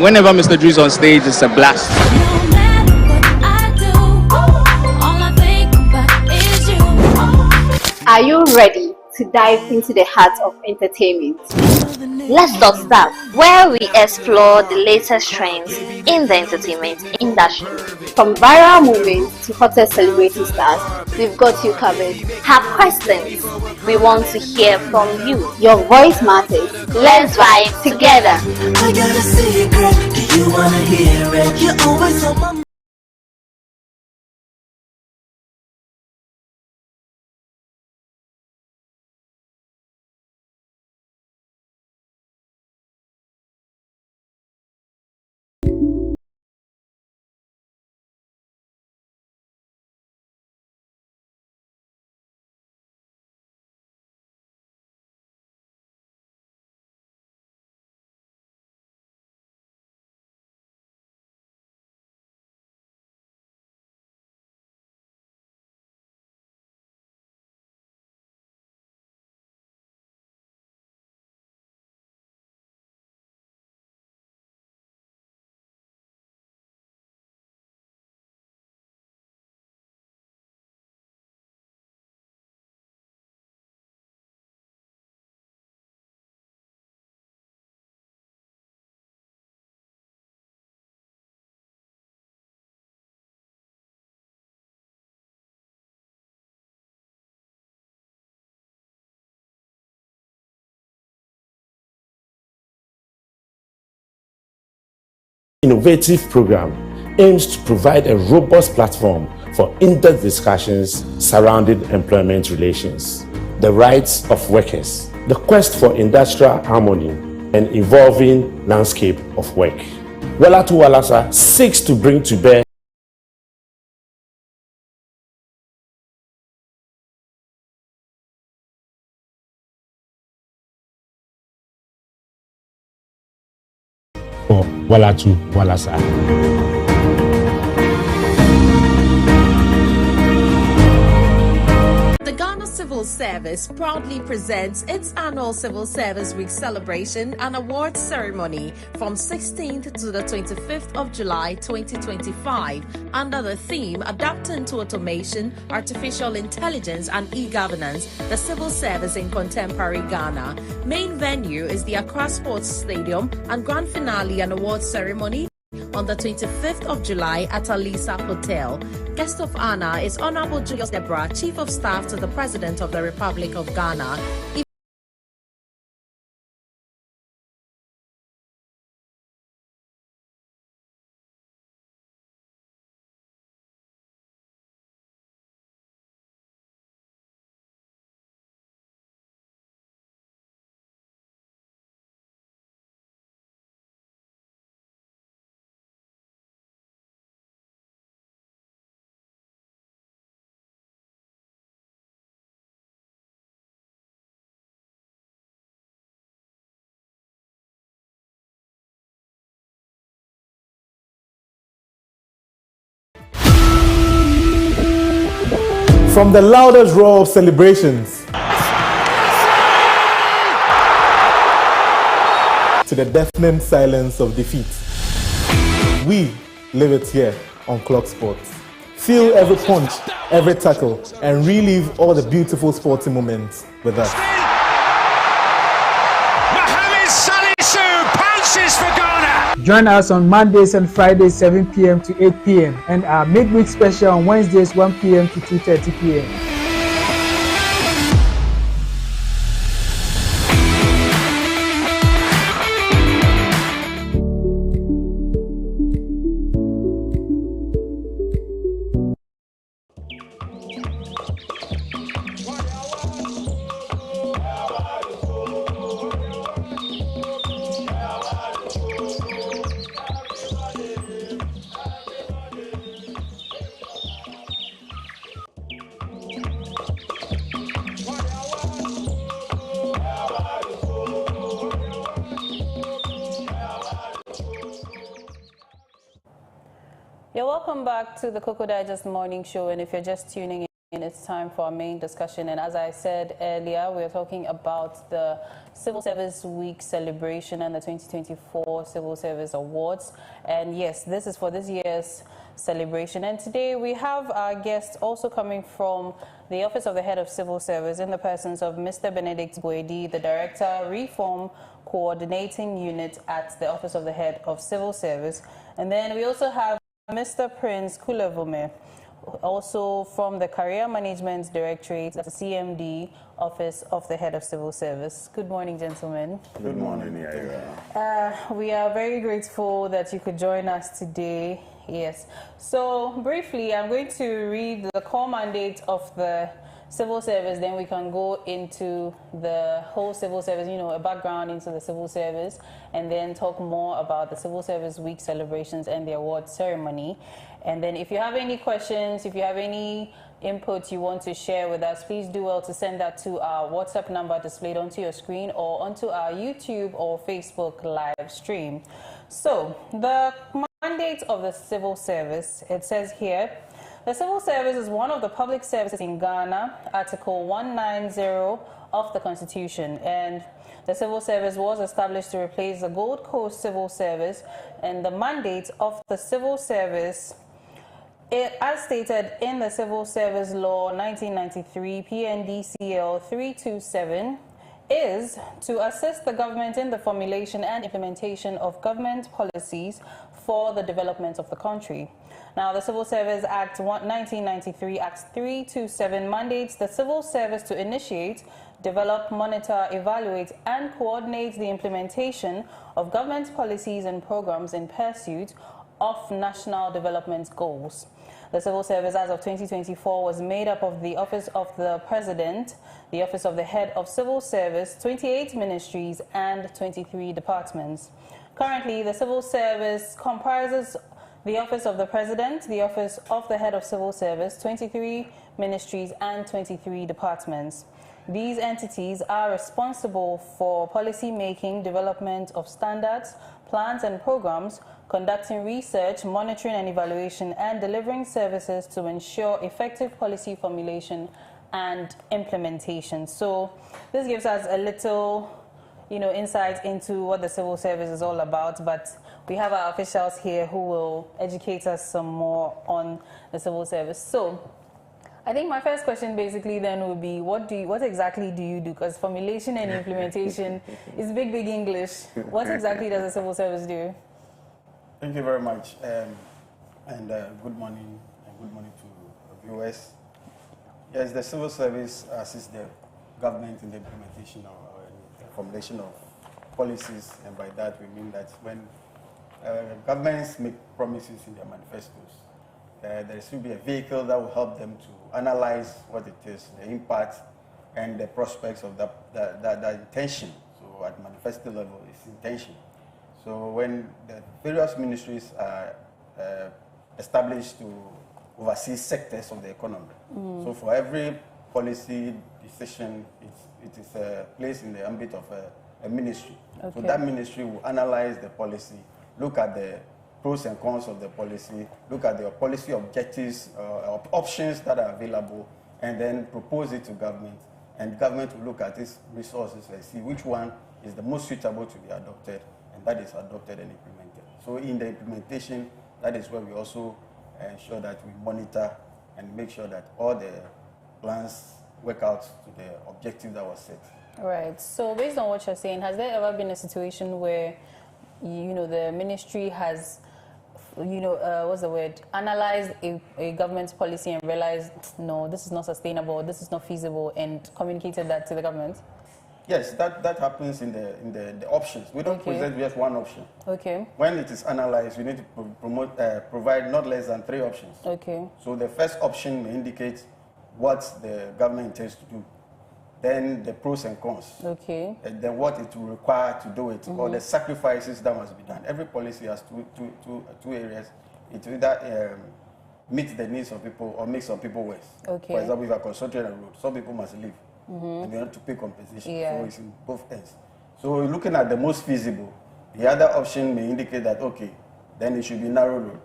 Whenever Mr. Drew's on stage, it's a blast. Are you ready to dive into the heart of entertainment? Let's not stop, where we explore the latest trends in the entertainment industry. From viral moments to hottest celebrity stars, we've got you covered. Have questions? We want to hear from you. Your voice matters. Let's vibe together. I got a secret, do you wanna hear it? You're always on my innovative program aims to provide a robust platform for in-depth discussions surrounding employment relations, the rights of workers, the quest for industrial harmony, and evolving landscape of work. Walatu Walasa seeks to bring to bear Walatu Walasa. The Ghana Civil Service proudly presents its annual Civil Service Week celebration and awards ceremony from 16th to the 25th of July 2025 under the theme Adapting to Automation, Artificial Intelligence and E-Governance, the Civil Service in Contemporary Ghana. Main venue is the Accra Sports Stadium and grand finale and awards ceremony on the 25th of July at Alisa Hotel. Guest of honor is Honorable Julius Deborah, Chief of Staff to the President of the Republic of Ghana. From the loudest roar of celebrations to the deafening silence of defeat, we live it here on Clock Sports. Feel every punch, every tackle, and relive all the beautiful sporting moments with us. Join us on Mondays and Fridays 7 p.m. to 8 p.m. and our midweek special on Wednesdays 1 p.m. to 2:30 p.m. You're welcome back to the Koko Digest Morning Show, and if you're just tuning in, it's time for our main discussion. And as I said earlier, we're talking about the Civil Service Week celebration and the 2024 Civil Service Awards. And yes, this is for this year's celebration. And today we have our guest also coming from the Office of the Head of Civil Service in the persons of Mr. Benedict Boedi, the Director, Reform Coordinating Unit at the Office of the Head of Civil Service. And then we also have Mr. Prince Kulevome, also from the Career Management Directorate at the CMD Office of the Head of Civil Service. Good morning, gentlemen. Good morning, Yaira. We are very grateful that you could join us today. Yes. So, briefly, I'm going to read the core mandate of the Civil Service, then we can go into the whole Civil Service, you know, a background into the Civil Service, and then talk more about the Civil Service Week celebrations and the award ceremony. And then if you have any questions, if you have any input you want to share with us, please do well to send that to our WhatsApp number displayed onto your screen or onto our YouTube or Facebook live stream. So, the mandate of the Civil Service, it says here, the Civil Service is one of the public services in Ghana, Article 190 of the Constitution, and the Civil Service was established to replace the Gold Coast Civil Service, and the mandate of the Civil Service, as stated in the Civil Service Law 1993 PNDCL 327, is to assist the government in the formulation and implementation of government policies for the development of the country. Now, the Civil Service Act 1993, Act 327 mandates the Civil Service to initiate, develop, monitor, evaluate, and coordinate the implementation of government policies and programs in pursuit of national development goals. The civil service as of 2024 was made up of the Office of the President, the Office of the Head of Civil Service, 28 ministries, and 23 departments. Currently, the civil service comprises the Office of the President, the Office of the Head of Civil Service, 23 ministries, and 23 departments. These entities are responsible for policy making, development of standards, plans and programs, conducting research, monitoring and evaluation, and delivering services to ensure effective policy formulation and implementation. So this gives us a little, insight into what the civil service is all about, but we have our officials here who will educate us some more on the civil service. So I think my first question basically then would be, what exactly do you do? Because formulation and implementation is big English. What exactly does the civil service do? Thank you very much, and good morning to viewers. Yes, the civil service assists the government in the implementation or formulation of policies, and by that we mean that when governments make promises in their manifestos, there should be a vehicle that will help them to analyze what it is, the impact and the prospects of that intention. So at manifesto level, it's intention. So when the various ministries are established to oversee sectors of the economy, so for every policy decision, it is placed in the ambit of a ministry. Okay. So that ministry will analyze the policy, look at the pros and cons of the policy, look at the policy objectives, options that are available, and then propose it to government. And government will look at these resources and see which one is the most suitable to be adopted, and that is adopted and implemented. So in the implementation, that is where we also ensure that we monitor and make sure that all the plans work out to the objective that was set. Right. So based on what you're saying, has there ever been a situation where, the ministry has, analyzed a government policy and realized, no, this is not sustainable, this is not feasible, and communicated that to the government? Yes, that happens in the options. We don't present just one option. Okay. When it is analyzed, we need to provide not less than 3 options. Okay. So the first option may indicate what the government intends to do, then the pros and cons, okay, and then what it will require to do it, or the sacrifices that must be done. Every policy has two areas. It will either meet the needs of people or make some people worse. Okay. For example, if you are constructing a road, some people must leave, and you have to pay compensation. Yeah. So it's in both ends. So looking at the most feasible, the other option may indicate that, okay, then it should be narrow road.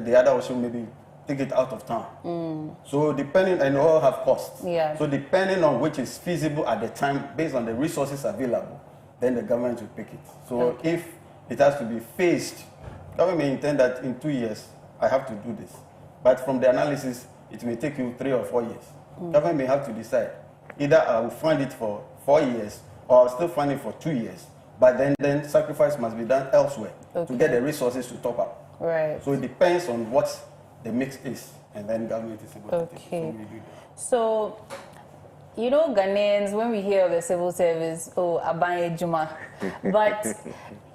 The other option may be take it out of town. So depending, and all have costs. Yeah. So depending on which is feasible at the time, based on the resources available, then the government will pick it. So if it has to be phased, government may intend that in 2 years, I have to do this. But from the analysis, it may take you 3 or 4 years. Government may have to decide, either I will fund it for 4 years, or I'll still fund it for 2 years. But then sacrifice must be done elsewhere to get the resources to top up. Right. So it depends on what the mix is, and then government is able to take it. So, Ghanaians, when we hear of the civil service, Abaye Juma. But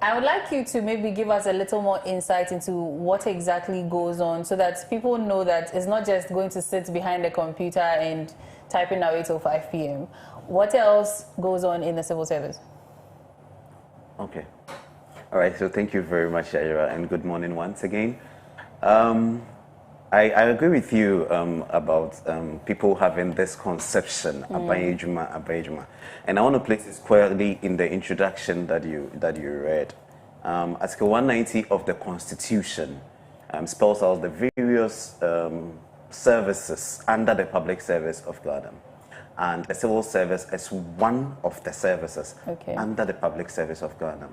I would like you to maybe give us a little more insight into what exactly goes on, so that people know that it's not just going to sit behind a computer and typing away till 5 p.m. What else goes on in the civil service? Okay. All right, so thank you very much, Yaira, and good morning once again. I agree with you about people having this conception, Abaye Juma. And I want to place this squarely in the introduction that you read. Article 190 of the Constitution spells out the various services under the public service of Ghana. And the civil service is one of the services under the public service of Ghana.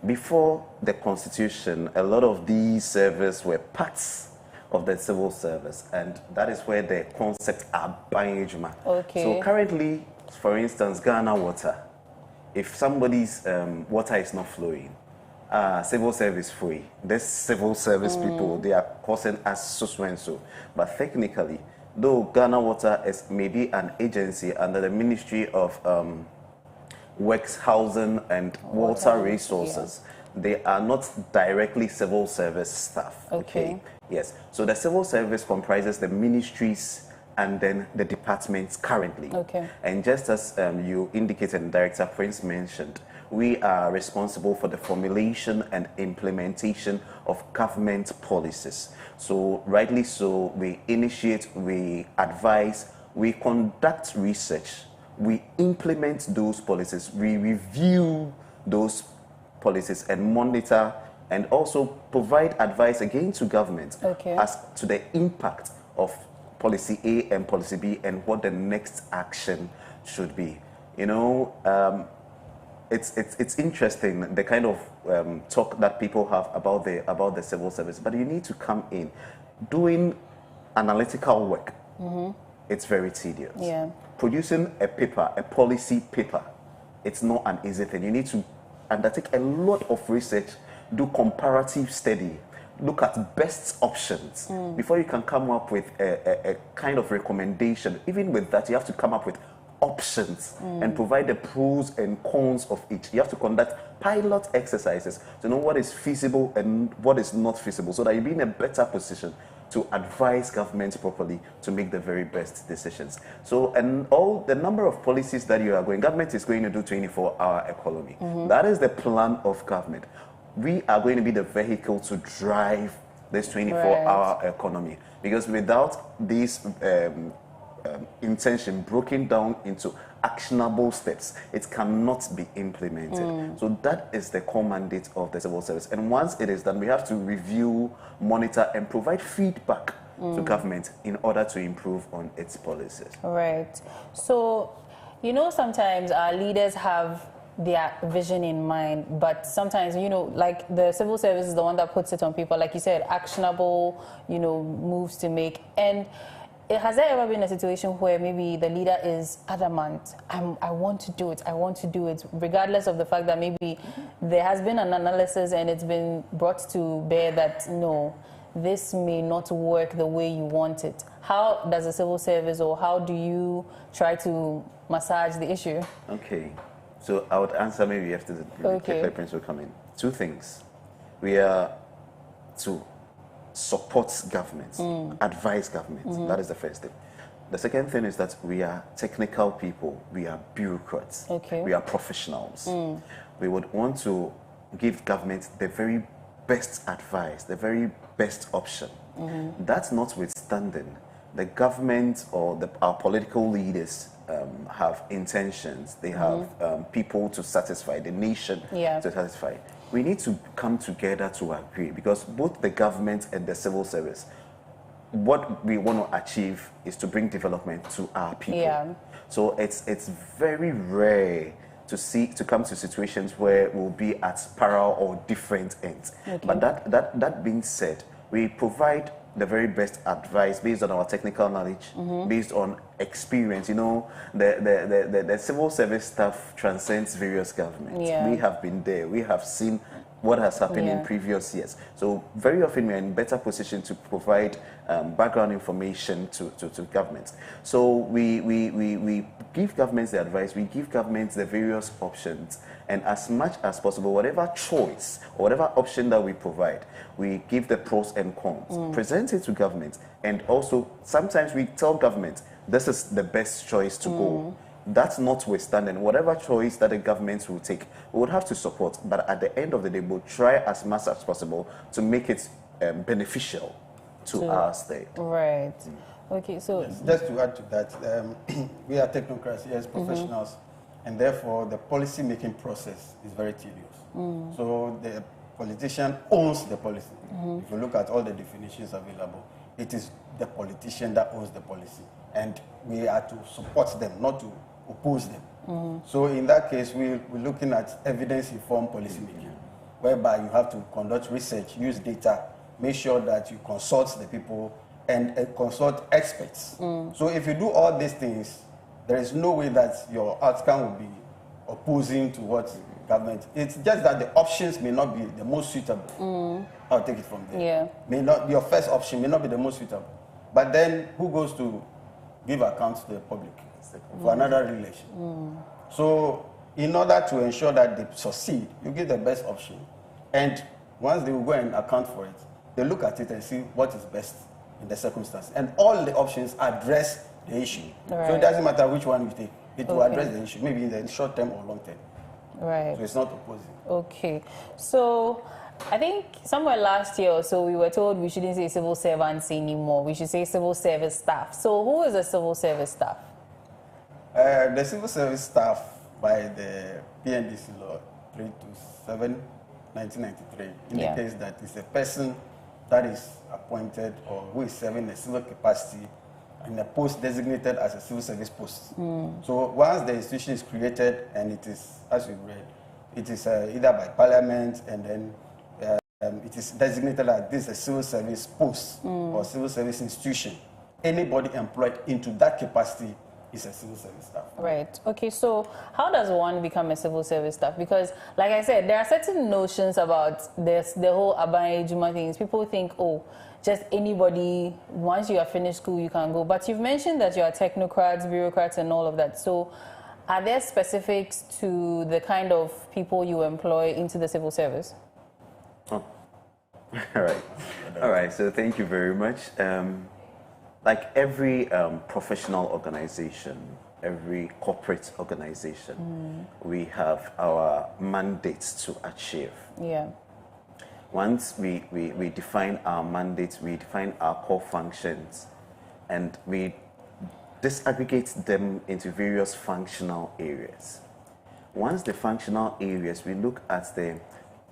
Before the Constitution, a lot of these services were parts of the civil service, and that is where the concept Abaye Juma. So currently, for instance, Ghana Water, if somebody's water is not flowing, civil service free. This civil service people, they are causing us so and so. But technically, though Ghana Water is maybe an agency under the Ministry of Works, Housing and Water Resources, they are not directly civil service staff. Okay. Yes. So the civil service comprises the ministries and then the departments currently. Okay. And just as you indicated and Director Prince mentioned, we are responsible for the formulation and implementation of government policies. So rightly so, we initiate, we advise, we conduct research, we implement those policies, we review those policies and monitor and also provide advice again to government as to the impact of policy A and policy B and what the next action should be. You know, it's interesting the kind of talk that people have about the civil service, but you need to come in doing analytical work. It's very tedious. Yeah. Producing a paper, a policy paper, it's not an easy thing. You need to undertake a lot of research, do comparative study, look at best options before you can come up with a kind of recommendation. Even with that, you have to come up with options and provide the pros and cons of each. You have to conduct pilot exercises to know what is feasible and what is not feasible, so that you'll be in a better position to advise government properly to make the very best decisions. So, and all the number of policies that you are going, government is going to do 24-hour economy. That is the plan of government. We are going to be the vehicle to drive this 24-hour economy, because without this intention broken down into actionable steps, it cannot be implemented. So that is the core mandate of the civil service. And once it is done, we have to review, monitor, and provide feedback to government in order to improve on its policies. Right. So, you know, sometimes our leaders have their vision in mind, but sometimes, you know, like the civil service is the one that puts it on people, like you said, actionable, you know, moves to make. And has there ever been a situation where maybe the leader is adamant, I want to do it, regardless of the fact that maybe there has been an analysis and it's been brought to bear that, no, this may not work the way you want it? How does the civil service, or how do you try to massage the issue? Okay, so I would answer maybe after the Prince will come in. Two things. We are to support governments, advise governments. That is the first thing. The second thing is that we are technical people, we are bureaucrats, we are professionals. We would want to give government the very best advice, the very best option. That's notwithstanding, the government or our political leaders have intentions, they have people to satisfy, the nation to satisfy. We need to come together to agree, because both the government and the civil service, what we want to achieve is to bring development to our people. So it's very rare to come to situations where we'll be at parallel or different ends. But that being said, we provide the very best advice based on our technical knowledge, based on experience. You know, the civil service staff transcends various governments. We have been there. We have seen what has happened in previous years. So very often we're in better position to provide background information to governments. So we give governments the advice, we give governments the various options, and as much as possible, whatever choice or whatever option that we provide, we give the pros and cons, present it to government, and also sometimes we tell government this is the best choice to go. That's notwithstanding, whatever choice that the government will take, we would have to support. But at the end of the day, we'll try as much as possible to make it beneficial to our state. Right. Okay, so just to add to that, we are technocrats, yes, professionals, and therefore the policy making process is very tedious. So the politician owns the policy. If you look at all the definitions available, it is the politician that owns the policy, and we are to support them, not to oppose them. So in that case, we're looking at evidence-informed policy making, whereby you have to conduct research, use data, make sure that you consult the people and consult experts. So if you do all these things, there is no way that your outcome will be opposing to what government. It's just that the options may not be the most suitable. I'll take it from there. May not, your first option may not be the most suitable. But then who goes to give accounts to the public for another election? So in order to ensure that they succeed, you give the best option. And once they will go and account for it, they look at it and see what is best in the circumstance. And all the options address the issue. Right. So it doesn't matter which one you take. It will address the issue, maybe in the short term or long term. Right. So it's not opposing. Okay. So I think somewhere last year or so we were told we shouldn't say civil servants anymore. We should say civil service staff. So who is the civil service staff? The civil service staff by the PNDC law 327 1993 indicates that it's a person that is appointed or who is serving a civil capacity in a post designated as a civil service post. So once the institution is created and it is, as you read, it is either by parliament and then it is designated as this a civil service post or civil service institution. Anybody employed into that capacity is a civil service staff. Right. Okay, so how does one become a civil service staff? Because, like I said, there are certain notions about this, the whole Aban Ejuma things. People think, oh, just anybody, once you have finished school, you can go. But you've mentioned that you are technocrats, bureaucrats, and all of that. So are there specifics to the kind of people you employ into the civil service? Oh. All right, so thank you very much. Like every professional organization, every corporate organization, we have our mandates to achieve. Yeah. Once we define our mandates, we define our core functions, and we disaggregate them into various functional areas. Once the functional areas, we look at the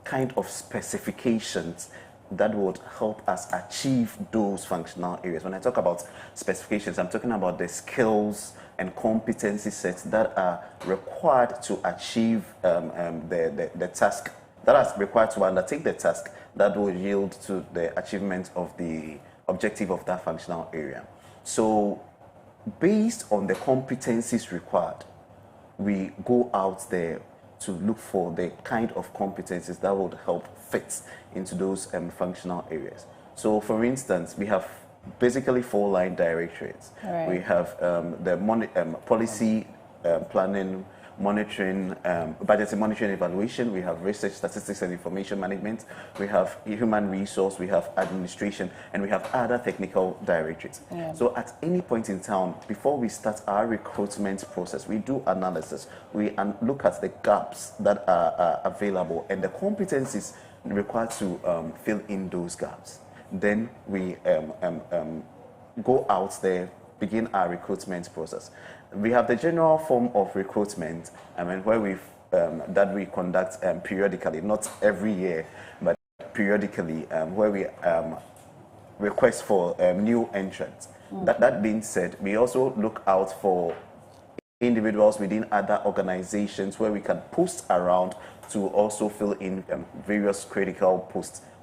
kind of specifications that would help us achieve those functional areas. When I talk about specifications, I'm talking about the skills and competency sets that are required to achieve the task, that are required to undertake the task that will yield to the achievement of the objective of that functional area. So based on the competencies required, we go out there to look for the kind of competencies that would help fit into those functional areas. So for instance, we have basically 4 line directorates. Right. We have the policy planning, monitoring, budgeting, monitoring, evaluation. We have research, statistics, and information management. We have human resource. We have administration, and we have other technical directorates. Yeah. So at any point in time, before we start our recruitment process, we do analysis. We look at the gaps that are available and the competencies required to fill in those gaps. Then we go out there, begin our recruitment process. We have the general form of recruitment, where that we conduct periodically, not every year, but periodically, where we request for new entrants. That being said, we also look out for individuals within other organizations where we can post around to also fill in various critical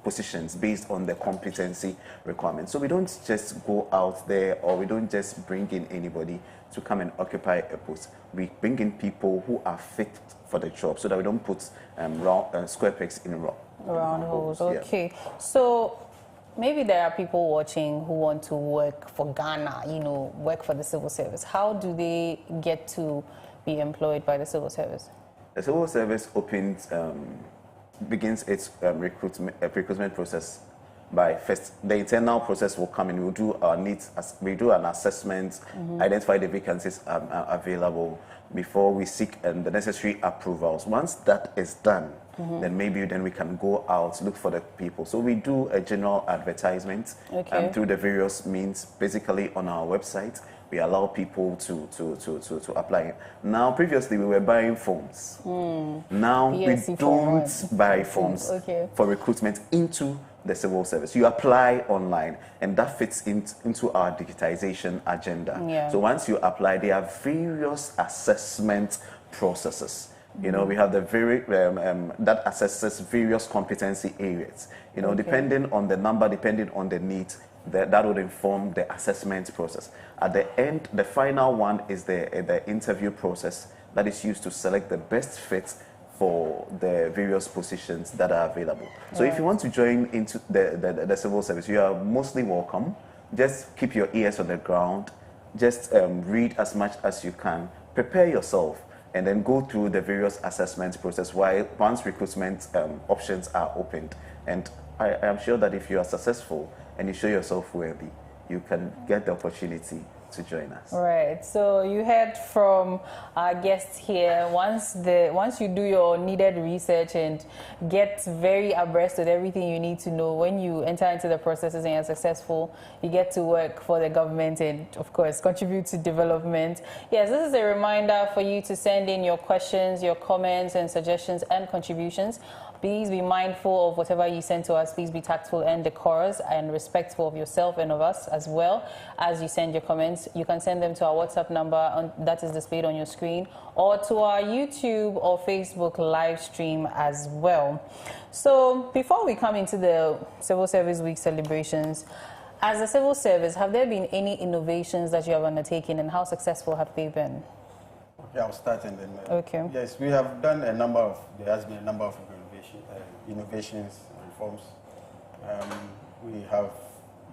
positions based on the competency requirements. So we don't just go out there, or we don't just bring in anybody to come and occupy a post. We bring in people who are fit for the job, so that we don't put square pegs in round holes. Okay. Yeah. So maybe there are people watching who want to work for Ghana, work for the civil service. How do they get to be employed by the civil service? The civil service begins its recruitment process by first. The internal process will come in. We'll do our needs. We do an assessment, identify the vacancies available before we seek the necessary approvals. Once that is done, then we can go out, look for the people. So we do a general advertisement through the various means, basically on our website. We allow people to apply. Now, previously we were buying forms. Now PSC we don't buy forms for recruitment into the civil service. You apply online, and that fits into our digitization agenda. Yeah. So once you apply, there are various assessment processes. We have the that assesses various competency areas. Depending on the number, depending on the need, that would inform the assessment process. At the end, the final one is the interview process that is used to select the best fit for the various positions that are available. So if you want to join into the civil service, you are mostly welcome. just keep your ears on the ground, just read as much as you can, prepare yourself, and then go through the various assessment process once recruitment options are opened. And I am sure that if you are successful and you show yourself worthy, you can get the opportunity to join us. Right. So you heard from our guests here. Once you do your needed research and get very abreast with everything you need to know, when you enter into the processes and you're successful, you get to work for the government and, of course, contribute to development. Yes, this is a reminder for you to send in your questions, your comments and suggestions and contributions. Please be mindful of whatever you send to us. Please be tactful and decorous and respectful of yourself and of us as well as you send your comments. You can send them to our WhatsApp number that is displayed on your screen, or to our YouTube or Facebook live stream as well. So before we come into the Civil Service Week celebrations, as a civil service, have there been any innovations that you have undertaken, and how successful have they been? Okay, I'll start and then. Okay. Yes, we have done there has been a number of innovations, reforms. We have,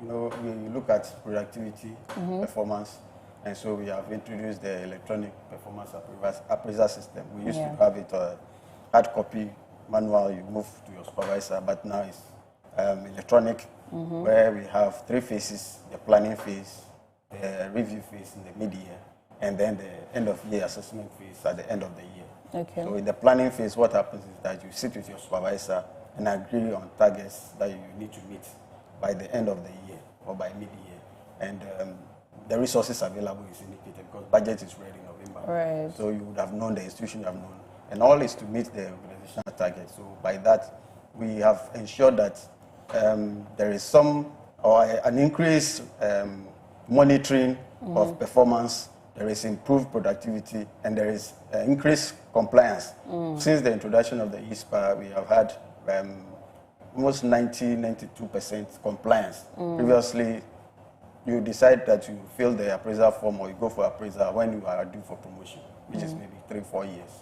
we look at productivity, performance, and so we have introduced the electronic performance appraisal system. We used to have it hard copy, manual, you move to your supervisor, but now it's electronic, where we have 3 phases: the planning phase, the review phase in the mid-year, and then the end of year assessment phase at the end of the year. Okay. So in the planning phase, what happens is that you sit with your supervisor and agree on targets that you need to meet by the end of the year or by mid-year. And the resources available is indicated because budget is ready in November. Right. So you would have known, the institution you have known. And all is to meet the organizational target. So by that, we have ensured that there is an increased monitoring of performance. There is improved productivity, and there is increased compliance. Since the introduction of the ISPA, we have had almost 92% compliance. Previously, you decide that you fill the appraisal form or you go for appraisal when you are due for promotion, which is maybe 3-4 years.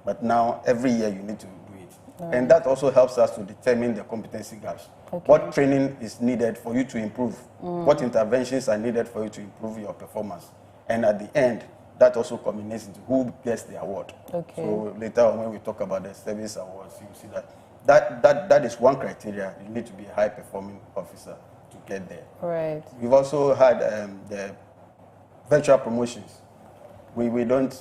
But now, every year you need to do it. And that also helps us to determine the competency gaps. Okay. What training is needed for you to improve? What interventions are needed for you to improve your performance? And at the end, that also culminates into who gets the award. Okay. So later on, when we talk about the service awards, you see that is one criteria. You need to be a high-performing officer to get there. Right. We've also had the virtual promotions. We don't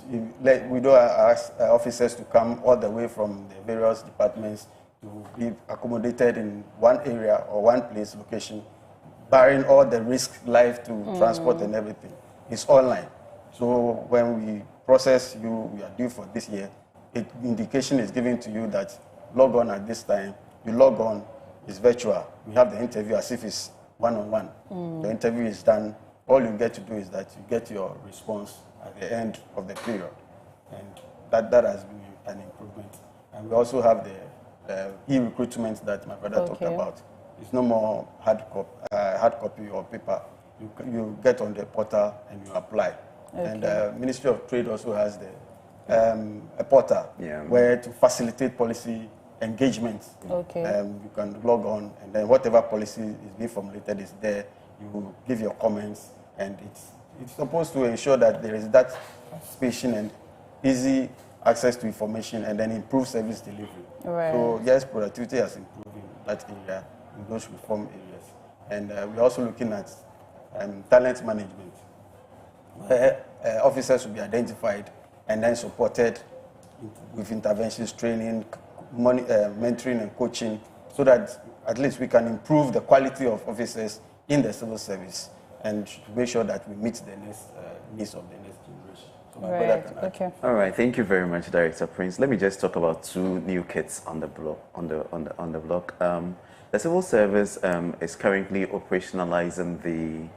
ask officers to come all the way from the various departments to be accommodated in one area or one place, location, barring all the risk life to transport and everything. It's online. So when we process you are due for this year, indication is given to you that log on at this time. You log on, it's virtual. We have the interview as if it's one-on-one. The interview is done. All you get to do is that you get your response at the end of the period. And that has been an improvement. And we also have the e-recruitment that my brother talked about. It's no more hard copy or paper. You get on the portal and you apply. Okay. And the Ministry of Trade also has a portal where to facilitate policy engagement. Okay. You can log on, and then whatever policy is being formulated is there. You give your comments, and it's supposed to ensure that there is that participation and easy access to information, and then improve service delivery. Right. So yes, productivity has improved in that area, in those reform areas. And we're also looking at talent management, where officers will be identified and then supported with interventions, training, mentoring and coaching, so that at least we can improve the quality of officers in the civil service and make sure that we meet the needs of the next generation. So my brother can add. Okay. All right. Thank you very much, Director Prince. Let me just talk about 2 new kits on the block. The civil service is currently operationalizing the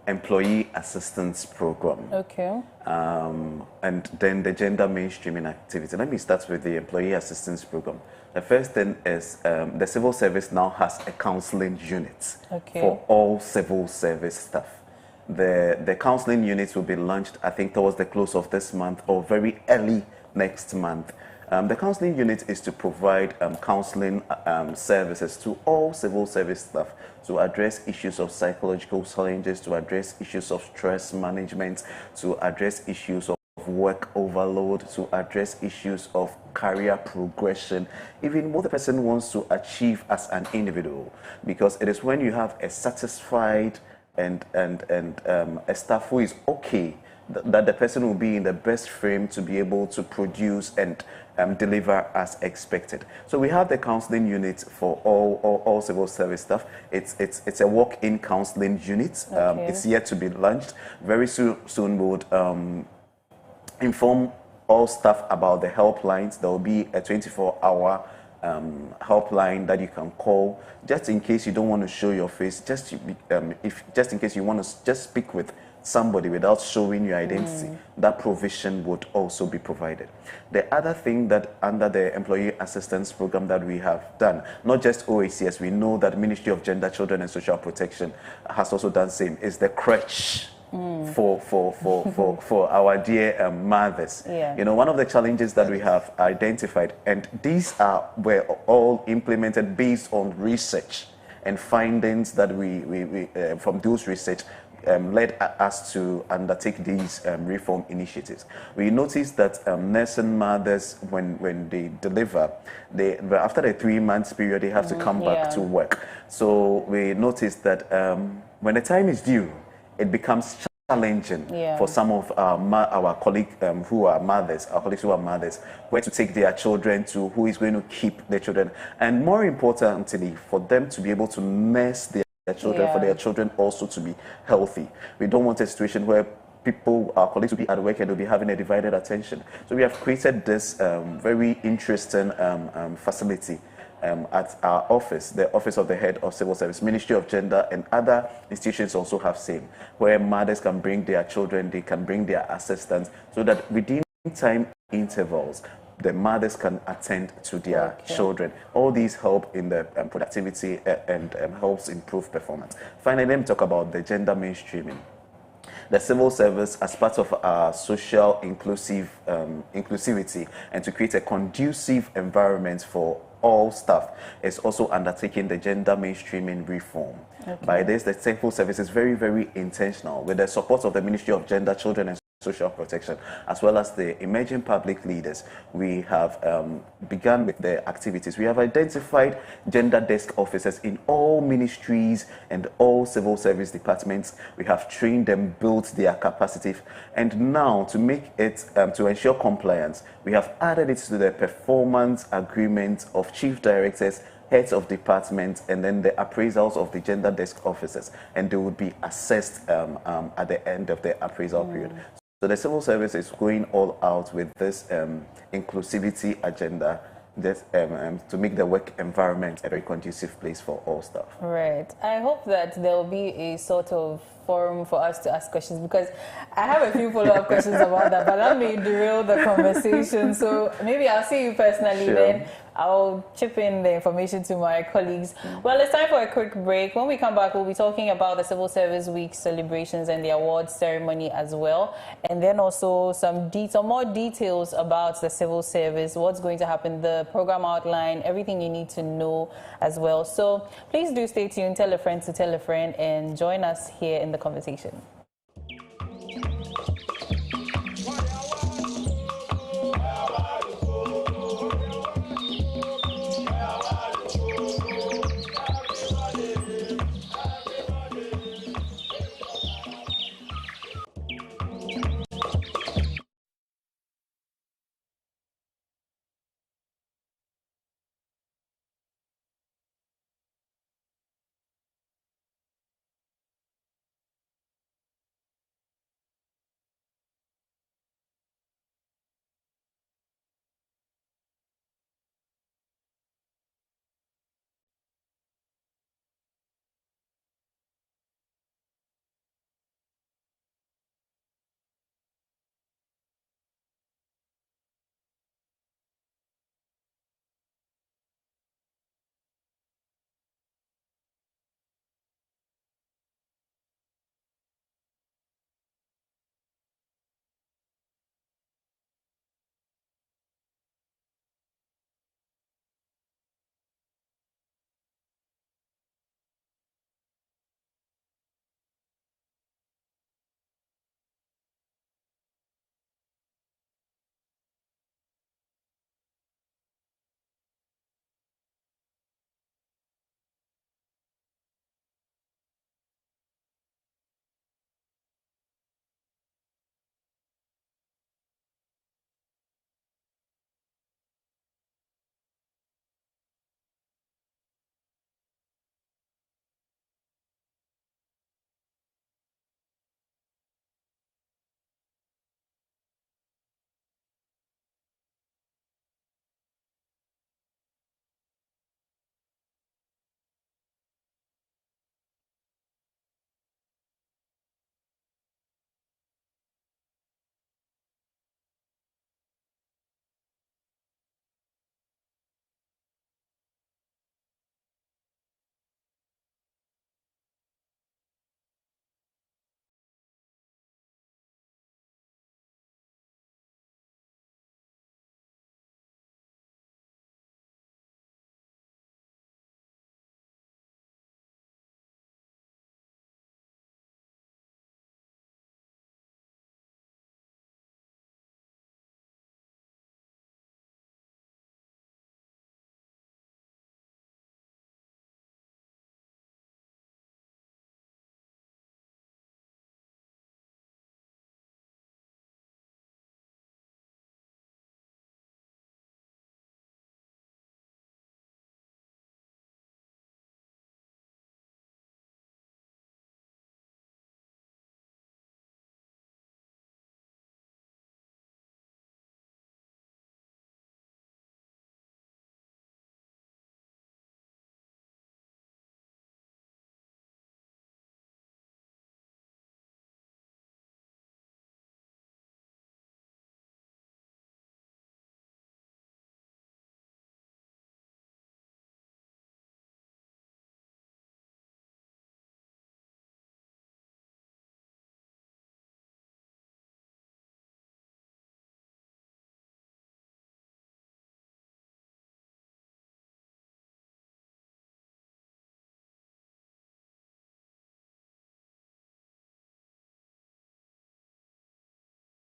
Employee Assistance Program. Okay. And then the gender mainstreaming activity. Let me start with the Employee Assistance Program. The first thing is the civil service now has a counseling unit for all civil service staff. The counseling units will be launched, I think, towards the close of this month or very early next month. The counseling unit is to provide counseling services to all civil service staff to address issues of psychological challenges, to address issues of stress management, to address issues of work overload, to address issues of career progression, even what the person wants to achieve as an individual. Because it is when you have a satisfied and a staff who is okay that the person will be in the best frame to be able to produce and deliver as expected. So we have the counseling unit for all civil service staff. It's a walk-in counseling unit. It's yet to be launched. Very soon we would inform all staff about the helplines. There will be a 24-hour helpline that you can call, just in case you don't want to show your face, just in case you want to just speak with somebody without showing your identity. That provision would also be provided. The other thing that under the employee assistance program that we have done, not just OACS, we know that Ministry of Gender, Children and Social Protection has also done same, is the crèche. For our dear mothers. You know, one of the challenges that we have identified, and these were all implemented based on research and findings that we from those research led us to undertake these reform initiatives. We noticed that nursing mothers, when they deliver, after the 3 months period, they have to come back to work. So we noticed that when the time is due, it becomes challenging for some of our colleagues who are mothers, where to take their children to, who is going to keep their children, and more importantly, for them to be able to nurse their children, for their children also to be healthy. We don't want a situation where our colleagues will be at work and they'll be having a divided attention. So we have created this very interesting facility at our office, the Office of the Head of Civil Service, Ministry of Gender, and other institutions also have same, where mothers can bring their children, they can bring their assistants, so that within time intervals, the mothers can attend to their children. All these help in the productivity and helps improve performance. Finally, let me talk about the gender mainstreaming. The civil service, as part of our social inclusivity and to create a conducive environment for all staff, is also undertaking the gender mainstreaming reform. By this, the civil service is very, very intentional, with the support of the Ministry of Gender, Children and Social Protection, as well as the emerging public leaders. We have begun with the activities. We have identified gender desk officers in all ministries and all civil service departments. We have trained them, built their capacity, and now to make it, to ensure compliance, we have added it to the performance agreement of chief directors, heads of departments, and then the appraisals of the gender desk officers, and they would be assessed at the end of the appraisal period. So the civil service is going all out with this inclusivity agenda, to make the work environment a very conducive place for all staff. Right. I hope that there will be a sort of forum for us to ask questions, because I have a few follow-up questions about that, but that may derail the conversation. So maybe I'll see you personally, then I'll chip in the information to my colleagues. Well, it's time for a quick break. When we come back, we'll be talking about the Civil Service Week celebrations and the awards ceremony as well, and then also some more details about the civil service, what's going to happen, the program outline, everything you need to know as well. So please do stay tuned, tell a friend to tell a friend, and join us here in the conversation.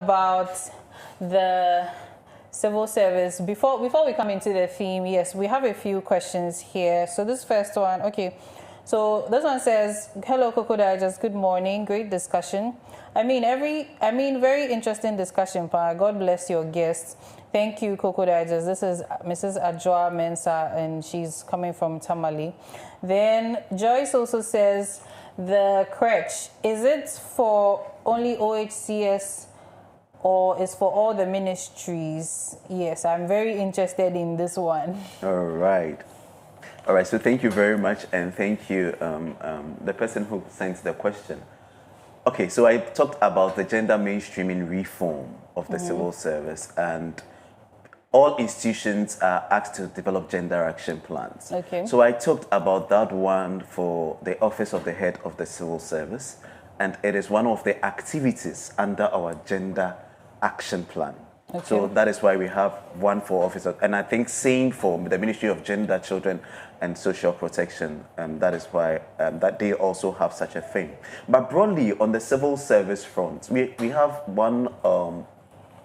about the civil service. Before we come into the theme, yes, we have a few questions here. So this first one, okay. So this one says, "Hello, Koko Digest. Good morning. Great discussion. Very interesting discussion, Pa. God bless your guests. Thank you, Koko Digest. This is Mrs. Ajwa Mensa, and she's coming from Tamale. Then Joyce also says, the crèche, is it for only OHCS or is for all the ministries? Yes, I'm very interested in this one. All right. So thank you very much, and thank you, the person who sent the question. Okay, so I talked about the gender mainstreaming reform of the civil service, and all institutions are asked to develop gender action plans. Okay. So I talked about that one for the Office of the Head of the Civil Service, and it is one of the activities under our gender action plan. Okay. So that is why we have one for Office of, and I think same for the Ministry of Gender, Children and Social Protection, and that is why that they also have such a thing. But broadly, on the civil service front, we have one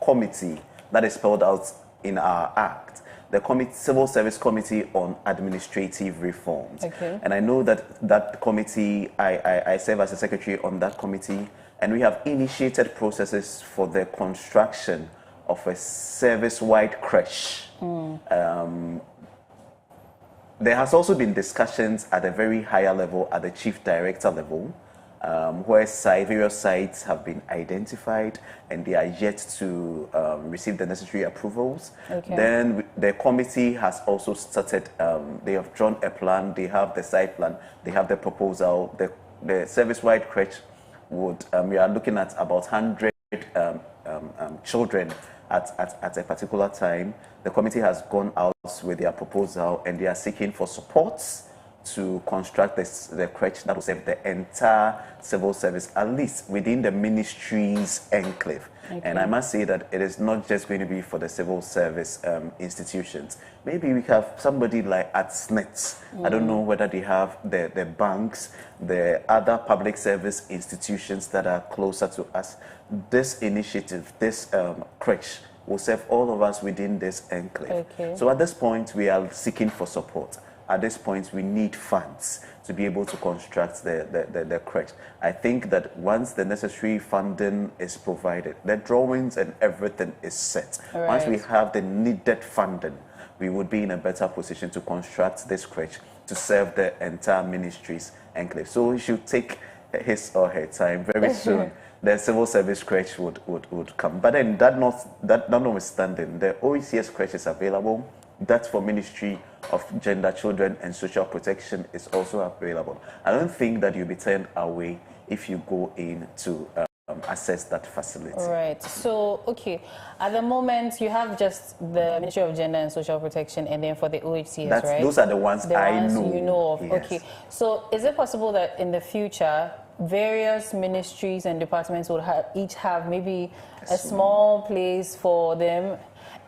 committee that is spelled out in our act, the Civil Service Committee on Administrative Reforms. Okay. And I know that committee, I serve as a secretary on that committee, and we have initiated processes for the construction of a service-wide crèche. There has also been discussions at a very higher level, at the chief director level, where various sites have been identified and they are yet to receive the necessary approvals. Okay. Then the committee has also started, they have drawn a plan, they have the site plan, they have the proposal. The service-wide crèche would, we are looking at about 100 children at a particular time. The committee has gone out with their proposal and they are seeking for supports to construct the crèche that will serve the entire civil service, at least within the ministry's enclave. Okay. And I must say that it is not just going to be for the civil service institutions. Maybe we have somebody like at SNET. I don't know whether they have the banks, the other public service institutions that are closer to us. This initiative, this crèche, will serve all of us within this enclave. Okay. So at this point, we are seeking for support. At this point, we need funds to be able to construct the crèche. I think that once the necessary funding is provided, the drawings and everything is set. Right. Once we have the needed funding, we would be in a better position to construct this crèche to serve the entire ministry's enclave. So we should take his or her time. Very soon, the civil service crèche would come. But then that notwithstanding, the OECS crèche is available. That for Ministry of Gender, Children and Social Protection is also available. I don't think that you'll be turned away if you go in to access that facility. Right. So, okay. At the moment, you have just the Ministry of Gender and Social Protection, and then for the OHCS, right? Those are the ones I know. You know of. Yes. Okay. So, is it possible that in the future, various ministries and departments will each have maybe a small place for them?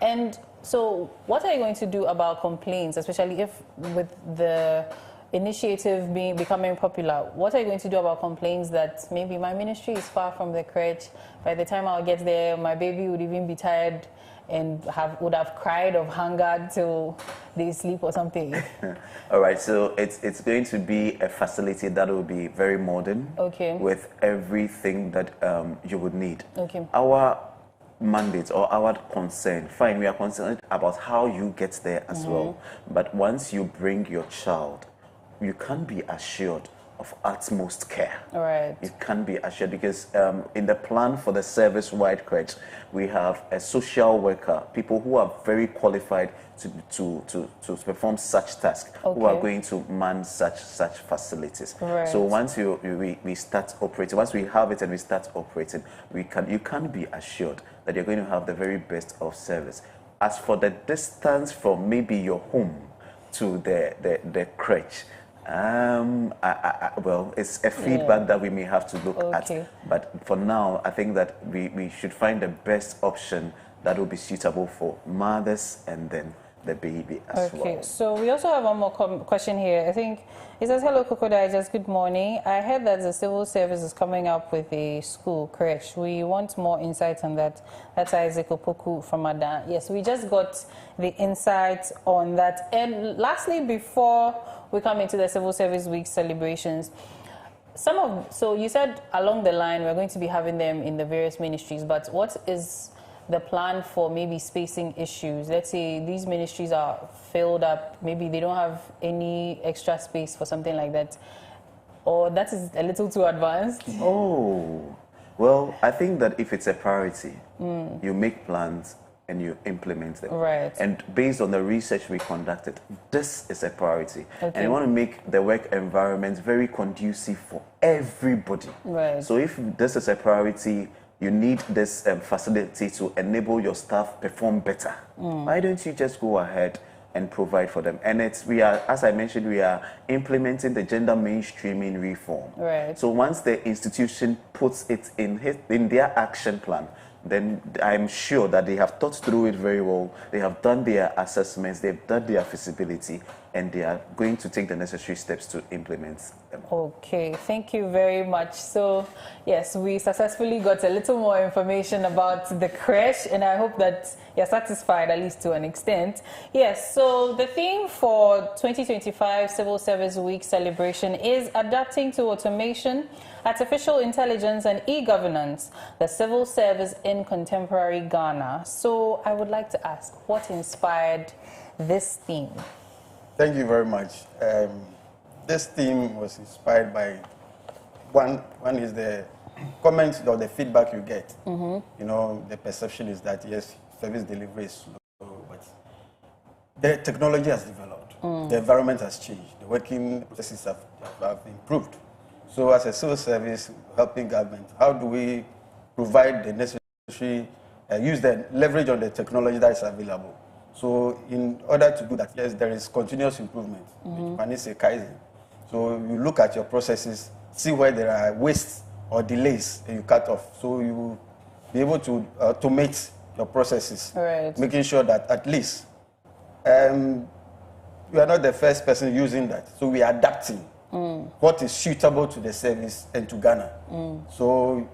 And so what are you going to do about complaints, especially if with the initiative becoming popular? What are you going to do about complaints that maybe my ministry is far from the crèche? By the time I'll get there, my baby would even be tired and would have cried of hunger till they sleep or something. All right, so it's going to be a facility that will be very modern, okay, with everything that you would need. Okay. Our mandate or our concern, fine, we are concerned about how you get there as well. But once you bring your child, you can be assured of utmost care. All right. It can be assured because in the plan for the service-wide crèche, we have a social worker, people who are very qualified to perform such tasks, okay, who are going to man such facilities. Right. So once we start operating, once we have it and we start operating, you can be assured that you're going to have the very best of service. As for the distance from maybe your home to the crèche, well, it's a feedback that we may have to look at. But for now, I think that we should find the best option that will be suitable for mothers and then the baby as well. Okay, so we also have one more question here. I think it says, hello, Koko Digest, good morning. I heard that the civil service is coming up with a school, crèche. We want more insight on that. That's Isaac Opoku from Adan. Yes, we just got the insights on that. And lastly, before we come into the Civil Service Week celebrations, so you said along the line we're going to be having them in the various ministries, but what is the plan for maybe spacing issues? Let's say these ministries are filled up, maybe they don't have any extra space for something like that, or that is a little too advanced? Oh, well, I think that if it's a priority, you make plans and you implement them. Right. And based on the research we conducted, this is a priority. Okay. And you want to make the work environment very conducive for everybody. Right. So if this is a priority, you need this facility to enable your staff perform better. Why don't you just go ahead and provide for them? And we are, as I mentioned, we are implementing the gender mainstreaming reform. Right. So once the institution puts it in their action plan, then I'm sure that they have thought through it very well. They have done their assessments, they've done their feasibility, and they are going to take the necessary steps to implement them. Okay, thank you very much. So, yes, we successfully got a little more information about the crèche, and I hope that you're satisfied, at least to an extent. Yes, so the theme for 2025 Civil Service Week celebration is adapting to automation, artificial intelligence, and e-governance, the civil service in contemporary Ghana. So I would like to ask, what inspired this theme? Thank you very much. This theme was inspired by one is the comments or the feedback you get. You know, the perception is that yes, service delivery is slow, but the technology has developed. The environment has changed. The working processes have improved. So as a civil service helping government, how do we provide the necessary, use the leverage on the technology that is available? So in order to do that, yes, there is continuous improvement. Japanese say Kaizen. So you look at your processes, see where there are wastes or delays, and you cut off. So you be able to automate your processes, right, making sure that at least you are not the first person using that. So we are adapting what is suitable to the service and to Ghana. So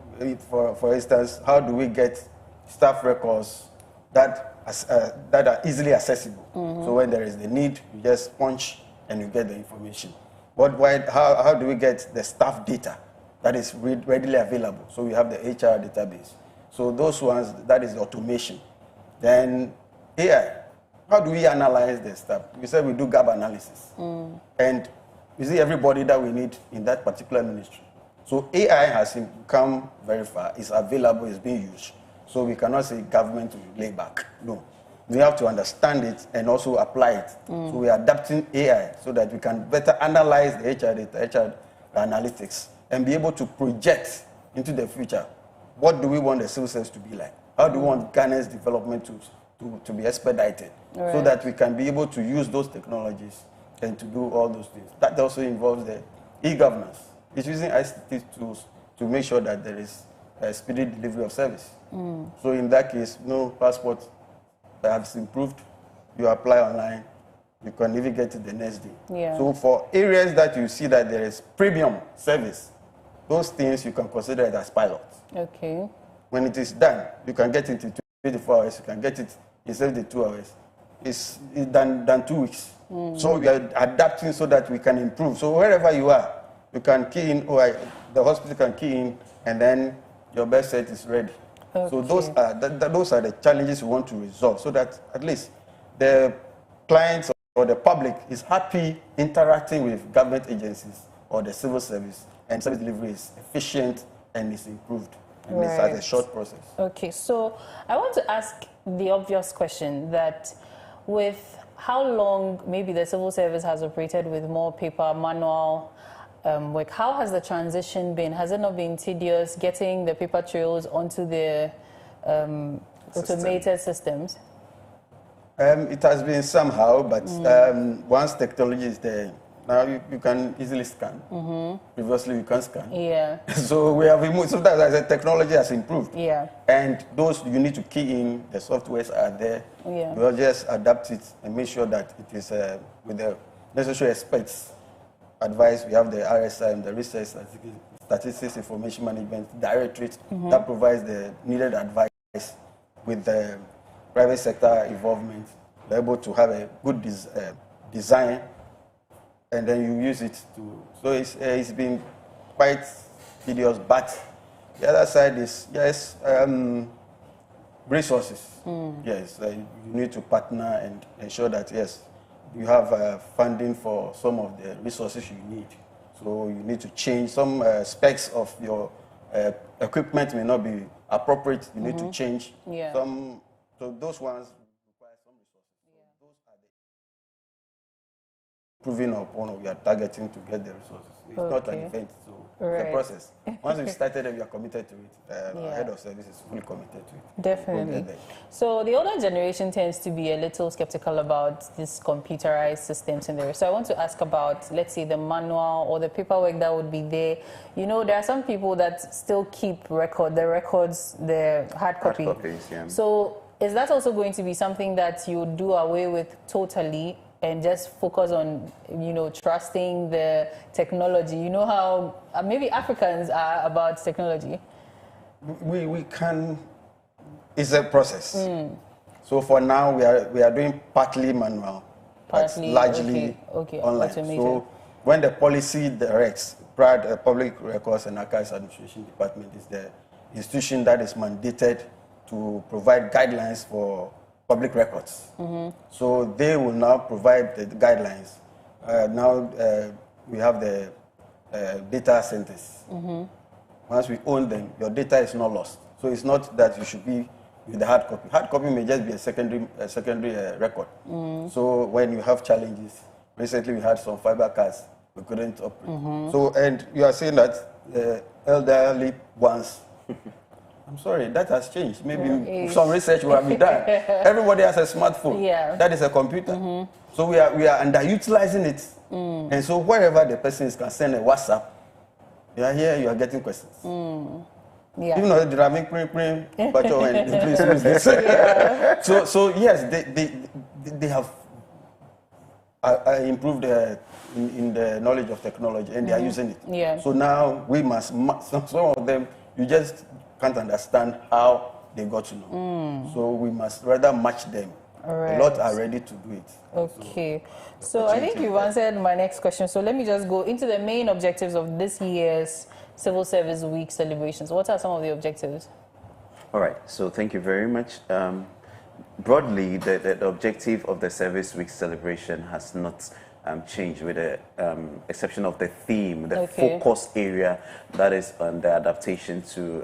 for instance, how do we get staff records that are easily accessible? So when there is the need, you just punch and you get the information. But how do we get the staff data that is readily available? So we have the HR database. So those ones, that is automation. Then AI, how do we analyze the stuff? We said we do gap analysis. And we see everybody that we need in that particular ministry. So AI has come very far, it's available, it's being used. So we cannot say government will lay back. No. We have to understand it and also apply it. So we are adapting AI so that we can better analyze the HR data, HR analytics, and be able to project into the future. What do we want the civil service to be like? How do we want Ghana's development to be expedited? Right. So that we can be able to use those technologies and to do all those things. That also involves the e-governance. It's using ICT tools to make sure that there is a speedy delivery of service. So in that case, no passport has improved. You apply online, you can even get it the next day. Yeah. So for areas that you see that there is premium service, those things you can consider it as pilots. Okay. When it is done, you can get it in 24 hours, you can get it in 72 hours. It's done 2 weeks. So we are adapting so that we can improve. So wherever you are, you can key in, the hospital can key in, and then your birth set is ready. Okay. So those are the challenges we want to resolve, so that at least the clients or the public is happy interacting with government agencies or the civil service, and service delivery is efficient and is improved. And it's at a short process. Okay, so I want to ask the obvious question that with how long maybe the civil service has operated with more paper, manual work, how has the transition been? Has it not been tedious getting the paper trails onto the automated systems? It has been somehow, but once technology is there, Now you can easily scan. Previously you can't scan. Yeah. So we have removed. Sometimes as the technology has improved. Yeah. And those you need to key in. The softwares are there. Yeah. We'll just adapt it and make sure that it is with the necessary experts advice. We have the RSI, the Research Statistics Information Management Directorate that provides the needed advice with the private sector involvement. They're able to have a good design, and then you use it to. So it's been quite tedious, but the other side is yes, resources. Yes, you need to partner and ensure that yes, you have funding for some of the resources you need. So you need to change some specs of your equipment may not be appropriate. You need to change some. So those ones require some resources. So those are the proving upon we are targeting to get the resources. It's not an event, so it's a process. Once we started it, we are committed to it. Our head of service is fully committed to it. Definitely. So the older generation tends to be a little skeptical about these computerized systems in there. So I want to ask about, let's say, the manual or the paperwork that would be there. You know, there are some people that still keep the records, the hard copy. Hard copies, yeah. So is that also going to be something that you do away with totally and just focus on, you know, trusting the technology? You know how maybe Africans are about technology. We can. It's a process. So for now, we are doing partly manual, but largely online. Automated. So when the policy directs, Public Records and Archives Administration Department is the institution that is mandated to provide guidelines for public records. So they will now provide the guidelines. Now we have the data centers. Once we own them, your data is not lost. So it's not that you should be with the hard copy. Hard copy may just be a secondary record. So when you have challenges, recently we had some fiber cards we couldn't operate. So, and you are saying that the elderly ones, I'm sorry, that has changed. Maybe some research will have been done. Everybody has a smartphone. That is a computer. So we are underutilizing it. And so wherever the person is can send a WhatsApp, you are here, you are getting questions. Even though they are making but please use this. So yes, they have improved in the knowledge of technology, and they are using it. So now we must, some of them, you just can't understand how they got to know. So we must rather match them. A lot are ready to do it. Okay. So I think you've answered my next question. So let me just go into the main objectives of this year's Civil Service Week celebrations. What are some of the objectives? All right. So thank you very much. Broadly, the objective of the Service Week celebration has not changed, with the exception of the theme, the focus area that is on the adaptation to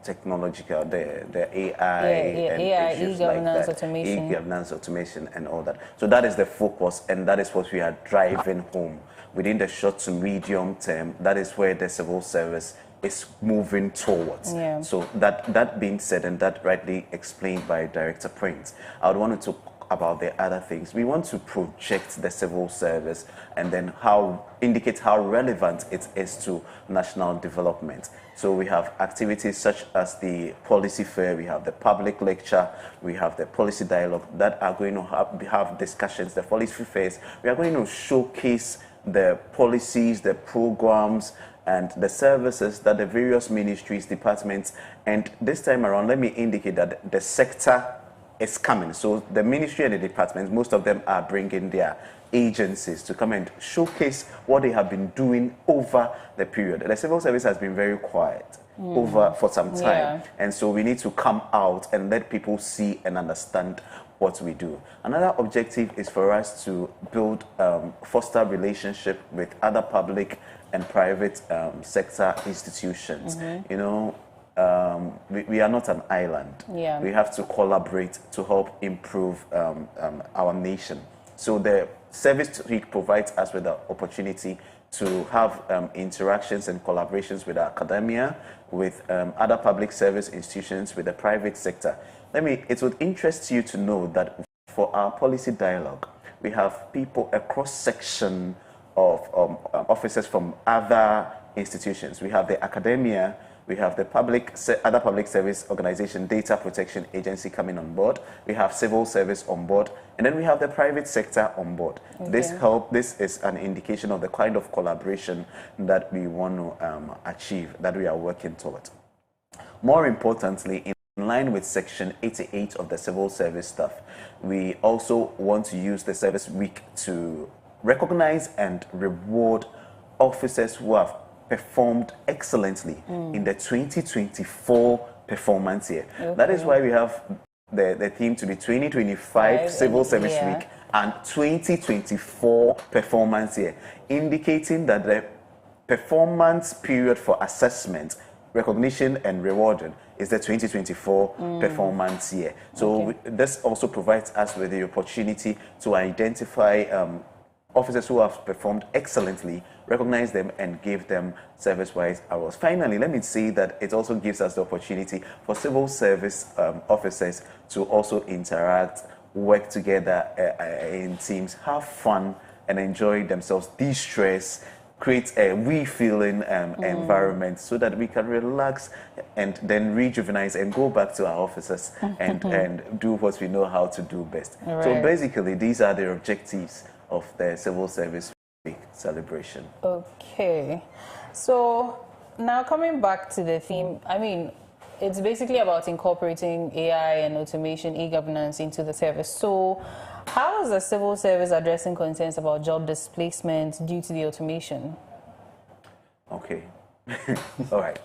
technological, the AI, and AI, issues e-governance, like that, automation. e-governance, automation, and all that. So that is the focus, and that is what we are driving home within the short to medium term. That is where the civil service is moving towards. So that being said, and that rightly explained by Director Prince, I would want to talk about the other things. We want to project the civil service and then indicate how relevant it is to national development. So we have activities such as the policy fair, we have the public lecture, we have the policy dialogue that are going to have discussions. The policy fairs, we are going to showcase the policies, the programs, and the services that the various ministries, departments, and this time around, let me indicate that the sector is coming. So the ministry and the departments, most of them are bringing their agencies to come and showcase what they have been doing over the period. The civil service has been very quiet for some time, and so we need to come out and let people see and understand what we do. Another objective is for us to build, foster relationship with other public and private sector institutions. You know, we are not an island. We have to collaborate to help improve our nation. So the Service Week provides us with the opportunity to have interactions and collaborations with academia, with other public service institutions, with the private sector. It would interest you to know that for our policy dialogue, we have people, a cross-section officers from other institutions. We have the academia, we have the other public service organization, data protection agency coming on board. We have civil service on board, and then we have the private sector on board. Okay. This is an indication of the kind of collaboration that we want to achieve, that we are working towards. More importantly, in line with Section 88 of the Civil Service Staff, we also want to use the service week to recognize and reward officers who have performed excellently in the 2024 performance year. Okay. That is why we have the theme to be 2025 Civil Service Week and 2024 performance year, indicating that the performance period for assessment, recognition and rewarding is the 2024 performance year. So this also provides us with the opportunity to identify officers who have performed excellently, recognize them and give them service-wise awards. Finally, let me say that it also gives us the opportunity for civil service officers to also interact, work together in teams, have fun and enjoy themselves, de-stress, create a we-feeling environment so that we can relax and then rejuvenate and go back to our offices and do what we know how to do best. Right. So basically, these are the objectives of the Civil Service Week celebration. Okay. So now coming back to the theme, I mean, it's basically about incorporating AI and automation, e-governance into the service. So how is the civil service addressing concerns about job displacement due to the automation? Okay. All right.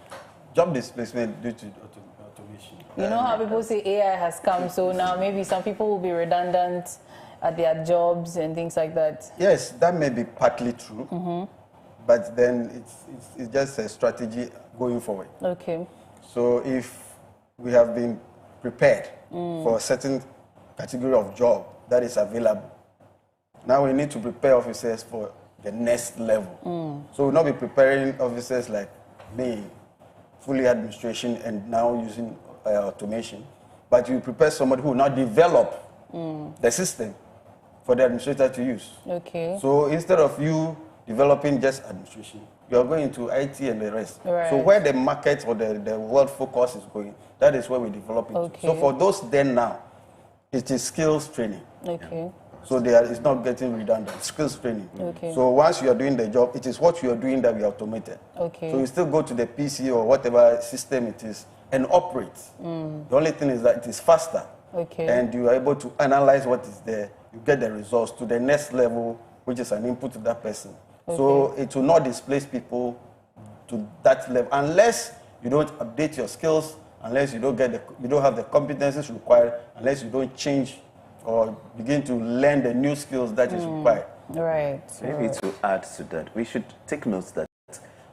Job displacement due to automation. You know how people say AI has come, so now maybe some people will be redundant at their jobs and things like that. Yes, that may be partly true, but then it's just a strategy going forward. Okay. So if we have been prepared for a certain category of job that is available, now we need to prepare officers for the next level. So we'll not be preparing officers like me, fully administration and now using automation, but you prepare somebody who will now develop the system for the administrator to use. Okay. So instead of you developing just administration, you are going into IT and the rest. Right. So where the market or the world focus is going, that is where we develop into. Okay. So for those then now, it is skills training. Okay. So it's not getting redundant, skills training. Okay. So once you are doing the job, it is what you are doing that we automated. Okay. So you still go to the PC or whatever system it is and operate. The only thing is that it is faster. Okay. And you are able to analyze what is there. You get the results to the next level, which is an input to that person. Okay. So it will not displace people to that level unless you don't update your skills, unless you don't have the competencies required, unless you don't change or begin to learn the new skills that is required. Right. Maybe to add to that, we should take note that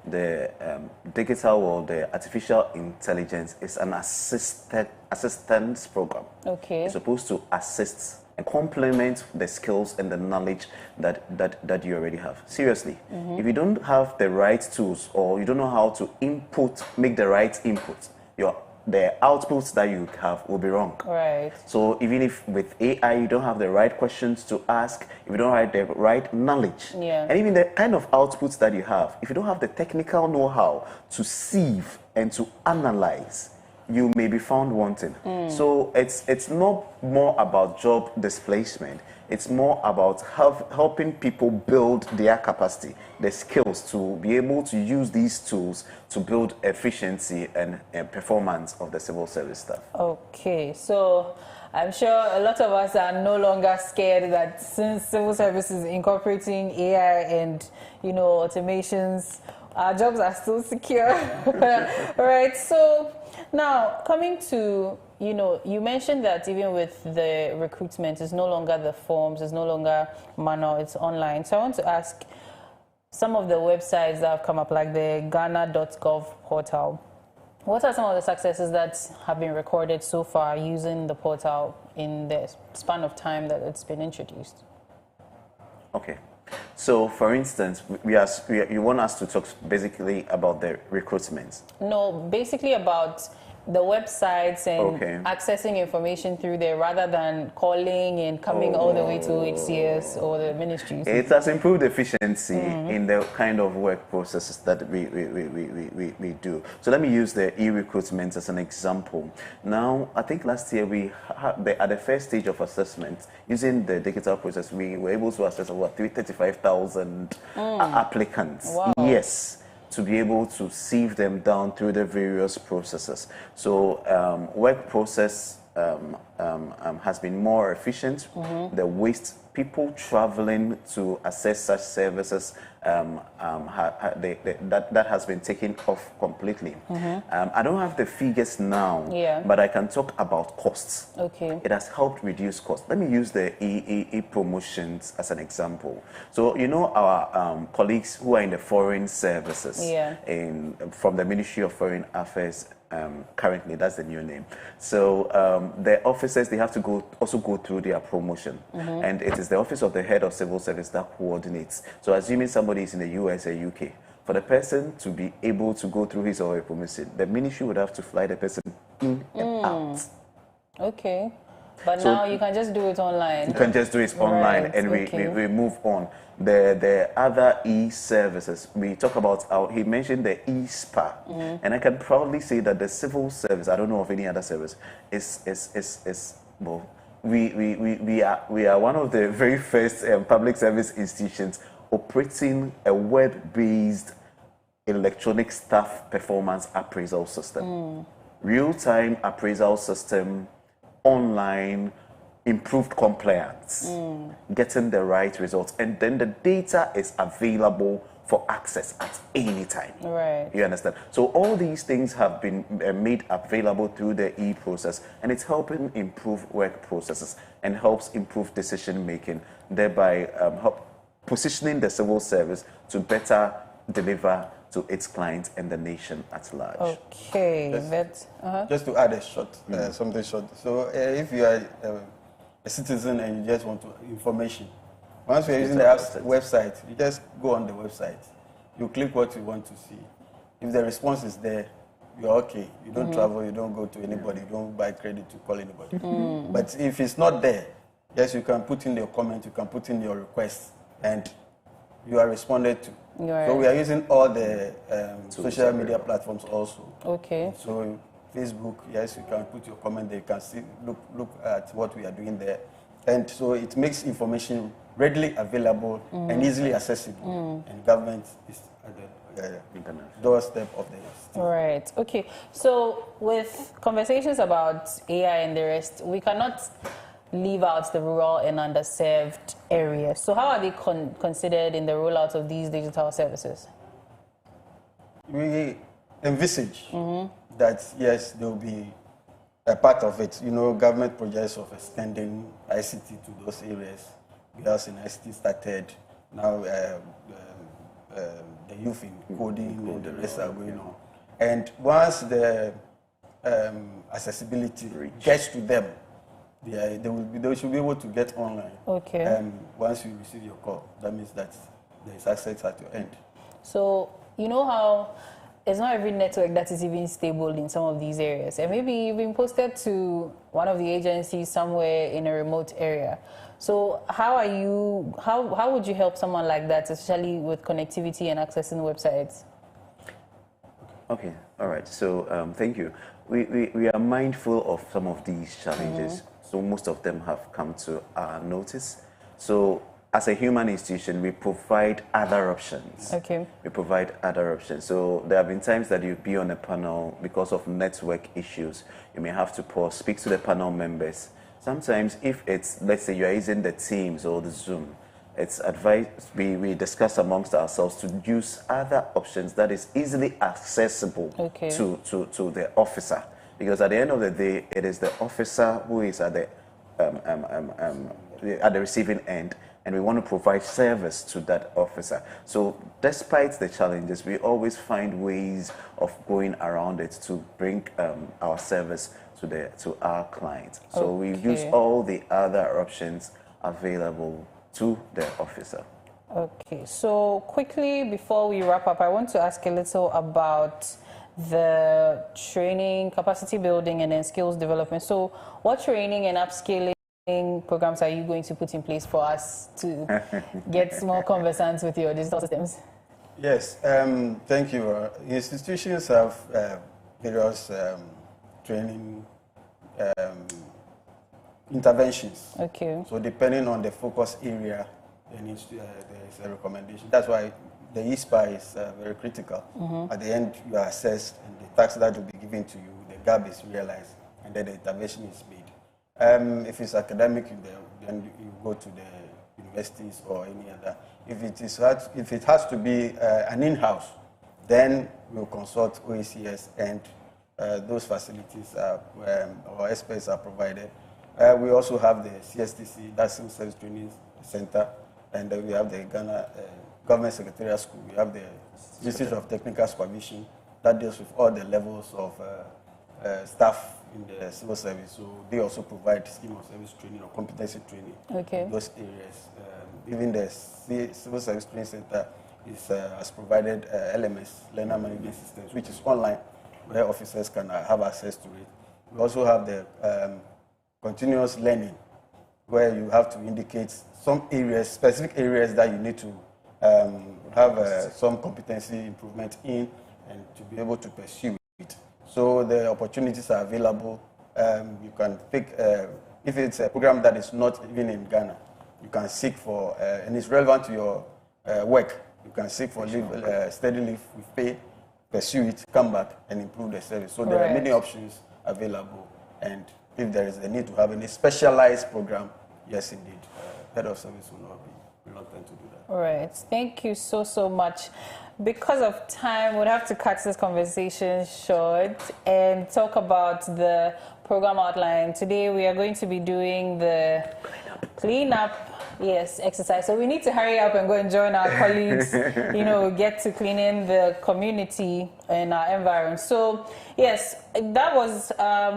the digital world, the artificial intelligence is an assistance program. Okay. It's supposed to assist and complement the skills and the knowledge that you already have. Seriously, if you don't have the right tools or you don't know how to make the right input, the outputs that you have will be wrong. Right. So even if with AI you don't have the right questions to ask, if you don't have the right knowledge, and even the kind of outputs that you have, if you don't have the technical know-how to sieve and to analyze, you may be found wanting. So it's not more about job displacement. It's more about helping people build their capacity, their skills to be able to use these tools to build efficiency and performance of the civil service staff. Okay, so I'm sure a lot of us are no longer scared that since civil service is incorporating AI and, automations, our jobs are still secure. Right, so now coming to, you mentioned that even with the recruitment, it's no longer the forms, it's no longer manual, it's online. So I want to ask some of the websites that have come up, like the Ghana.gov portal. What are some of the successes that have been recorded so far using the portal in the span of time that it's been introduced? Okay. So, for instance, you want us to talk basically about the recruitment? No, basically about the websites and accessing information through there rather than calling and coming all the way to HCS or the ministries? It has improved efficiency in the kind of work processes that we do. So let me use the e-recruitment as an example. Now, I think last year we had at the first stage of assessment, using the digital process, we were able to assess about 35,000 applicants. Wow. Yes. To be able to sieve them down through the various processes. So work process has been more efficient. The waste, people traveling to access such services, that has been taken off completely. I don't have the figures now, but I can talk about costs. Okay. It has helped reduce costs. Let me use the e-promotions as an example. So, you know, our colleagues who are in the foreign services from the Ministry of Foreign Affairs, currently, that's the new name. So the officers, they have to also go through their promotion. And it is the Office of the Head of Civil Service that coordinates. So assuming somebody is in the US or UK, for the person to be able to go through his or her promotion, the ministry would have to fly the person in and out. Okay. But So now you can just do it online. You can just do it online, and we move on. The other e-services, we talk about, he mentioned the e-spa, and I can proudly say that the civil service, I don't know of any other service, is well, we are one of the very first public service institutions operating a web-based electronic staff performance appraisal system, real-time appraisal system, online, improved compliance, getting the right results, and then the data is available for access at any time. Right. You understand? So all these things have been made available through the e-process, and it's helping improve work processes and helps improve decision making, thereby positioning the civil service to better deliver to its clients and the nation at large. Okay, just to add a short, something short. So if you are a citizen and you just want information, once you're using the website, you just go on the website. You click what you want to see. If the response is there, you're okay. You don't travel, you don't go to anybody, you don't buy credit to call anybody. But if it's not there, yes, you can put in your comment, you can put in your request, and you are responded to. Right. So we are using all the social media platforms also. Okay. So Facebook, yes, you can put your comment there, you can see, look at what we are doing there. And so it makes information readily available and easily accessible. And government is at the doorstep of the Right. Okay. So with conversations about AI and the rest, we cannot leave out the rural and underserved areas. So how are they considered in the rollout of these digital services? We envisage that, yes, there will be a part of it. You know, government projects of extending ICT to those areas. Girls in ICT started. Now the youth in coding and the rest are going on. And once the accessibility gets to them, they should be able to get online. Okay. Once you receive your call, that means that there is access at your end. So you know how it's not every network that is even stable in some of these areas, and maybe you've been posted to one of the agencies somewhere in a remote area. So how would you help someone like that, especially with connectivity and accessing websites? Okay, all right. So thank you. We are mindful of some of these challenges. So most of them have come to our notice. So as a human institution, we provide other options. Okay. We provide other options. So there have been times that you'll be on a panel because of network issues. You may have to pause, speak to the panel members. Sometimes if it's, let's say you're using the Teams or the Zoom, it's advised we discuss amongst ourselves to use other options that is easily accessible to the officer. Because at the end of the day, it is the officer who is at the receiving end, and we want to provide service to that officer. So despite the challenges, we always find ways of going around it to bring our service to our clients. So we use all the other options available to the officer. Okay, so quickly before we wrap up, I want to ask a little about the training, capacity building, and then skills development. So what training and upskilling programs are you going to put in place for us to get more conversant with your digital systems? Yes, thank you. Institutions have various training interventions. Okay. So depending on the focus area, there is a recommendation. That's why the ISPA is very critical. At the end, you are assessed, and the task that will be given to you, the gap is realized, and then the intervention is made. If it's academic, then you go to the universities or any other. If it has to be an in-house, then we'll consult OECS, and those facilities or experts are provided. We also have the CSTC, that's Civil Service Training Center, and we have the Ghana Government Secretariat School. We have the Institute of Technical Supervision that deals with all the levels of staff in the civil service. So they also provide scheme of service training or competency training in those areas. Even the Civil Service Training Center has provided LMS, Learner Management Systems, which is online, where officers can have access to it. We also have the continuous learning, where you have to indicate some areas, specific areas that you need to have some competency improvement in, and to be able to pursue it. So the opportunities are available. You can pick, if it's a program that is not even in Ghana, you can seek for, and it's relevant to your work, you can seek for steady leave with pay, pursue it, come back, and improve the service. So there are many options available, and if there is a need to have any specialized program, yes, indeed, head of service will not be reluctant to do that. All right. Thank you so much. Because of time, we'll have to cut this conversation short and talk about the program outline. Today, we are going to be doing the cleanup exercise. So we need to hurry up and go and join our colleagues, get to cleaning the community and our environment. So yes, that was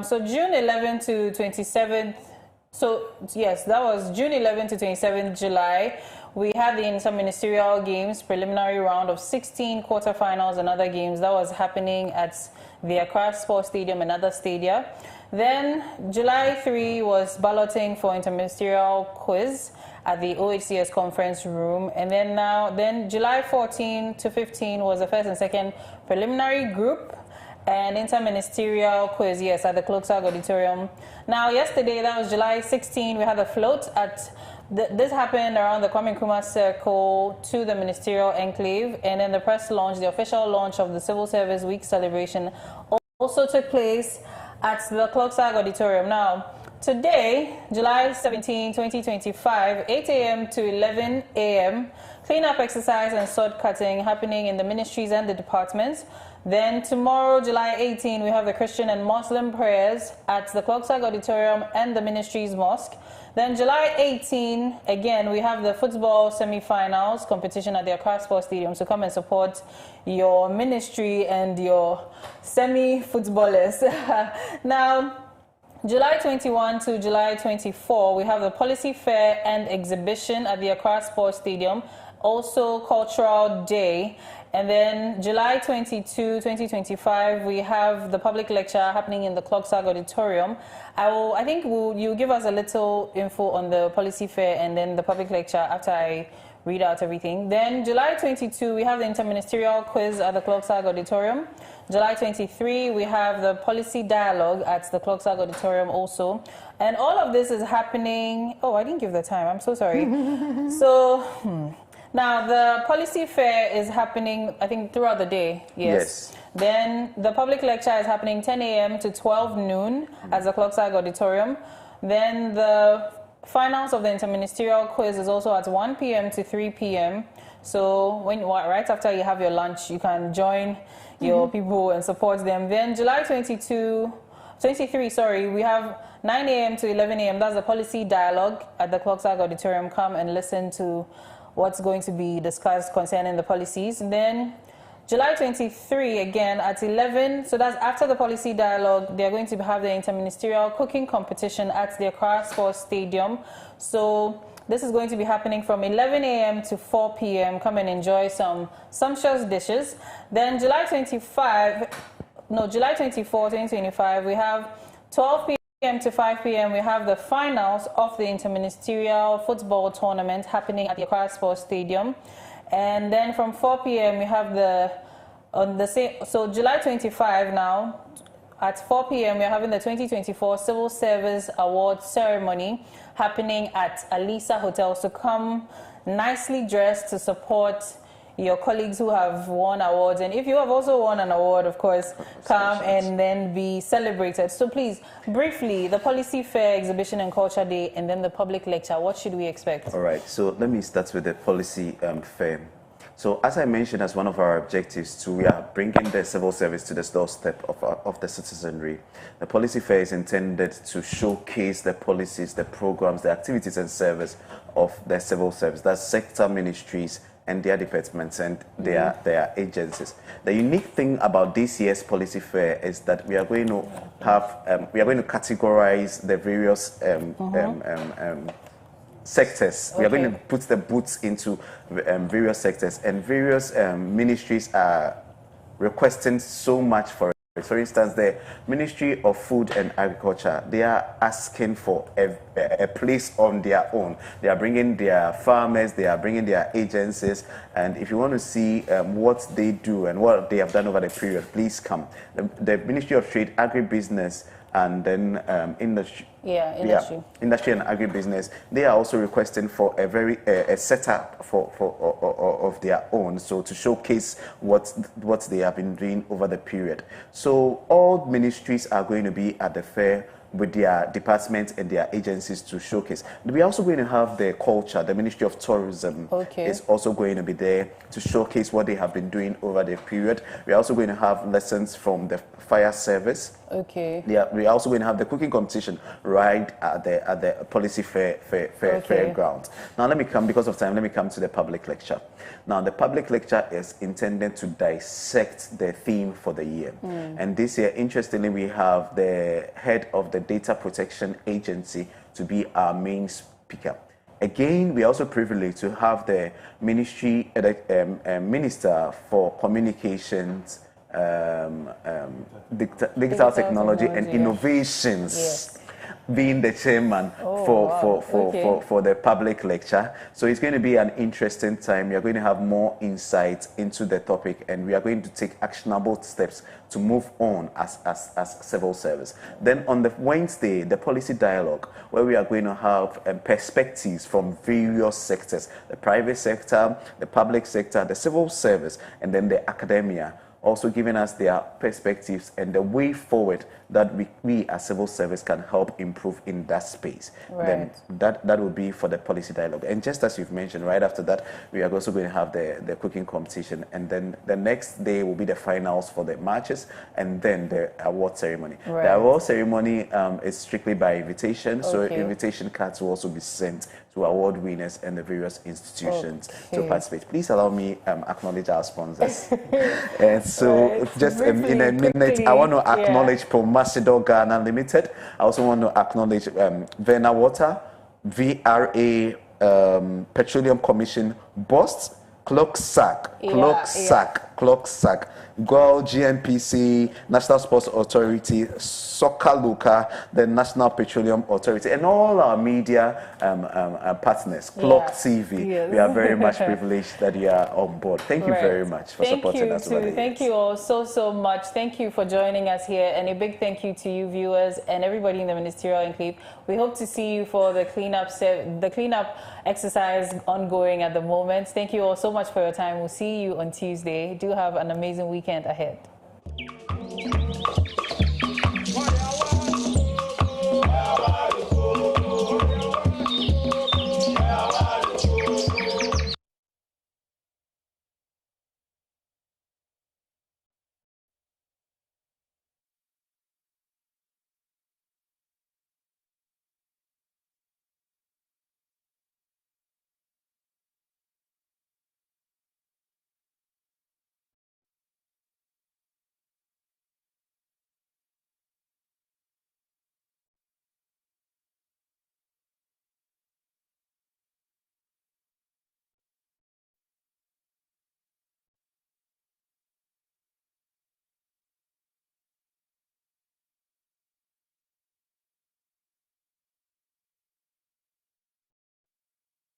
so June 11 to 27th. So yes, that was June 11 to 27th July. We had the interministerial games, preliminary round of 16 quarterfinals and other games. That was happening at the Accra Sports Stadium and other stadia. Then July 3 was balloting for interministerial quiz at the OHCS conference room. And then July 14 to 15 was the first and second preliminary group and interministerial quiz, yes, at the Clocksag Auditorium. Now, yesterday, that was July 16, we had a float at, this happened around the Kwame Nkrumah Circle to the Ministerial Enclave, and then the press launch, the official launch of the Civil Service Week celebration also took place at the Clocksag Auditorium. Now, today, July 17, 2025, 8 a.m. to 11 a.m., cleanup exercise and sword cutting happening in the ministries and the departments. Then tomorrow, July 18, we have the Christian and Muslim prayers at the Clocksag Auditorium and the Ministries Mosque. Then July 18, again, we have the football semi-finals competition at the Accra Sports Stadium. So come and support your ministry and your semi-footballers. Now, July 21 to July 24, we have the Policy Fair and Exhibition at the Accra Sports Stadium. Also Cultural Day. And then July 22, 2025, we have the public lecture happening in the Clocksag Auditorium. I think you give us a little info on the policy fair and then the public lecture after I read out everything. Then July 22, we have the interministerial quiz at the Clocksag Auditorium. July 23, we have the policy dialogue at the Clocksag Auditorium also. And all of this is happening, I didn't give the time, I'm so sorry. Now, the policy fair is happening, I think, throughout the day, yes. Then the public lecture is happening 10 a.m. to 12 noon at the Clocksag Auditorium. Then the finals of the interministerial quiz is also at 1 p.m. to 3 p.m. So right after you have your lunch, you can join your people and support them. Then July 23, we have 9 a.m. to 11 a.m. That's the policy dialogue at the Clocksag Auditorium. Come and listen to what's going to be discussed concerning the policies. And then July 23, again, at 11, so that's after the policy dialogue, they're going to have the interministerial cooking competition at the Accra Sports Stadium. So this is going to be happening from 11 a.m. to 4 p.m. Come and enjoy some sumptuous dishes. Then July 25, July 24, 2025, we have 12 p.m. to 5 p.m. We have the finals of the Interministerial Football Tournament happening at the Accra Sports Stadium. And then from 4 p.m. we have so July 25 now, at 4 p.m. we're having the 2024 Civil Service Award ceremony happening at Alisa Hotel. So come nicely dressed to support your colleagues who have won awards. And if you have also won an award, of course, come and then be celebrated. So please, briefly, the Policy Fair, Exhibition and Culture Day, and then the public lecture. What should we expect? All right, so let me start with the Policy Fair. So as I mentioned, as one of our objectives, we are bringing the civil service to the doorstep of the citizenry. The Policy Fair is intended to showcase the policies, the programs, the activities and service of the civil service. That's sector ministries and their departments and their agencies. The unique thing about this year's Policy Fair is that we are going to have, we are going to categorize the various sectors. We are going to put the boots into various sectors, and various ministries are requesting so much for it. For instance, the Ministry of Food and Agriculture, they are asking for a place on their own. They are bringing their farmers, they are bringing their agencies, and if you want to see what they do and what they have done over the period, please come. The Ministry of Trade, Agribusiness, and then industry and agribusiness, they are also requesting for a setup of their own, so to showcase what they have been doing over the period. So all ministries are going to be at the fair with their departments and their agencies to showcase. We are also going to have the culture. The Ministry of Tourism is also going to be there to showcase what they have been doing over the period. We are also going to have lessons from the fire service. We are also going to have the cooking competition right at the Policy Fair grounds. Now let me come, because of time, let me come to the public lecture. Now the public lecture is intended to dissect the theme for the year. And this year, interestingly, we have the head of the Data Protection Agency to be our main speaker. Again, we are also privileged to have the Minister for Communications, Digital Technology and Innovations being the chairman for the public lecture. So it's going to be an interesting time. We are going to have more insight into the topic, and we are going to take actionable steps to move on as civil service. Then on the Wednesday, the policy dialogue, where we are going to have perspectives from various sectors: the private sector, the public sector, the civil service, and then the academia, also giving us their perspectives and the way forward that we as civil service can help improve in that space. Then that will be for the policy dialogue. And just as you've mentioned, right after that, we are also going to have the cooking competition, and then the next day will be the finals for the matches, and then the award ceremony. The award ceremony is strictly by invitation, so invitation cards will also be sent to award winners and the various institutions to participate. Please allow me acknowledge our sponsors. And so just in a minute, I want to acknowledge Promasidor Ghana Limited. I also want to acknowledge Vena Water, VRA Petroleum Commission, Bost, Clocksack, GOL, GNPC, National Sports Authority, Soccer Luca, the National Petroleum Authority, and all our media partners, Clock TV. We are very much privileged that you are on board. Thank you very much for supporting us. Thank you all so much. Thank you for joining us here, and a big thank you to you viewers and everybody in the Ministerial Enclave. We hope to see you for the cleanup exercise ongoing at the moment. Thank you all so much for your time. We'll see you on Tuesday. Do have an amazing weekend ahead.